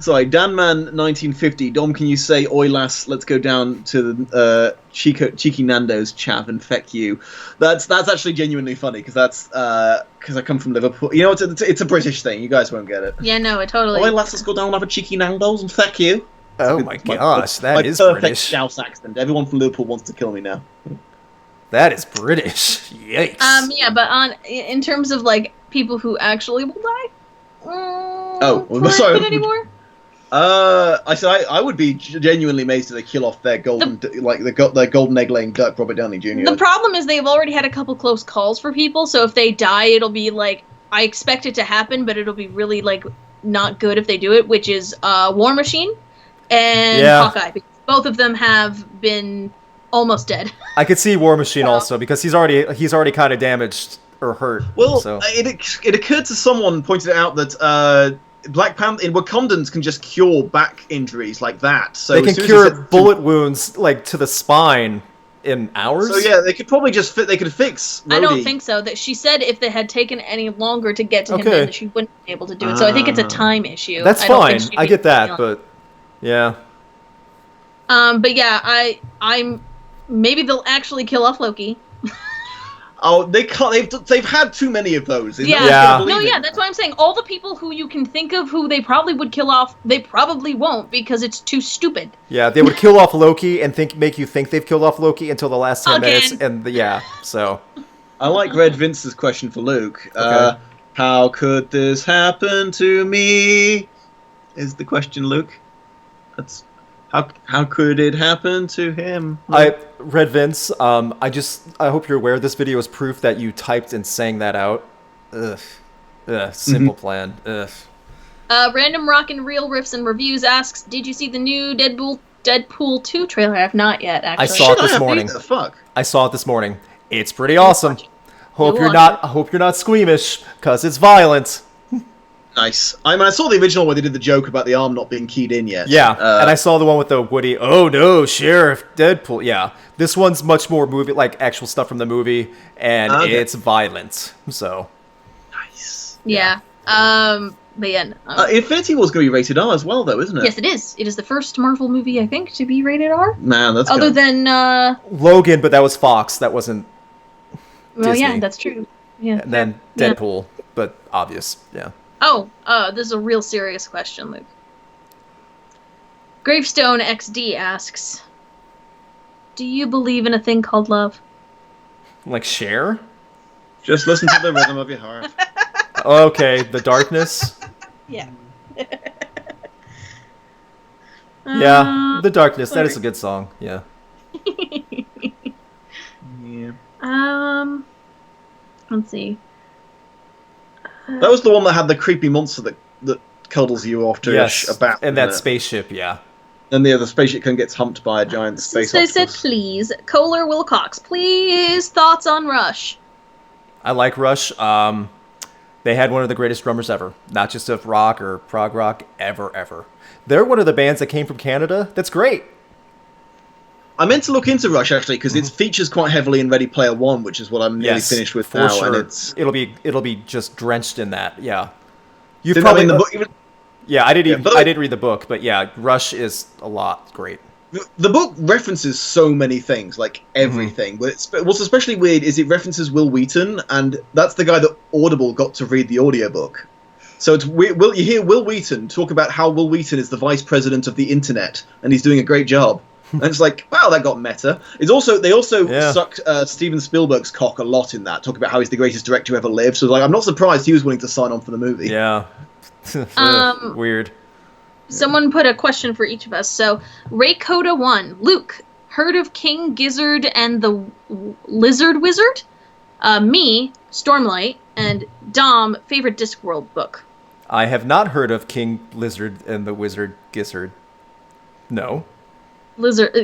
Sorry, Danman 1950. Dom, can you say, "Oi lass, let's go down to the Cheeky Nando's chav and feck you"? That's actually genuinely funny because I come from Liverpool. You know, it's a British thing. You guys won't get it. Yeah, no, it totally. Oi lass, let's go down and have a Cheeky Nando's and feck you. Oh my gosh, that is perfect British. Scouse accent. Everyone from Liverpool wants to kill me now. That is British. Yikes. Yeah, but in terms of like people who actually will die. Can sorry. I put any more? I said I would be genuinely amazed if they kill off their golden their golden egg laying duck, Robert Downey Jr. The problem is they've already had a couple close calls for people, so if they die, it'll be like I expect it to happen, but it'll be really like not good if they do it, which is War Machine and Hawkeye. Because both of them have been almost dead. I could see War Machine also because he's already kind of damaged or hurt. Well, so. it occurred to someone pointed out that Black Panther in Wakandans can just cure back injuries like that. So they can as soon as cure they said- bullet wounds like to the spine in hours. So yeah, they could probably just they could fix. Rhodey. I don't think so. That she said if they had taken any longer to get to him, Okay. then she wouldn't be able to do it. So I think it's a time issue. That's I don't fine. think she'd I be get that, feeling- but yeah. But yeah, I'm maybe they'll actually kill off Loki. Oh, they can't. They've had too many of those. They're not Yeah. gonna believe No, it. yeah, that's why I'm saying all the people who you can think of who they probably would kill off, they probably won't because it's too stupid. Yeah, they would kill off Loki and make you think they've killed off Loki until the last 10 Again. minutes, and so I like Red Vince's question for Luke. Okay. How could this happen to me? Is the question, Luke? That's how could it happen to him? Red Vince. I hope you're aware this video is proof that you typed and sang that out. Ugh. Simple plan. Ugh. Random Rock and Real Riffs and Reviews asks, did you see the new Deadpool 2 trailer? I have not yet, actually. I saw it Shit, I this have morning. either. Fuck. I saw it this morning. It's pretty awesome. Hope You you're watch not squeamish, cause it's violent. Nice. I saw the original where they did the joke about the arm not being keyed in yet. Yeah, and I saw the one with the Woody. Oh no, Sheriff Deadpool. Yeah, this one's much more movie, like actual stuff from the movie, and Okay. it's violent. So Nice. Yeah. But yeah. Infinity War's going to be rated R as well, though, isn't it? Yes, it is. It is the first Marvel movie, I think, to be rated R. Man, that's Other good. than, Logan, but that was Fox. That wasn't. well, yeah, Disney. that's true. Yeah. And then Yeah. Deadpool, but obvious. Yeah. Oh, this is a real serious question, Luke. Gravestone XD asks, do you believe in a thing called love? Like Cher. Just listen to the rhythm of your heart. Okay, The Darkness. Yeah. Yeah, The Darkness. That is a good song. Yeah. Yeah. Let's see. That was the one that had the creepy monster that cuddles you after Yes, a bat. and that isn't it? spaceship, yeah. And the other spaceship can gets humped by a giant space They said, octopus. please, Kohler Wilcox, please, thoughts on Rush. I like Rush. They had one of the greatest drummers ever. Not just of rock or prog rock, ever. They're one of the bands that came from Canada. That's great. I meant to look into Rush actually because it features quite heavily in Ready Player One, which is what I'm nearly finished with for now. sure. And it's It'll be just drenched in that. Yeah. You've didn't probably I mean, the book. Yeah, I didn't but I didn't read the book, but yeah, Rush is a lot great. The book references so many things, like everything. But what's especially weird is it references Will Wheaton, and that's the guy that Audible got to read the audiobook. So it's weird. You hear Will Wheaton talk about how Will Wheaton is the vice president of the internet, and he's doing a great job. And it's like, wow, that got meta. They also sucked Steven Spielberg's cock a lot in that, talking about how he's the greatest director who ever lived. So like, I'm not surprised he was willing to sign on for the movie. Yeah. Weird. Someone put a question for each of us. So, Raycoda 1. Luke, heard of King Gizzard and the Lizard Wizard? Me, Stormlight, and Dom, favorite Discworld book. I have not heard of King Lizard and the Wizard Gizzard. No.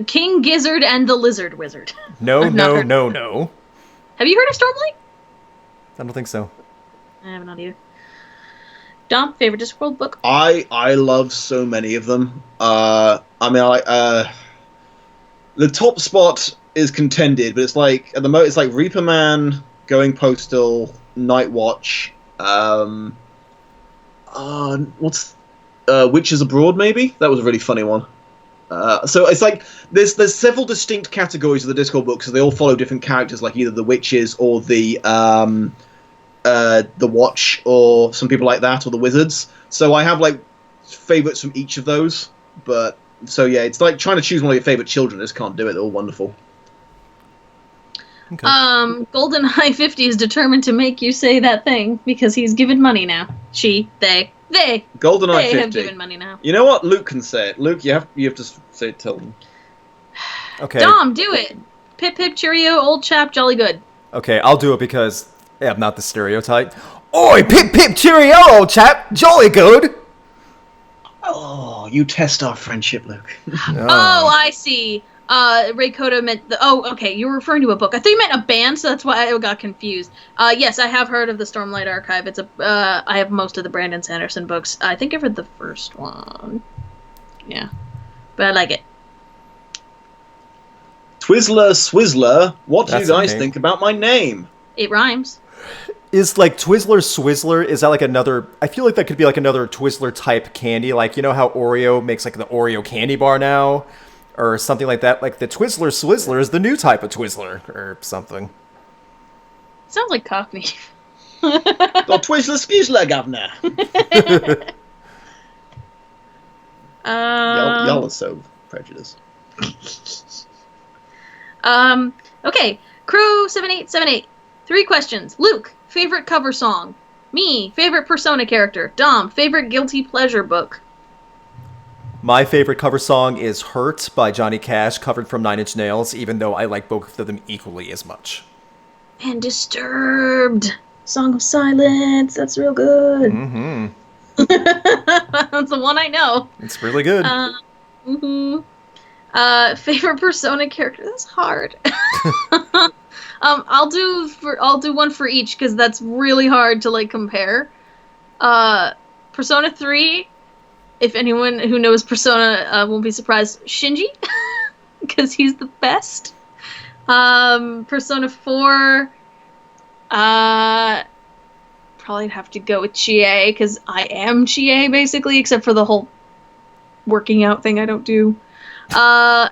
King Gizzard and the Lizard Wizard. No. Have you heard of Stormlight? I don't think so. I have not either. Dom, favorite Discworld book? I love so many of them. The top spot is contended, but it's like at the moment it's like Reaper Man, Going Postal, Night Watch. Witches Abroad? Maybe that was a really funny one. So it's like there's several distinct categories of the Discworld books, so they all follow different characters, like either the witches or the Watch, or some people like that, or the Wizards. So I have like favorites from each of those. But so yeah, it's like trying to choose one of your favorite children. I just can't do it. They're all wonderful. Okay. Golden High 50 is determined to make you say that thing because he's given money now. They GoldenEye 50 have given money now. You know what? Luke can say it. Luke, you have to say it. Tell them. Okay. Dom, do it. Pip pip cheerio, old chap, jolly good. Okay, I'll do it because I'm not the stereotype. Oi, pip pip cheerio, old chap, jolly good. Oh, you test our friendship, Luke. Oh, I see. Raycoda meant okay, you were referring to a book. I thought you meant a band, so that's why I got confused. Yes, I have heard of the Stormlight Archive. It's I have most of the Brandon Sanderson books. I think I've read the first one. Yeah. But I like it. Twizzler Swizzler, what do you That's guys okay. think about my name? It rhymes. Is like Twizzler Swizzler, is that like another, I feel like that could be like another Twizzler type candy, like you know how Oreo makes like the Oreo candy bar now? Or something like that, like the Twizzler Swizzler is the new type of Twizzler, or something. Sounds like Cockney. The Twizzler Skizzler, governor. Y'all are so prejudiced. Okay. Crew 7878. 3 questions. Luke, favorite cover song. Me, favorite Persona character. Dom, favorite guilty pleasure book. My favorite cover song is Hurt by Johnny Cash, covered from Nine Inch Nails, even though I like both of them equally as much. And Disturbed. Song of Silence. That's real good. Mm-hmm. That's the one I know. It's really good. Favorite Persona character. That's hard. I'll do one for each because that's really hard to like compare. Persona 3. If anyone who knows Persona won't be surprised, Shinji, because he's the best. Persona 4, probably have to go with Chie, because I am Chie, basically, except for the whole working out thing I don't do. And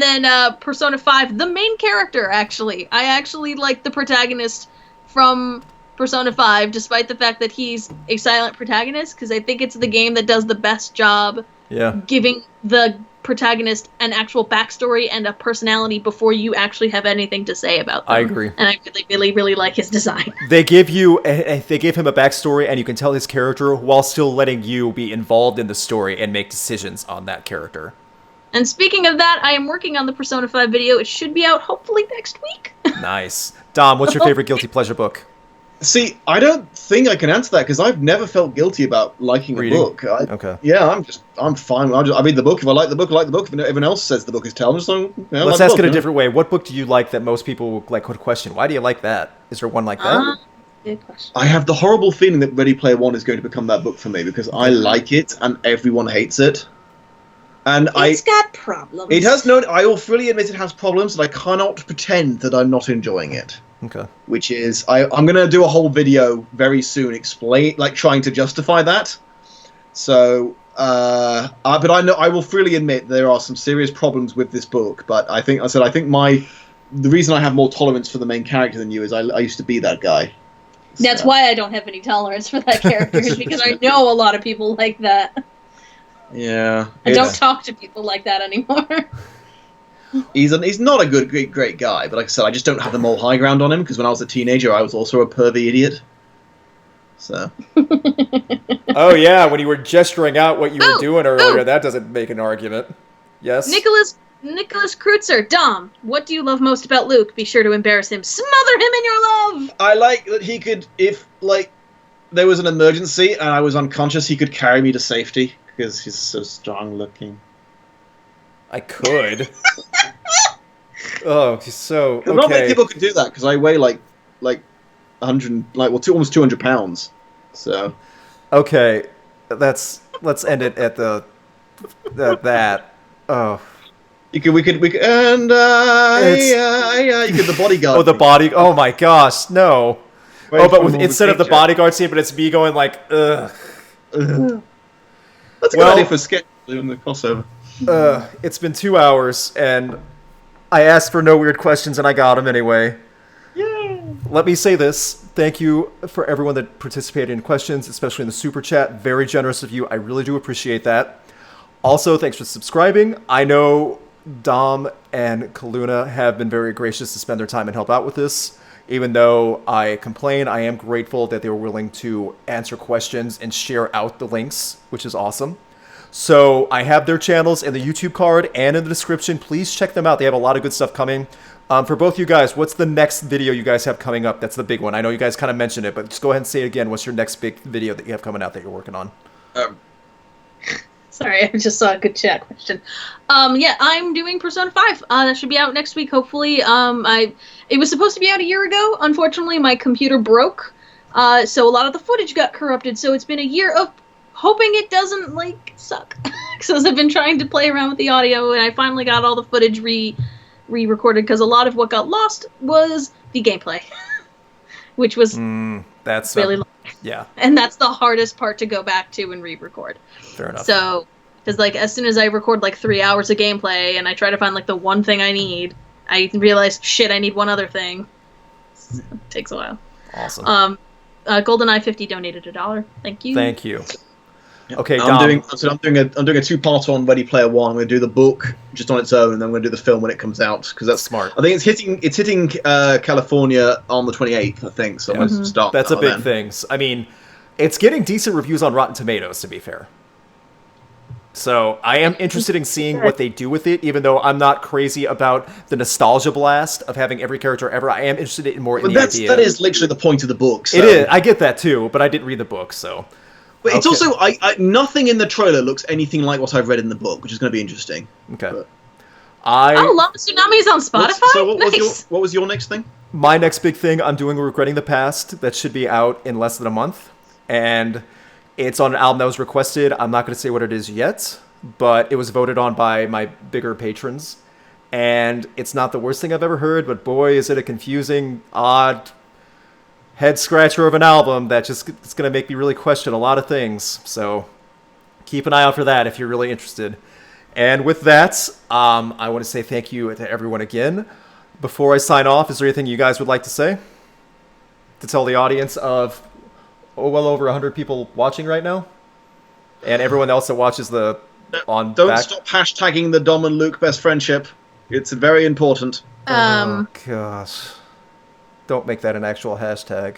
then Persona 5, the main character, actually. I actually like the protagonist from Persona 5, despite the fact that he's a silent protagonist, because I think it's the game that does the best job giving the protagonist an actual backstory and a personality before you actually have anything to say about them. I agree. And I really, really, really like his design. They give him a backstory, and you can tell his character while still letting you be involved in the story and make decisions on that character. And speaking of that, I am working on the Persona 5 video. It should be out hopefully next week. Nice. Dom, what's your favorite guilty pleasure book? See, I don't think I can answer that because I've never felt guilty about liking a book. Okay. Yeah, I'm fine. I read the book. If I like the book, I like the book. If everyone else says the book is terrible, let's ask it a different way. What book do you like that most people would question? Why do you like that? Is there one like that? Good question. I have the horrible feeling that Ready Player One is going to become that book for me because I like it and everyone hates it. And it's got problems. It has no. I will freely admit it has problems, and I cannot pretend that I'm not enjoying it. Okay. Which is, I'm going to do a whole video very soon, trying to justify that. So, but I will freely admit there are some serious problems with this book. But I think the reason I have more tolerance for the main character than you is I used to be that guy. So. That's why I don't have any tolerance for that character, is because I know a lot of people like that. Yeah. I don't talk to people like that anymore. He's not a great guy, but like I said, I just don't have the moral high ground on him because when I was a teenager, I was also a pervy idiot. So. Oh yeah, when you were gesturing out what you were doing earlier, that doesn't make an argument. Yes. Nicholas Kreutzer, Dom, what do you love most about Luke? Be sure to embarrass him. Smother him in your love. I like that he could, if there was an emergency and I was unconscious, he could carry me to safety because he's so strong looking. I could. Oh, he's so okay. Not many people could do that because I weigh like 100, almost 200 pounds. So. Okay, let's end it at that. Oh. We could, and you could the bodyguard. Oh, the body. Oh my gosh, no. But instead of the bodyguard scene, but it's me going like, ugh. That's a good idea for a sketch in the crossover. It's been 2 hours, and I asked for no weird questions, and I got them anyway. Yay! Let me say this. Thank you for everyone that participated in questions, especially in the super chat. Very generous of you. I really do appreciate that. Also, thanks for subscribing. I know Dom and Calluna have been very gracious to spend their time and help out with this. Even though I complain, I am grateful that they were willing to answer questions and share out the links, which is awesome. So I have their channels in the YouTube card and in the description. Please check them out. They have a lot of good stuff coming. For both you guys, what's the next video you guys have coming up? That's the big one. I know you guys kind of mentioned it, but just go ahead and say it again. What's your next big video that you have coming out that you're working on? Sorry, I just saw a good chat question. Yeah, I'm doing Persona 5. That should be out next week, hopefully. It was supposed to be out a year ago. Unfortunately, my computer broke, so a lot of the footage got corrupted. So it's been a year of hoping it doesn't, suck. Because I've been trying to play around with the audio, and I finally got all the footage re-recorded, because a lot of what got lost was the gameplay. Which was that's really long. Yeah. And that's the hardest part to go back to and re-record. Fair enough. So, because as soon as I record 3 hours of gameplay and I try to find the one thing I need, I realize, shit, I need one other thing. So, it takes a while. Awesome. GoldenEye 50 donated $1. Thank you. Thank you. Okay, I'm Dom. doing a two-part on Ready Player One. I'm going to do the book just on its own, and then I'm going to do the film when it comes out because that's smart. I think it's hitting California on the 28th. I think so. I'm going to start. That's a big thing. I mean, it's getting decent reviews on Rotten Tomatoes, to be fair. So I am interested in seeing what they do with it, even though I'm not crazy about the nostalgia blast of having every character ever. I am interested in more in the idea. That is literally the point of the book. So. It is. I get that too, but I didn't read the book, so. But it's also nothing in the trailer looks anything like what I've read in the book, which is going to be interesting. Okay. But... Llama Tsunami is on Spotify? What was your next thing? My next big thing, I'm doing Regretting the Past. That should be out in less than a month. And it's on an album that was requested. I'm not going to say what it is yet, but it was voted on by my bigger patrons. And it's not the worst thing I've ever heard, but boy, is it a confusing, odd, head-scratcher of an album that just it's going to make me really question a lot of things. So keep an eye out for that if you're really interested. And with that, I want to say thank you to everyone again. Before I sign off, is there anything you guys would like to say? To tell the audience of well over 100 people watching right now? And everyone else that watches the on Don't back... stop hashtagging the Dom and Luke best friendship. It's very important. Oh, gosh. Don't make that an actual hashtag.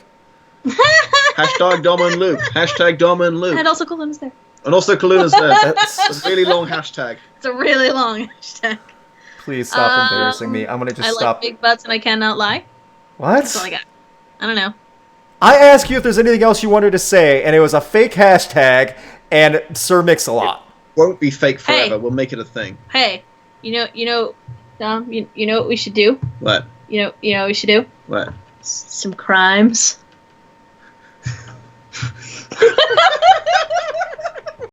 Hashtag Dom and Luke. Hashtag Dom and Luke. And also Calluna's there. And also Calluna's there. That's... a really long hashtag. It's a really long hashtag. Please stop embarrassing me. I'm gonna just I stop. like big butts and I cannot lie. That's all I What? got. I don't know. I asked you if there's anything else you wanted to say, and it was a fake hashtag and Sir Mix-a-Lot. Won't be fake forever. Hey. We'll make it a thing. Hey, you know, Dom, you know what we should do? What? You know what we should do? What? Some crimes.